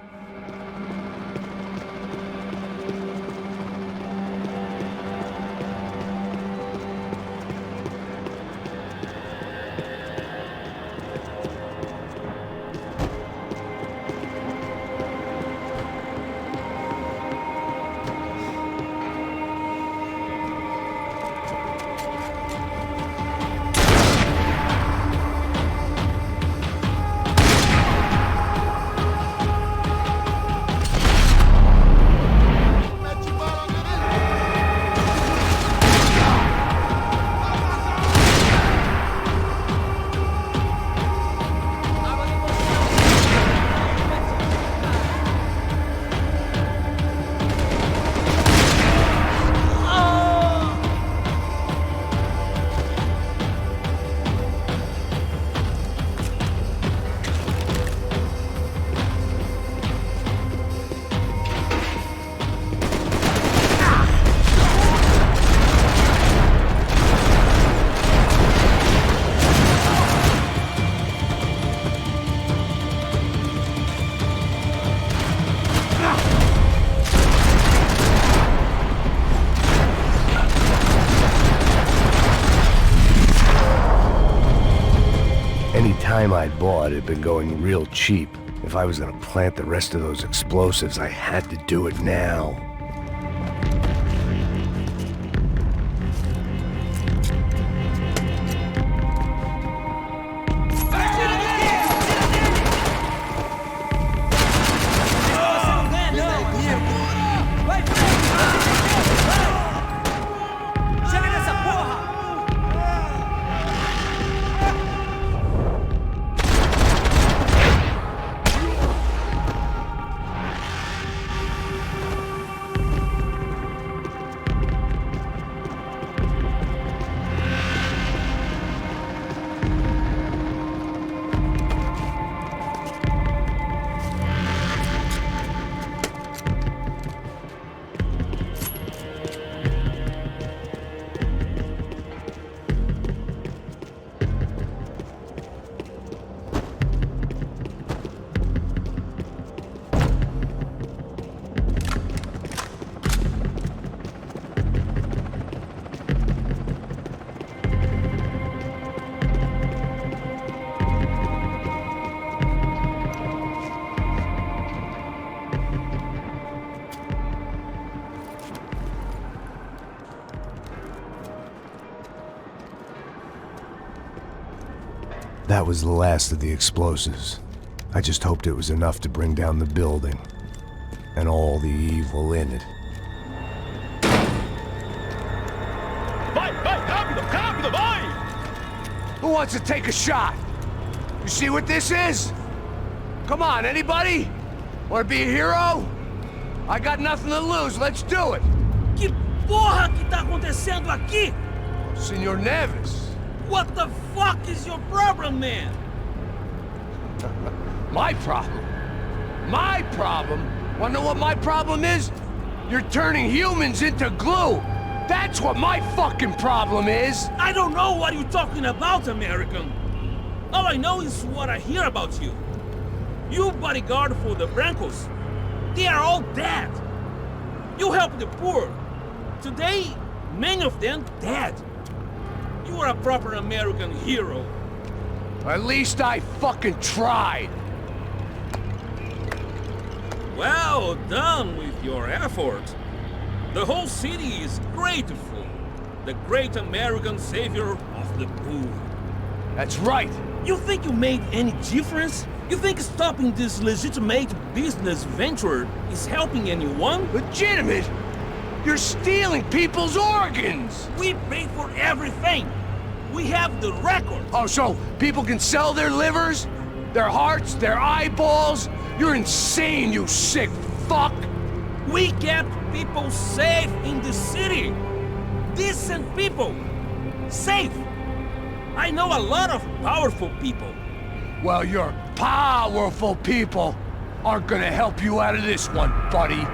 Any time I'd bought had been going real cheap. If I was gonna plant the rest of those explosives, I had to do it now. That was the last of the explosives. I just hoped it was enough to bring down the building and all the evil in it. Who wants to take a shot? You see what this is? Come on, anybody? Want to be a hero? I got nothing to lose, let's do it! Que porra que tá acontecendo aqui? Senor Neves. What the fuck is your problem, man? My problem? My problem? Wanna know what my problem is? You're turning humans into glue! That's what my fucking problem is! I don't know what you're talking about, American. All I know is what I hear about you. You bodyguard for the Brancos. They are all dead. You help the poor. Today, many of them dead. You are a proper American hero. At least I fucking tried. Well done with your effort. The whole city is grateful. The great American savior of the poor. That's right. You think you made any difference? You think stopping this legitimate business venture is helping anyone? Legitimate? You're stealing people's organs! We pay for everything! We have the record! Oh, so people can sell their livers? Their hearts? Their eyeballs? You're insane, you sick fuck! We kept people safe in the city! Decent people! Safe! I know a lot of powerful people. Well, your powerful people aren't gonna help you out of this one, buddy.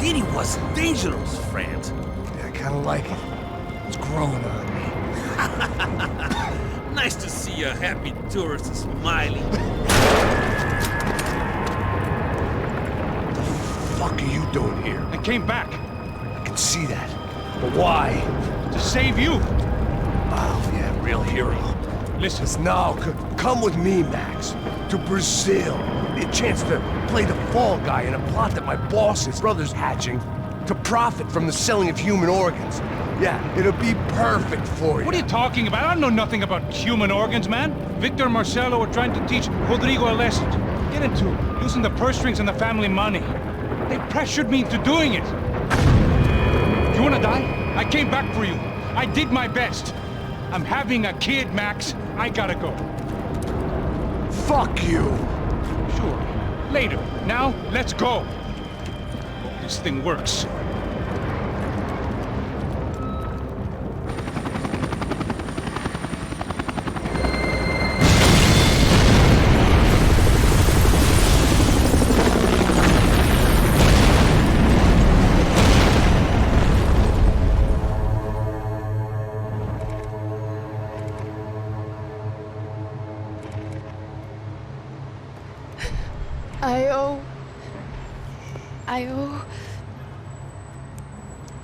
city was dangerous, friend. Yeah, I kinda like it. It's growing on me. Nice to see a happy tourist smiling. What the fuck are you doing here? I came back. I can see that. But why? To save you. Oh, yeah, real hero. Listen. Now, come with me, Max. To Brazil. A chance to play the fall guy in a plot that my boss's brother's hatching to profit from the selling of human organs. Yeah, it'll be perfect for you. What are you talking about? I don't know nothing about human organs, man. Victor and Marcelo are trying to teach Rodrigo a lesson. Get into using the purse strings and the family money. They pressured me into doing it. You wanna die? I came back for you. I did my best. I'm having a kid, Max. I gotta go. Fuck you. Sure. Later. Now, let's go. Hope this thing works.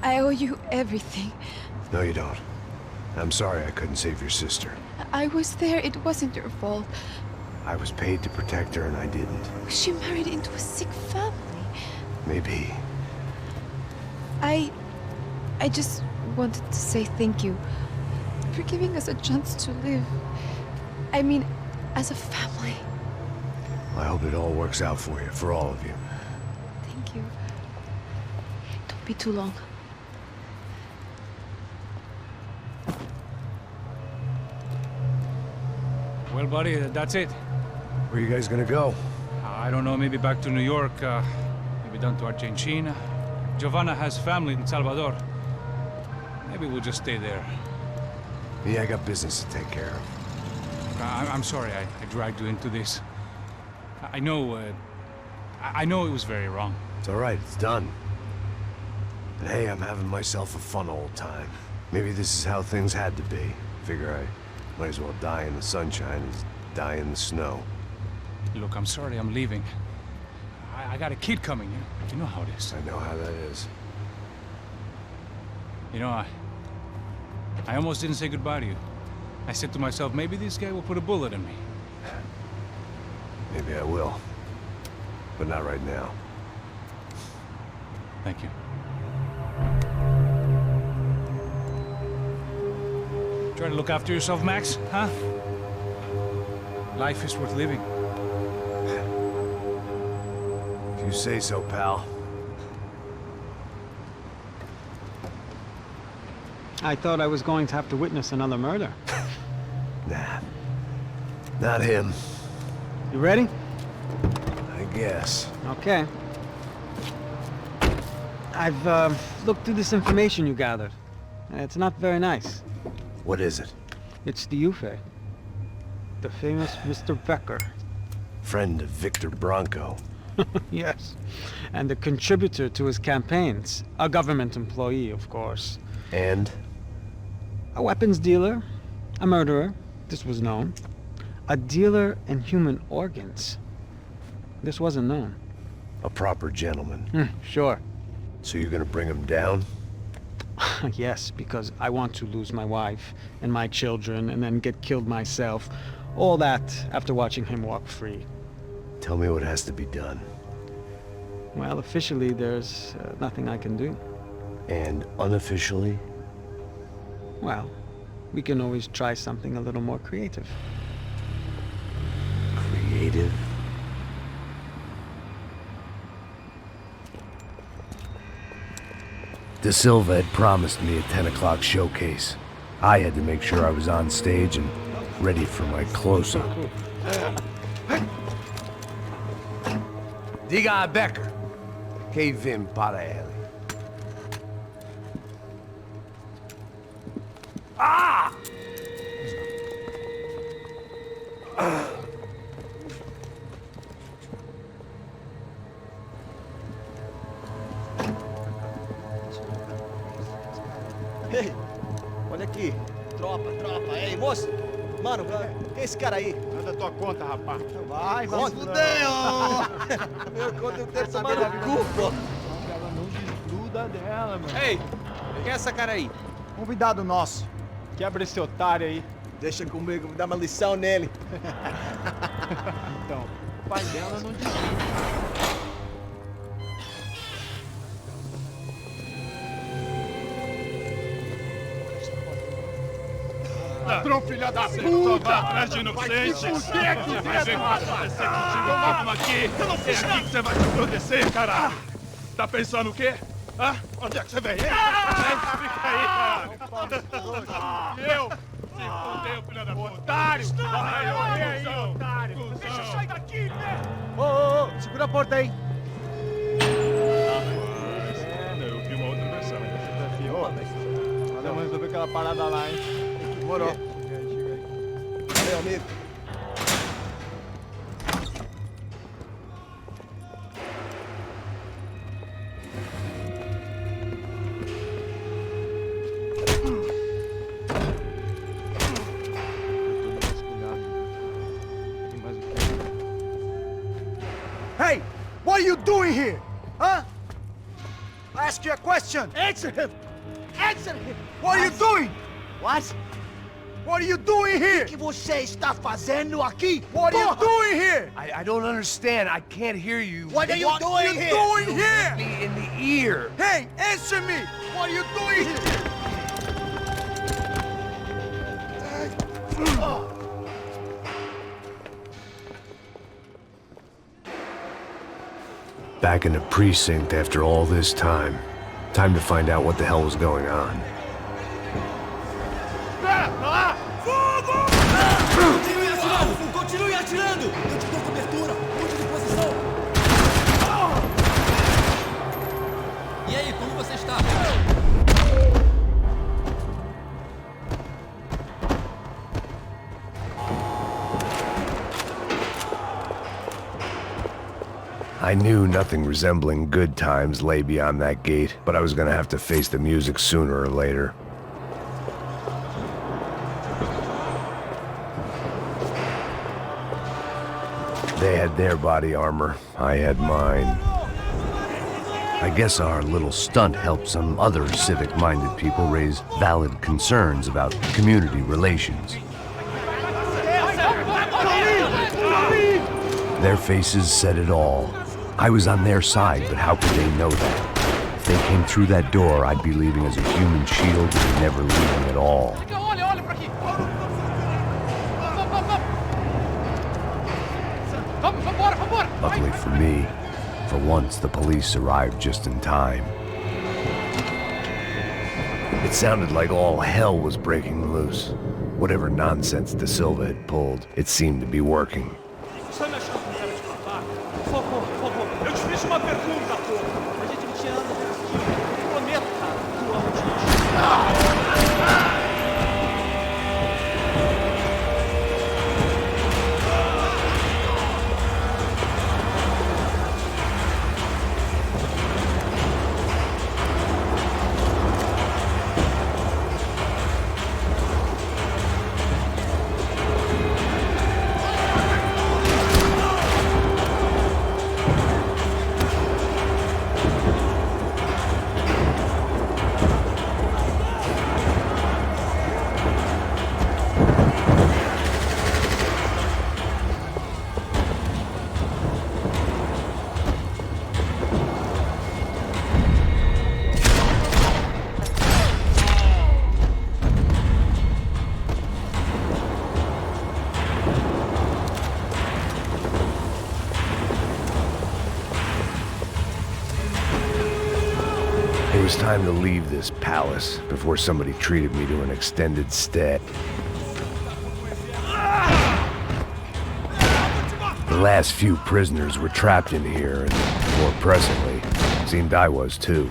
I owe you everything. No, you don't. I'm sorry I couldn't save your sister. I was there. It wasn't your fault. I was paid to protect her and I didn't. She married into a sick family. Maybe. I just wanted to say thank you for giving us a chance to live. I mean, as a family. I hope it all works out for you, for all of you. Thank you. Don't be too long. Well, buddy, that's it. Where are you guys gonna go? I don't know, maybe back to New York, maybe down to Argentina. Giovanna has family in Salvador. Maybe we'll just stay there. Yeah, I got business to take care of. I'm sorry I dragged you into this. I know it was very wrong. It's all right, it's done. And hey, I'm having myself a fun old time. Maybe this is how things had to be. Figure I might as well die in the sunshine as die in the snow. Look, I'm sorry I'm leaving. I got a kid coming, you know how it is. I know how that is. You know, I almost didn't say goodbye to you. I said to myself, maybe this guy will put a bullet in me. Maybe I will. But not right now. Thank you. Try to look after yourself, Max, huh? Life is worth living. If you say so, pal. I thought I was going to have to witness another murder. Nah. Not him. You ready? I guess. Okay. I've looked through this information you gathered. It's not very nice. What is it? It's the UFE. The famous Mr. Becker. Friend of Victor Bronco. Yes. And a contributor to his campaigns. A government employee, of course. And? A weapons dealer. A murderer. This was known. A dealer in human organs. This wasn't known. A proper gentleman. Sure. So you're gonna bring him down? Yes, because I want to lose my wife and my children and then get killed myself. All that after watching him walk free. Tell me what has to be done. Well, officially, there's nothing I can do. And unofficially? Well, we can always try something a little more creative. Creative? De Silva had promised me a 10 o'clock showcase. I had to make sure I was on stage and ready for my close-up. Diga a Becker. Que vim para ele. Ah! Ei, olha aqui. Tropa. Ei, moço. Mano, quem é esse cara aí? Nada tua conta, rapaz. Vai fudeu! Meu conta eu tenho que saber da culpa. Ela não desgruda dela, mano. Ei, quem é essa cara aí? Convidado nosso. Quebra esse otário aí. Deixa comigo, vou dar uma lição nele. Então, o pai dela não desgruda. Ladrão, filha da puta! Vai atrás de inocentes! Vai ver o que vai acontecer contigo mesmo aqui! É aqui que você vai se acontecer, caralho! Tá pensando o quê? Hã? Onde é que você vem? Fica aí, caralho! Eu? Se fodeu, filha da puta! Otário! Vai morrer aí, otário! Deixa eu sair daqui, né? Ô, segura a porta aí! Eu vi uma outra versão. Vamos resolver aquela parada lá, hein? Demorou. Chega aí. Valeu, amigo. Hey, what are you doing here? Huh? I ask you a question. Answer him. Answer him. What are you doing? What? What are you doing here? O que você está fazendo aqui? What are you doing here? I don't understand. I can't hear you. What are you doing here? What are you doing here? Me in the ear. Hey, answer me. What are you doing here? Back in the precinct after all this time. Time to find out what the hell was going on. Continue atirando! Eu te dou cobertura! Mude de posição! E aí, como você está? I knew nothing resembling good times lay beyond that gate, but I was gonna have to face the music sooner or later. They had their body armor, I had mine. I guess our little stunt helped some other civic-minded people raise valid concerns about community relations. Their faces said it all. I was on their side, but how could they know that? If they came through that door, I'd be leaving as a human shield and never leaving at all. Luckily for me, for once the police arrived just in time. It sounded like all hell was breaking loose. Whatever nonsense De Silva had pulled, it seemed to be working. Eu te fiz uma pergunta, pô! A gente não tinha nada de prometo, cara, que eu amo te It was time to leave this palace before somebody treated me to an extended stay. The last few prisoners were trapped in here, and more presently, seemed I was too.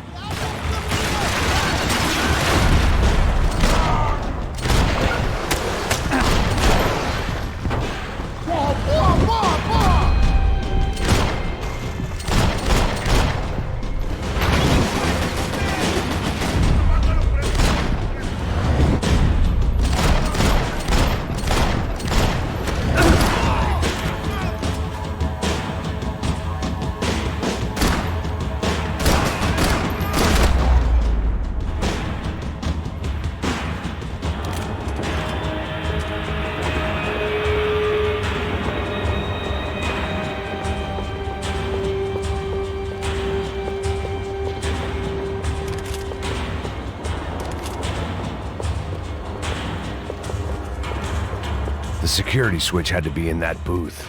security switch had to be in that booth.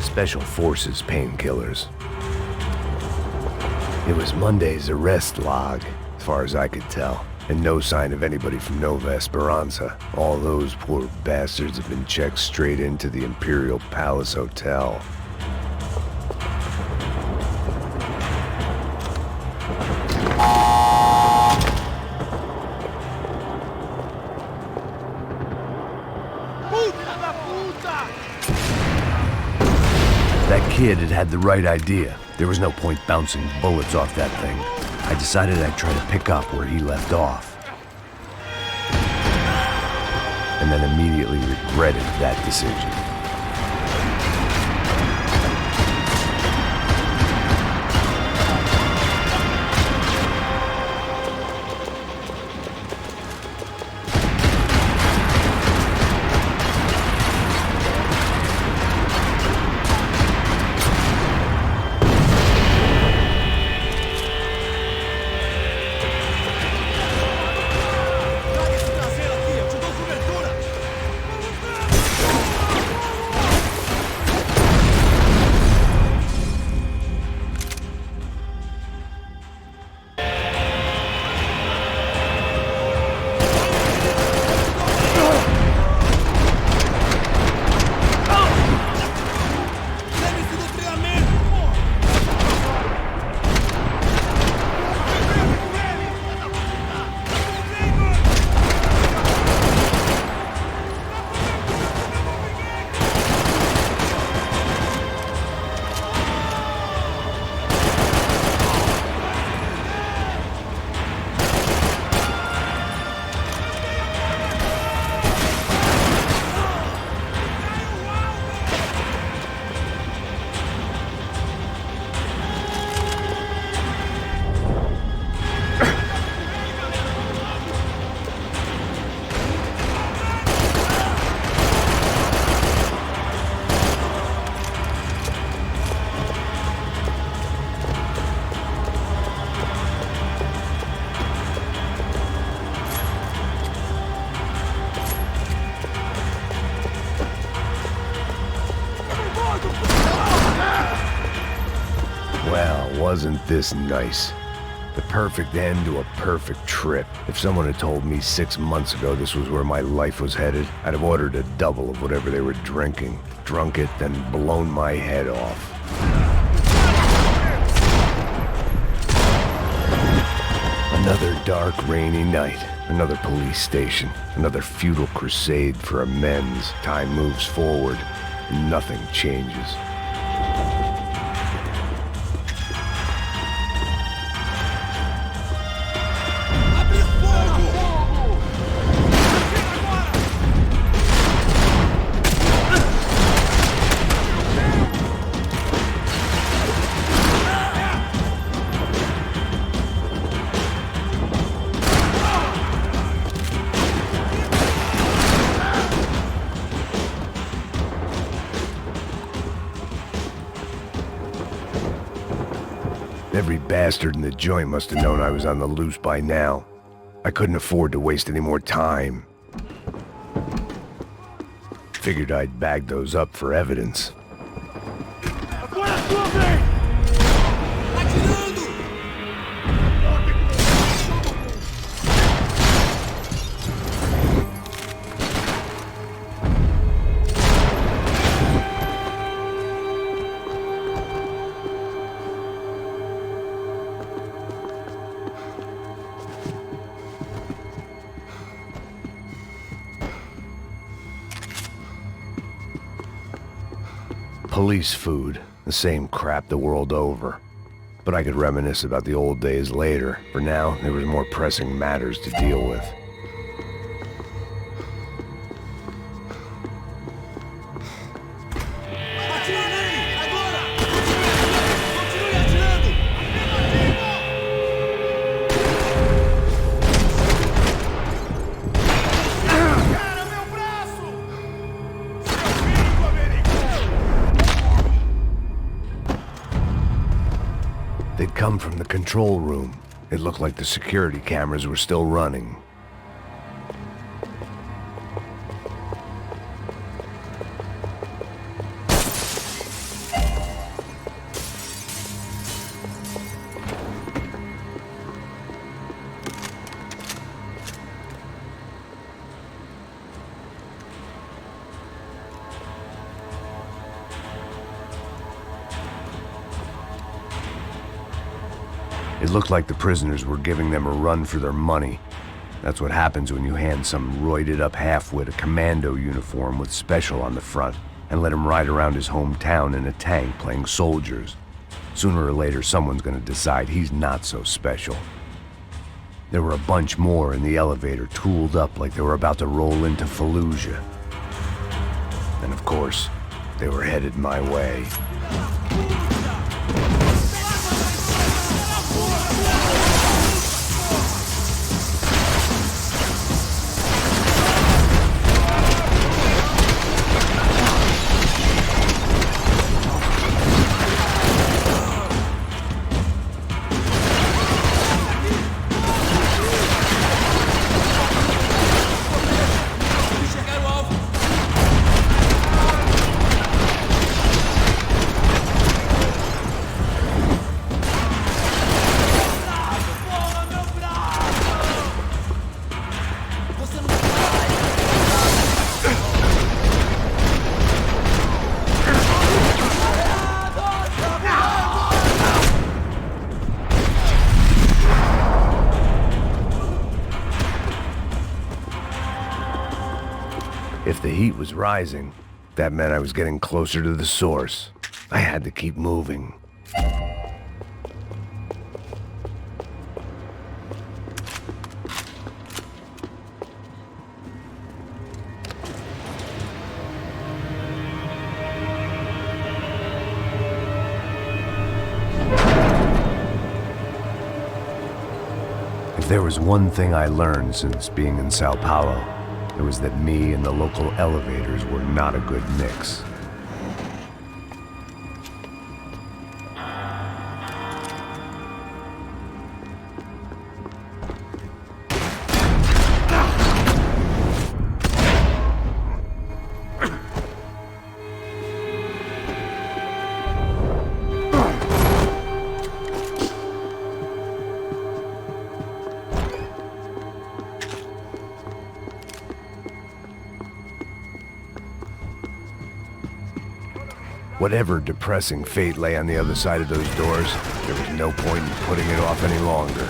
Special Forces painkillers. It was Monday's arrest log, as far as I could tell, and no sign of anybody from Nova Esperanza. All those poor bastards have been checked straight into the Imperial Palace Hotel. That kid had had the right idea. There was no point bouncing bullets off that thing. I decided I'd try to pick up where he left off. And then immediately regretted that decision. Well, wasn't this nice? The perfect end to a perfect trip. If someone had told me 6 months ago this was where my life was headed, I'd have ordered a double of whatever they were drinking, drunk it, then blown my head off. Another dark, rainy night. Another police station. Another futile crusade for amends. Time moves forward, and nothing changes. Every bastard in the joint must have known I was on the loose by now. I couldn't afford to waste any more time. Figured I'd bag those up for evidence. Police food, the same crap the world over. But I could reminisce about the old days later. For now, there was more pressing matters to deal with. They'd come from the control room. It looked like the security cameras were still running. It looked like the prisoners were giving them a run for their money. That's what happens when you hand some roided-up halfwit a commando uniform with special on the front and let him ride around his hometown in a tank playing soldiers. Sooner or later, someone's gonna decide he's not so special. There were a bunch more in the elevator, tooled up like they were about to roll into Fallujah. And of course, they were headed my way. If the heat was rising, that meant I was getting closer to the source. I had to keep moving. If there was one thing I learned since being in Sao Paulo, it was that me and the local elevators were not a good mix. Whatever depressing fate lay on the other side of those doors, there was no point in putting it off any longer.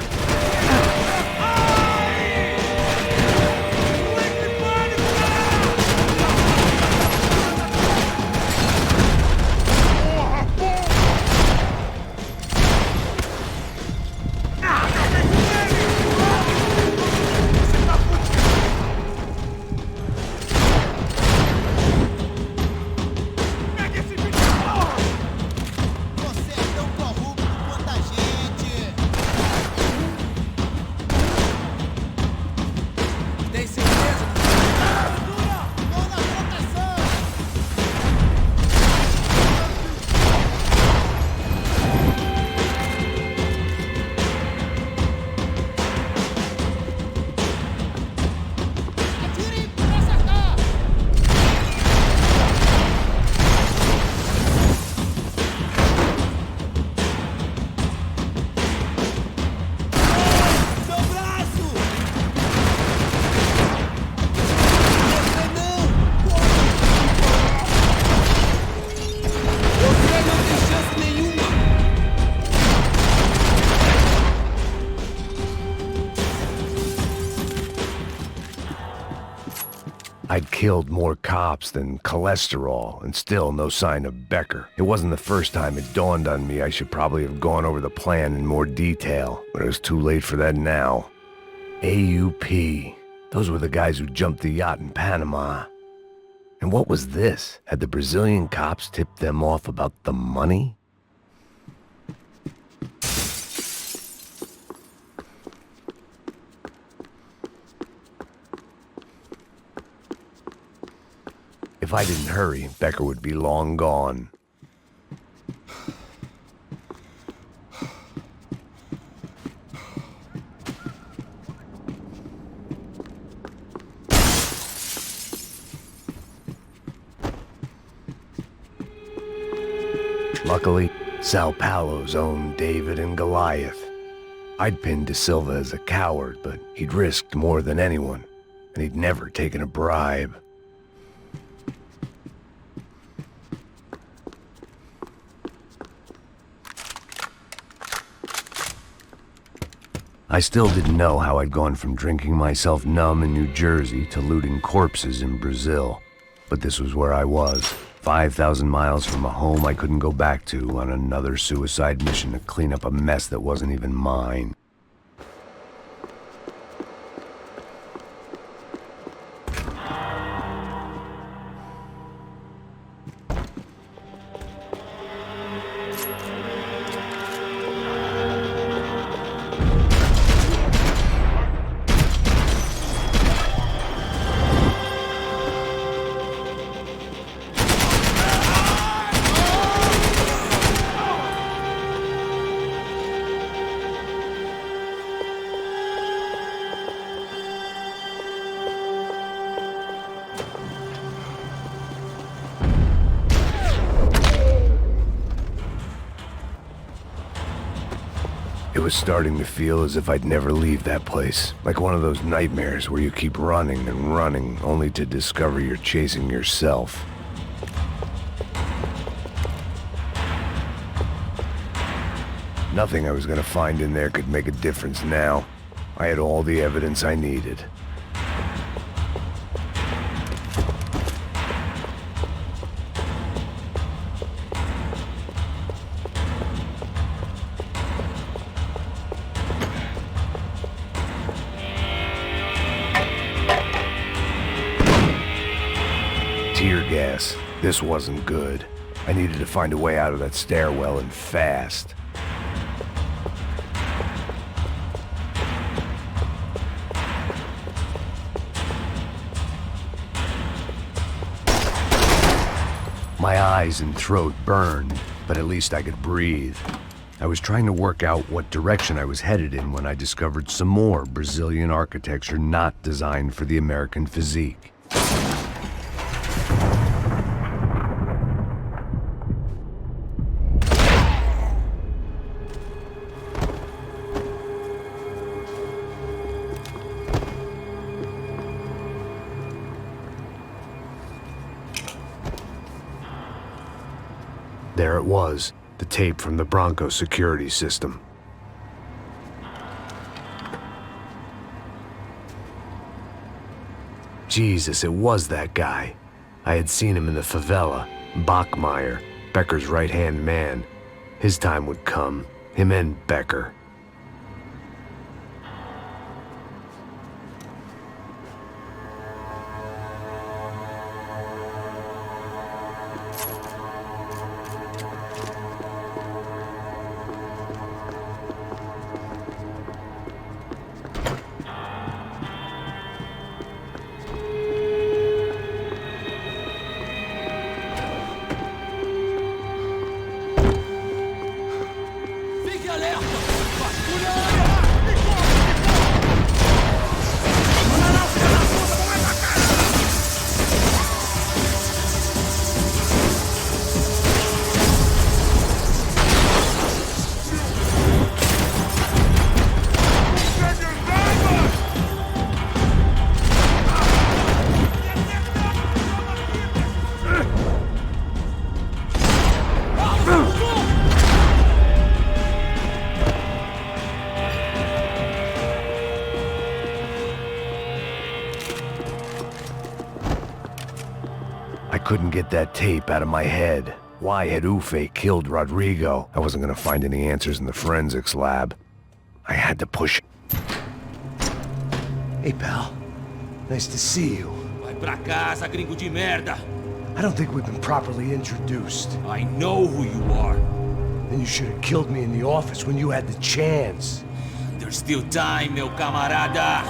I'd killed more cops than cholesterol, and still no sign of Becker. It wasn't the first time it dawned on me I should probably have gone over the plan in more detail, but it was too late for that now. AUP. Those were the guys who jumped the yacht in Panama. And what was this? Had the Brazilian cops tipped them off about the money? If I didn't hurry, Becker would be long gone. Luckily, Sao Paulo's own David and Goliath. I'd pinned De Silva as a coward, but he'd risked more than anyone, and he'd never taken a bribe. I still didn't know how I'd gone from drinking myself numb in New Jersey to looting corpses in Brazil. But this was where I was, 5,000 miles from a home I couldn't go back to, on another suicide mission to clean up a mess that wasn't even mine. It was starting to feel as if I'd never leave that place. Like one of those nightmares where you keep running and running, only to discover you're chasing yourself. Nothing I was gonna find in there could make a difference now. I had all the evidence I needed. Tear gas. This wasn't good. I needed to find a way out of that stairwell, and fast. My eyes and throat burned, but at least I could breathe. I was trying to work out what direction I was headed in when I discovered some more Brazilian architecture not designed for the American physique. There it was, the tape from the Bronco security system. Jesus, it was that guy. I had seen him in the favela, Bachmeyer, Becker's right-hand man. His time would come, him and Becker. I couldn't get that tape out of my head. Why had Ufe killed Rodrigo? I wasn't gonna find any answers in the forensics lab. I had to push. Hey, pal. Nice to see you. Vai pra casa, gringo de merda. I don't think we've been properly introduced. I know who you are. Then you should have killed me in the office when you had the chance. There's still time, meu camarada.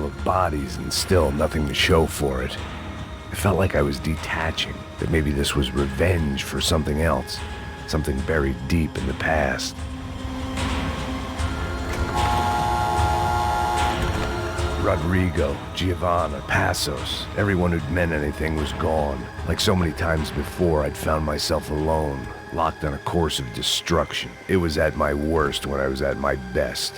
pile of bodies and still nothing to show for it. It felt like I was detaching, that maybe this was revenge for something else, something buried deep in the past. Rodrigo, Giovanna, Passos, everyone who'd meant anything was gone. Like so many times before, I'd found myself alone, locked on a course of destruction. It was at my worst when I was at my best.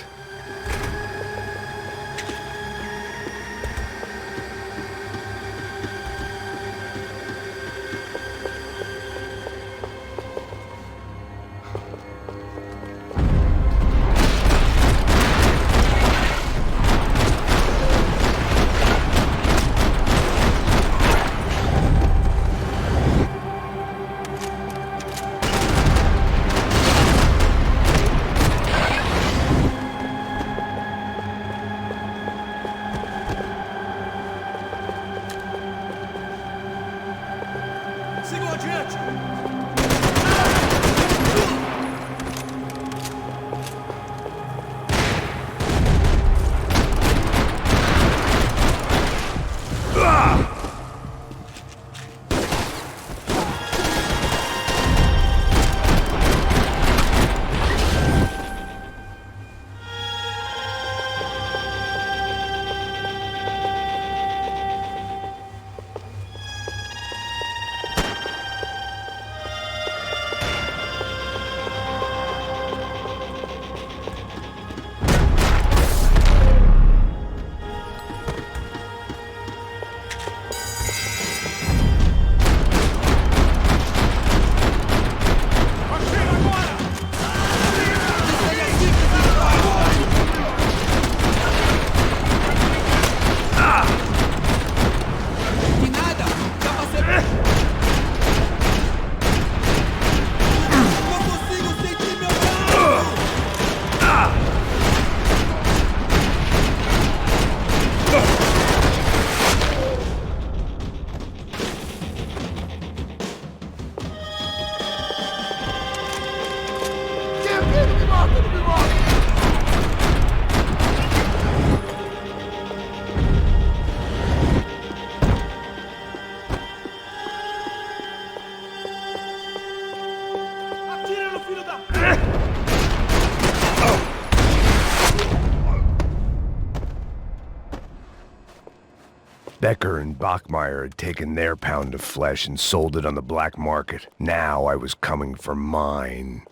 Becker and Bachmeyer had taken their pound of flesh and sold it on the black market. Now I was coming for mine.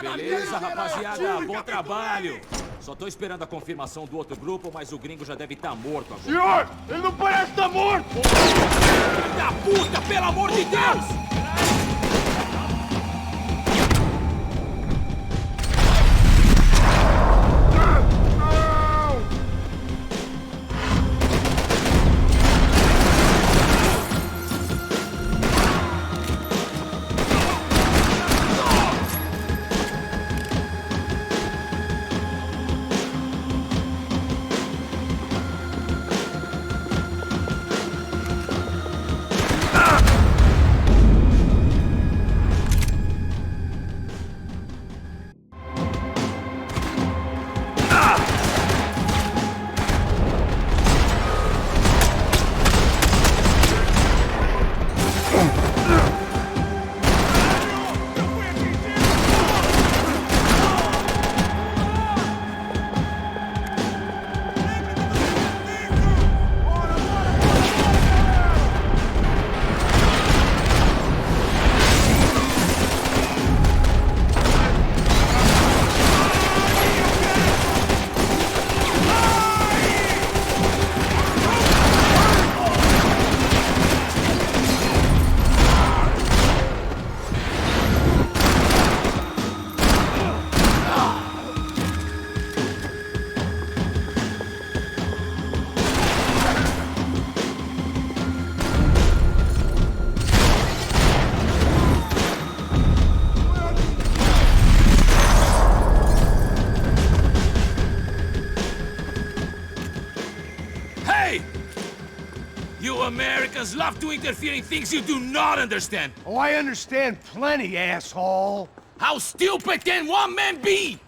Beleza, rapaziada, bom trabalho. Só tô esperando a confirmação do outro grupo, mas o gringo já deve estar morto agora. Senhor, ele não parece estar morto! Filho da puta, pelo amor de Deus! Hey! You Americans love to interfere in things you do not understand. Oh, I understand plenty, asshole. How stupid can one man be?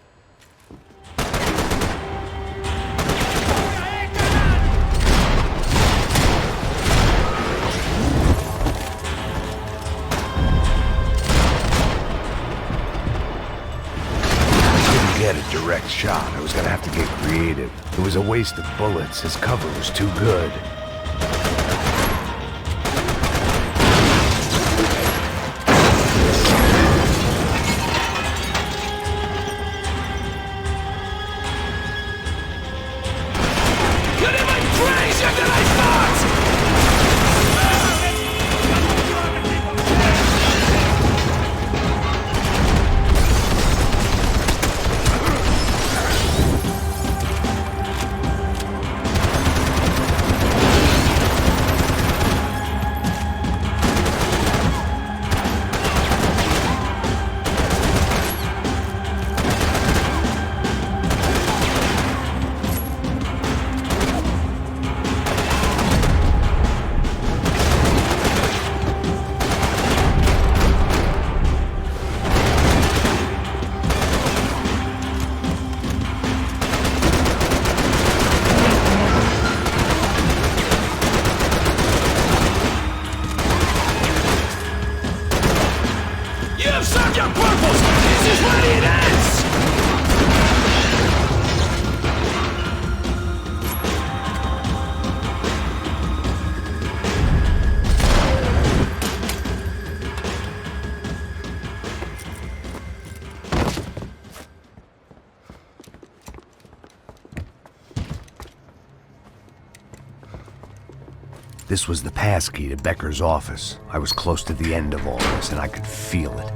Get a direct shot. I was gonna have to get creative. It was a waste of bullets. His cover was too good. You're even crazier than I thought! You've served your purpose! This is where it ends! This was the passkey to Becker's office. I was close to the end of all this, and I could feel it.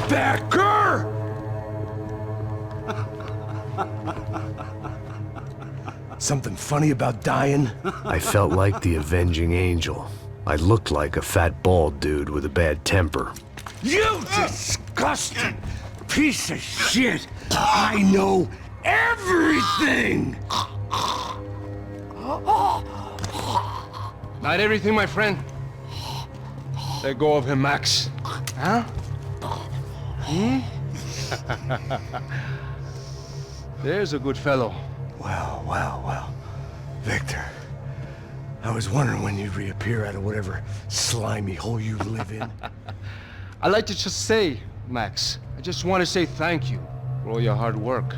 Becker! Something funny about dying? I felt like the avenging angel. I looked like a fat bald dude with a bad temper. You disgusting piece of shit! I know everything! Not everything, my friend. Let go of him, Max. Huh? There's a good fellow. Well, well, well. Victor, I was wondering when you'd reappear out of whatever slimy hole you live in. I'd like to just say, Max, I just want to say thank you for all your hard work,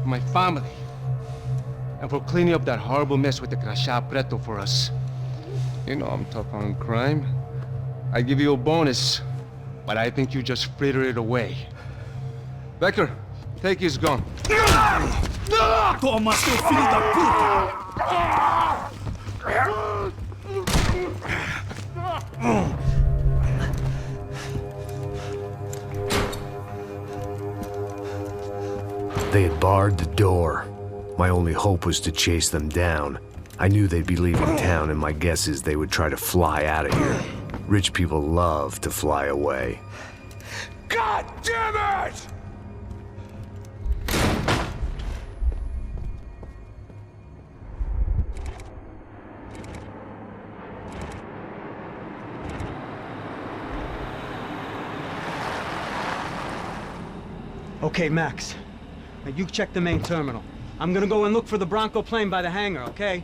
for my family, and for cleaning up that horrible mess with the Crachá Preto for us. You know I'm tough on crime. I give you a bonus, but I think you just fritter it away. Becker, take his gun. Toma, seu filho da They had barred the door. My only hope was to chase them down. I knew they'd be leaving town, and my guess is they would try to fly out of here. Rich people love to fly away. God damn it! Okay, Max. Now you check the main terminal. I'm gonna go and look for the Bronco plane by the hangar, okay?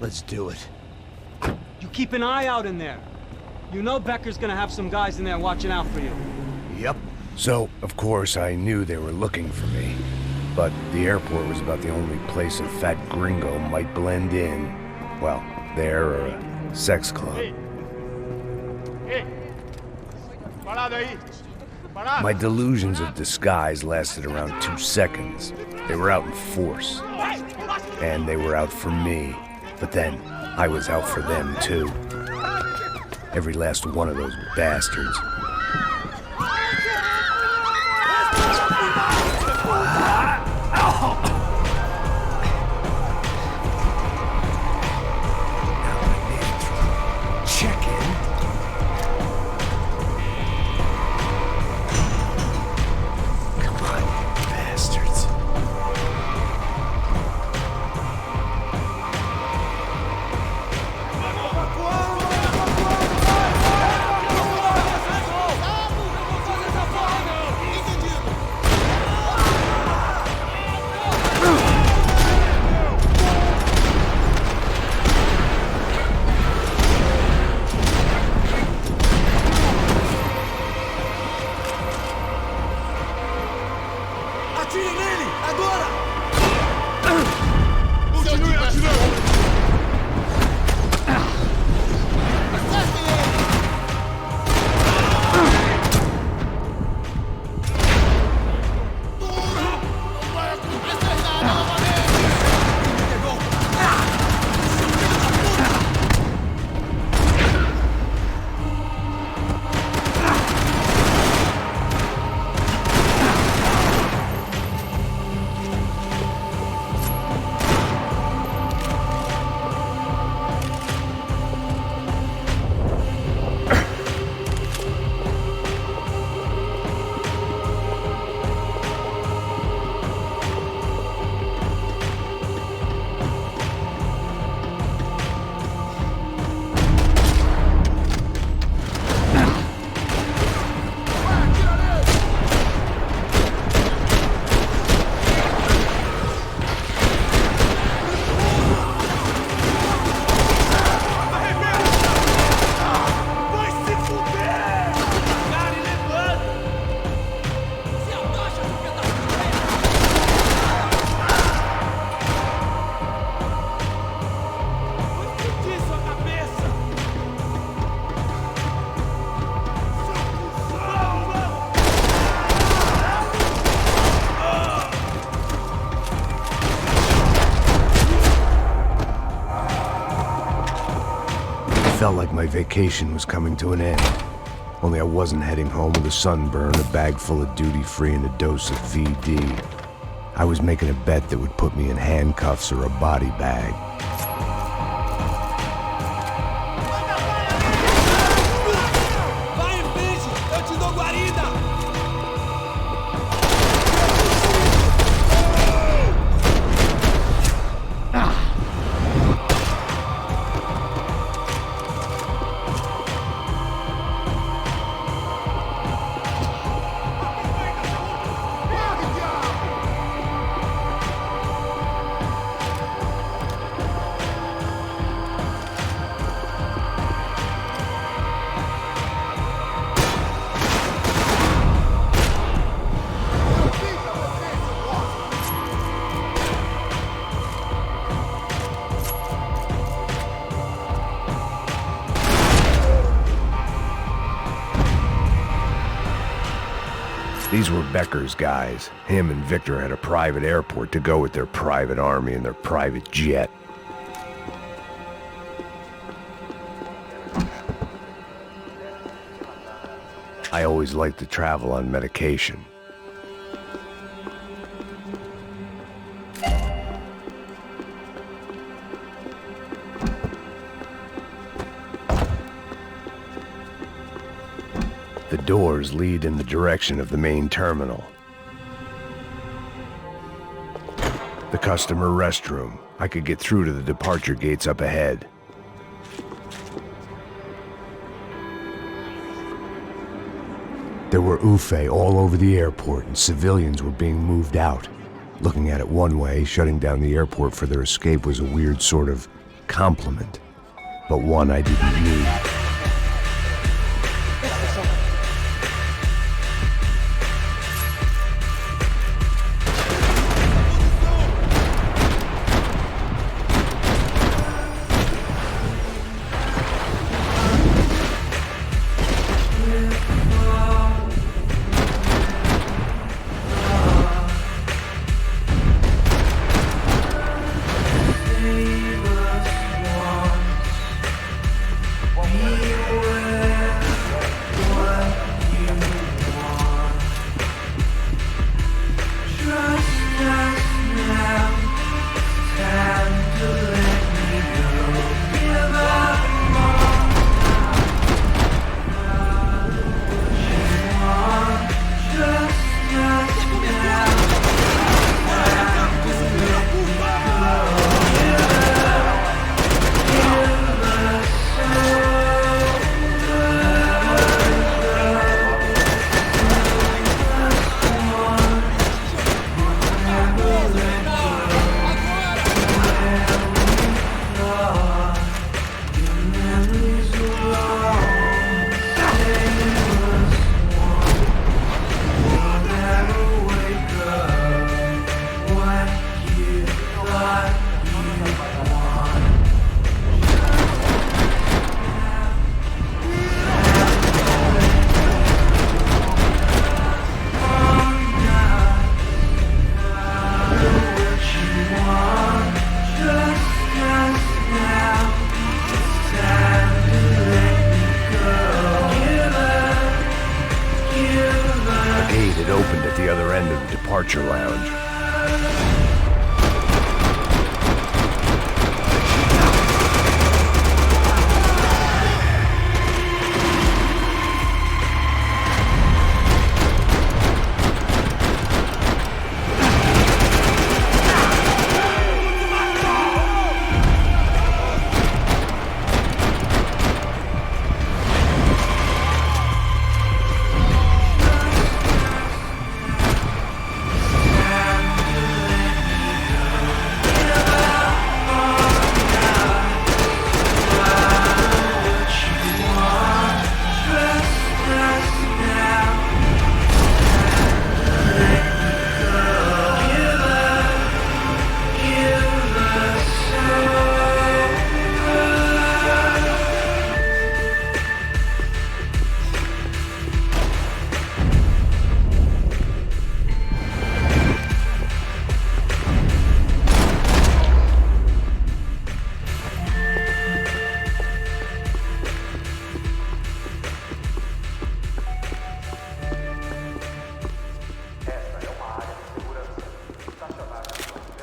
Let's do it. You keep an eye out in there. You know Becker's gonna have some guys in there watching out for you. Yep. So, of course, I knew they were looking for me. But the airport was about the only place a fat gringo might blend in. Well, there or a sex club. My delusions of disguise lasted around 2 seconds. They were out in force. And they were out for me. But then, I was out for them too. Every last one of those bastards. Check in. Come on, bastards. Agora! Continue atirando! Felt like my vacation was coming to an end. Only I wasn't heading home with a sunburn, a bag full of duty-free, and a dose of VD. I was making a bet that would put me in handcuffs or a body bag. Vai em frente! Eu te dou guarida! These were Becker's guys. Him and Victor had a private airport to go with their private army and their private jet. I always liked to travel on medication. The doors lead in the direction of the main terminal. The customer restroom. I could get through to the departure gates up ahead. There were UFE all over the airport, and civilians were being moved out. Looking at it one way, shutting down the airport for their escape was a weird sort of compliment, but one I didn't need.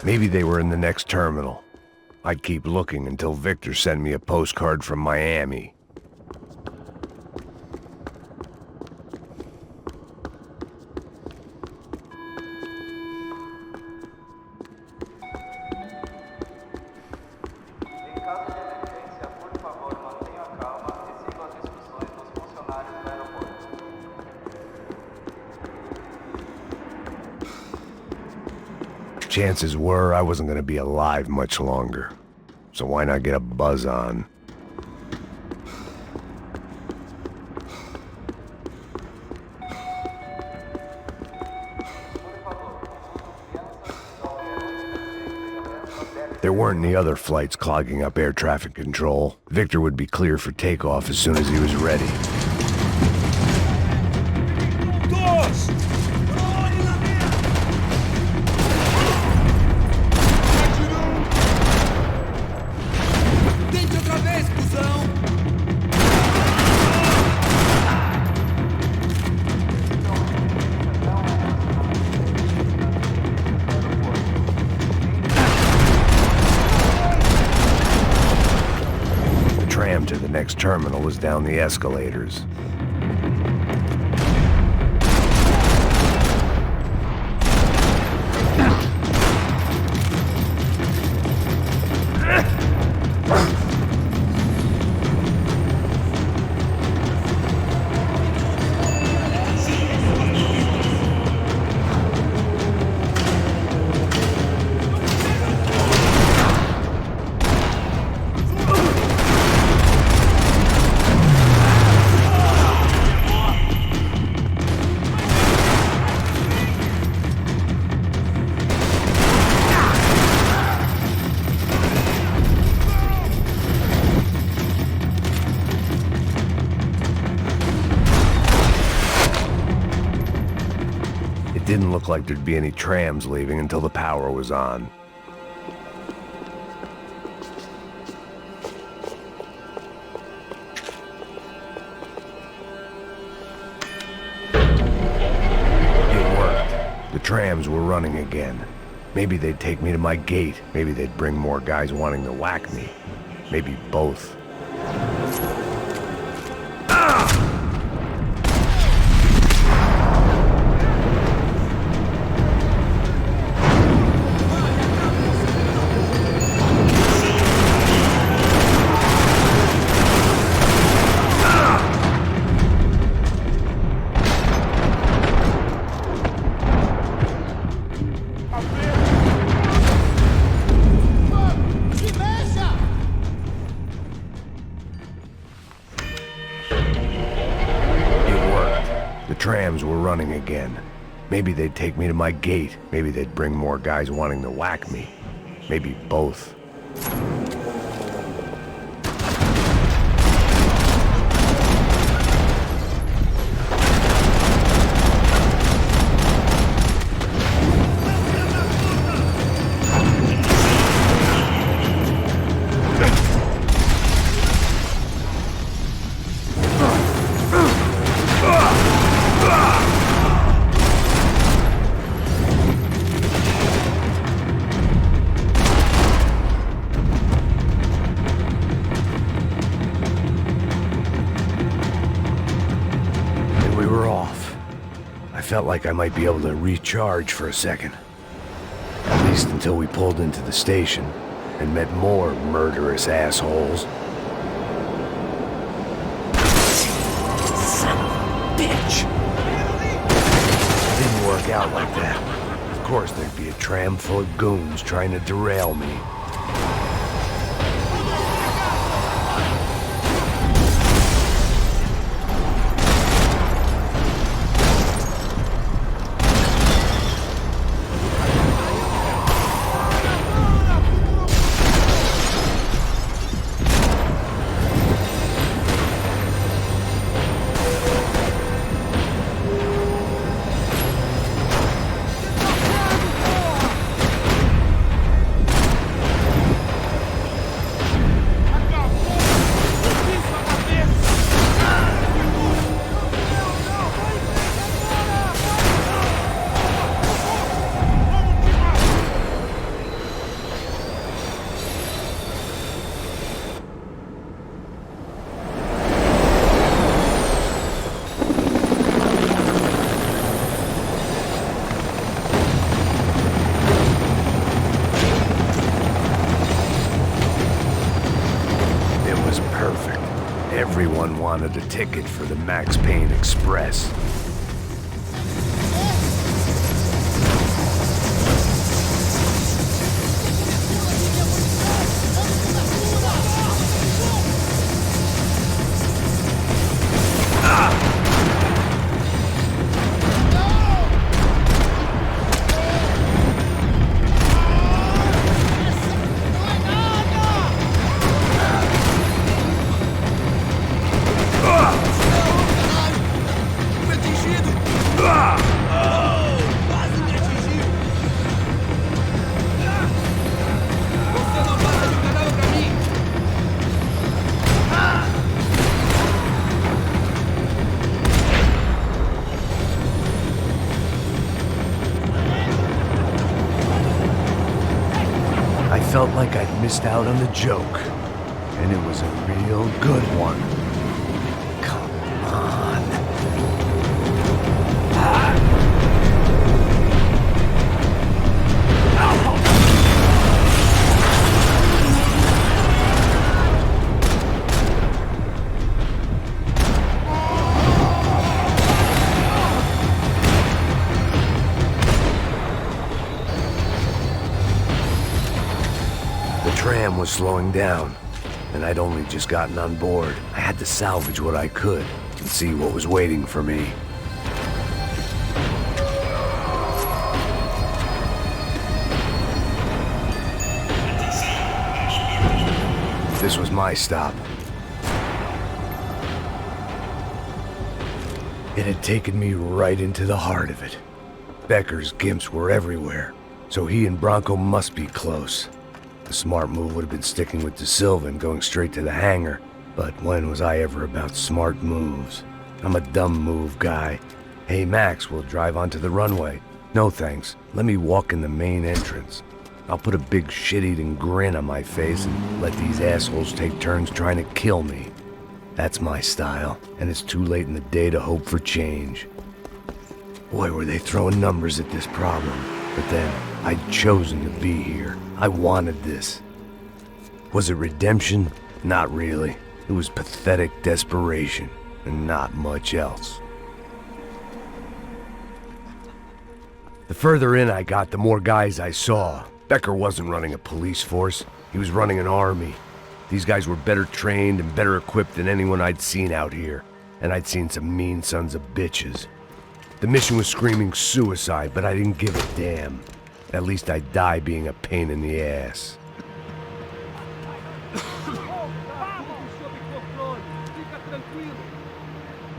Maybe they were in the next terminal. I'd keep looking until Victor sent me a postcard from Miami. Chances were I wasn't going to be alive much longer, so why not get a buzz on? There weren't any other flights clogging up air traffic control. Victor would be clear for takeoff as soon as he was ready. To the next terminal was down the escalators. Didn't look like there'd be any trams leaving until the power was on. It worked. The trams were running again. Maybe they'd take me to my gate. Maybe they'd bring more guys wanting to whack me. Maybe both. Trams were running again. Maybe they'd take me to my gate. Maybe they'd bring more guys wanting to whack me. Maybe both. Felt like I might be able to recharge for a second. At least until we pulled into the station and met more murderous assholes. Son of a bitch! It didn't work out like that. Of course there'd be a tram full of goons trying to derail me. Everyone wanted a ticket for the Max Payne Express. I felt like I'd missed out on the joke, and it was a real good one. Come on. The tram was slowing down, and I'd only just gotten on board. I had to salvage what I could and see what was waiting for me. This was my stop. It had taken me right into the heart of it. Becker's gimps were everywhere, so he and Bronco must be close. The smart move would have been sticking with De Silva and going straight to the hangar, but when was I ever about smart moves? I'm a dumb move guy. Hey Max, we'll drive onto the runway. No thanks, let me walk in the main entrance. I'll put a big shit-eating grin on my face and let these assholes take turns trying to kill me. That's my style, and it's too late in the day to hope for change. Boy, were they throwing numbers at this problem. But then, I'd chosen to be here. I wanted this. Was it redemption? Not really. It was pathetic desperation, and not much else. The further in I got, the more guys I saw. Becker wasn't running a police force. He was running an army. These guys were better trained and better equipped than anyone I'd seen out here. And I'd seen some mean sons of bitches. The mission was screaming suicide, but I didn't give a damn. At least I'd die being a pain in the ass.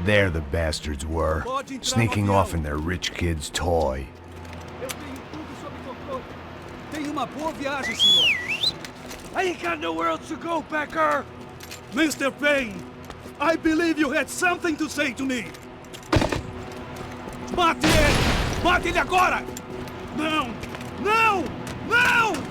There the bastards were, sneaking off in their rich kid's toy. Tenha uma boa viagem, senhor. I ain't got nowhere else to go, Becker. Mr. Payne, I believe you had something to say to me. Mate ele! Mate ele agora! Não! Não! Não!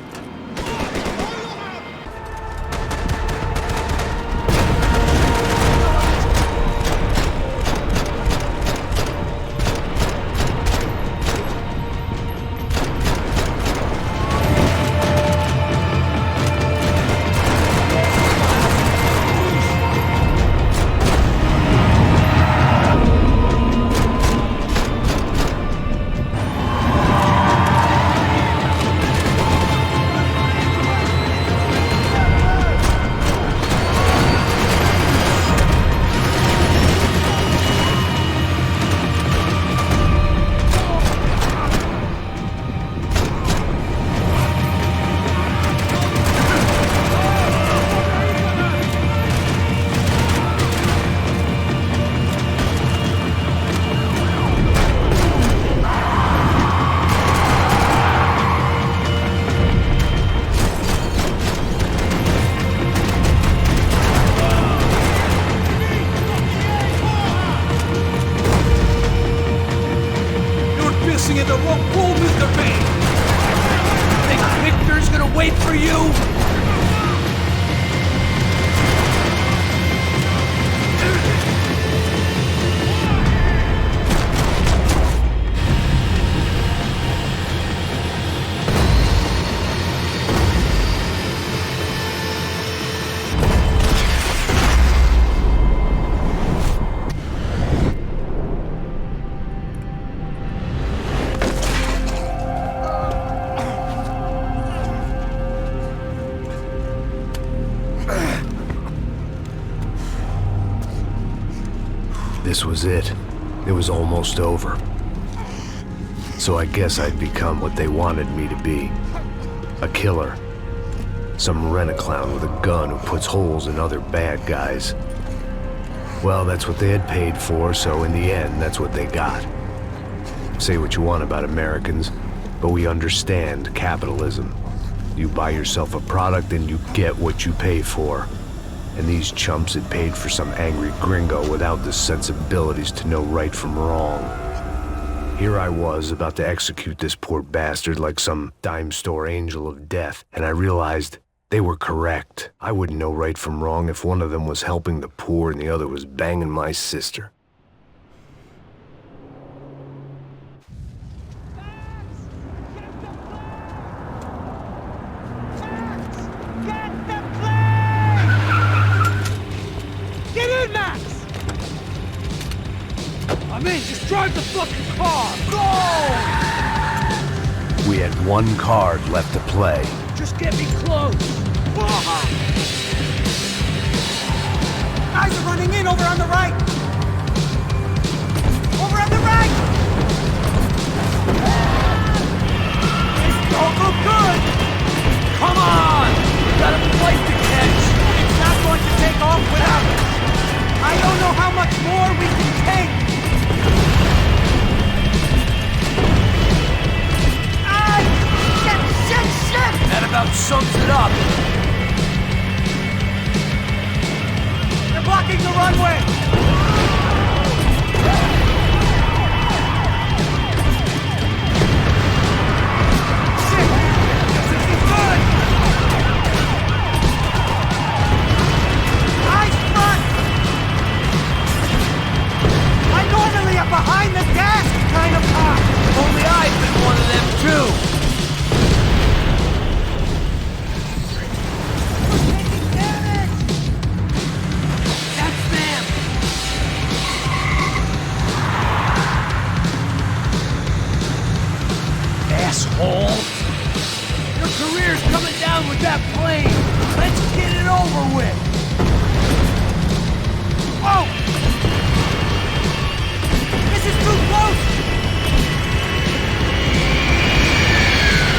In the wrong pool, Mr. Payne! Think Victor's gonna wait for you? This was it. It was almost over. So I guess I'd become what they wanted me to be. A killer. Some rent-a-clown with a gun who puts holes in other bad guys. Well, that's what they had paid for, so in the end, that's what they got. Say what you want about Americans, but we understand capitalism. You buy yourself a product and you get what you pay for. And these chumps had paid for some angry gringo without the sensibilities to know right from wrong. Here I was, about to execute this poor bastard like some dime store angel of death, and I realized they were correct. I wouldn't know right from wrong if one of them was helping the poor and the other was banging my sister. Get in, Max! I'm in, just drive the fucking car! Go! We had one card left to play. Just get me close! Guys are running in over on the right! Over on the right! This don't look good! Come on! We got a flight to catch! It's not going to take off without us! I don't know how much more we can take! Shit! That about sums it up. They're blocking the runway! Shit! This isn't good! Eyes front! I normally am behind the desk kind of cop! Only I've been one of them too! Asshole! Your career's coming down with that plane! Let's get it over with! Oh! This is too close!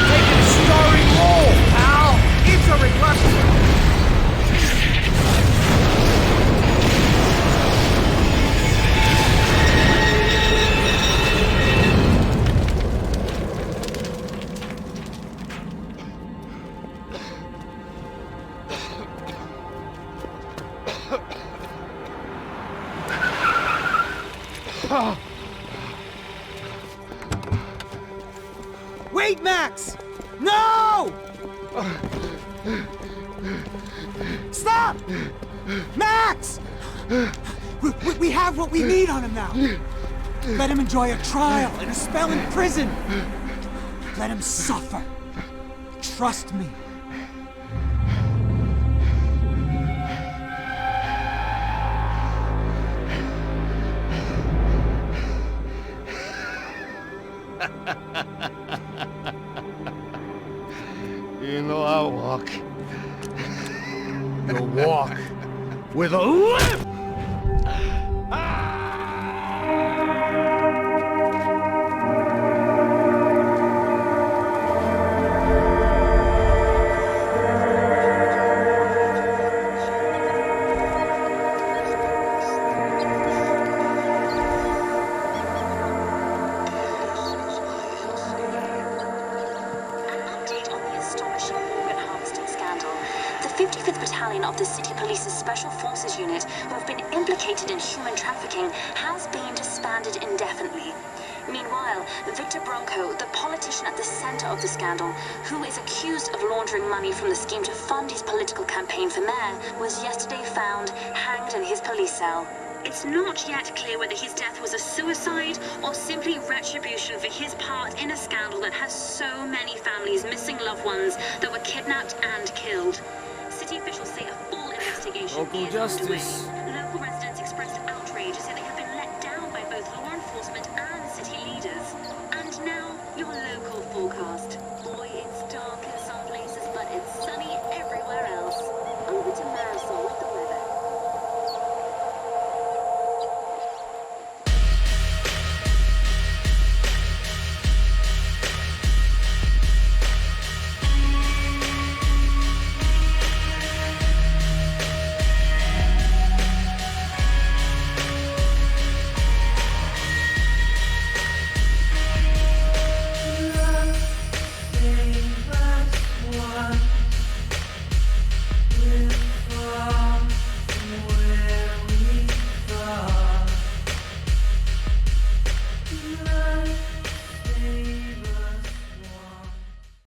Taking a starring role, pal! It's a request! Wait, Max! No! Stop! Max! We have what we need on him now. Let him enjoy a trial and a spell in prison. Let him suffer. Trust me. You know I walk. You'll walk with a limp! The 55th Battalion of the City Police's Special Forces Unit, who have been implicated in human trafficking, has been disbanded indefinitely. Meanwhile, Victor Bronco, the politician at the center of the scandal, who is accused of laundering money from the scheme to fund his political campaign for mayor, was yesterday found hanged in his police cell. It's not yet clear whether his death was a suicide or simply retribution for his part in a scandal that has so many families missing loved ones that were kidnapped and killed. City officials say a full investigation is underway. Local residents expressed outrage, say they have been let down by both law enforcement and city leaders. And now, your local forecast.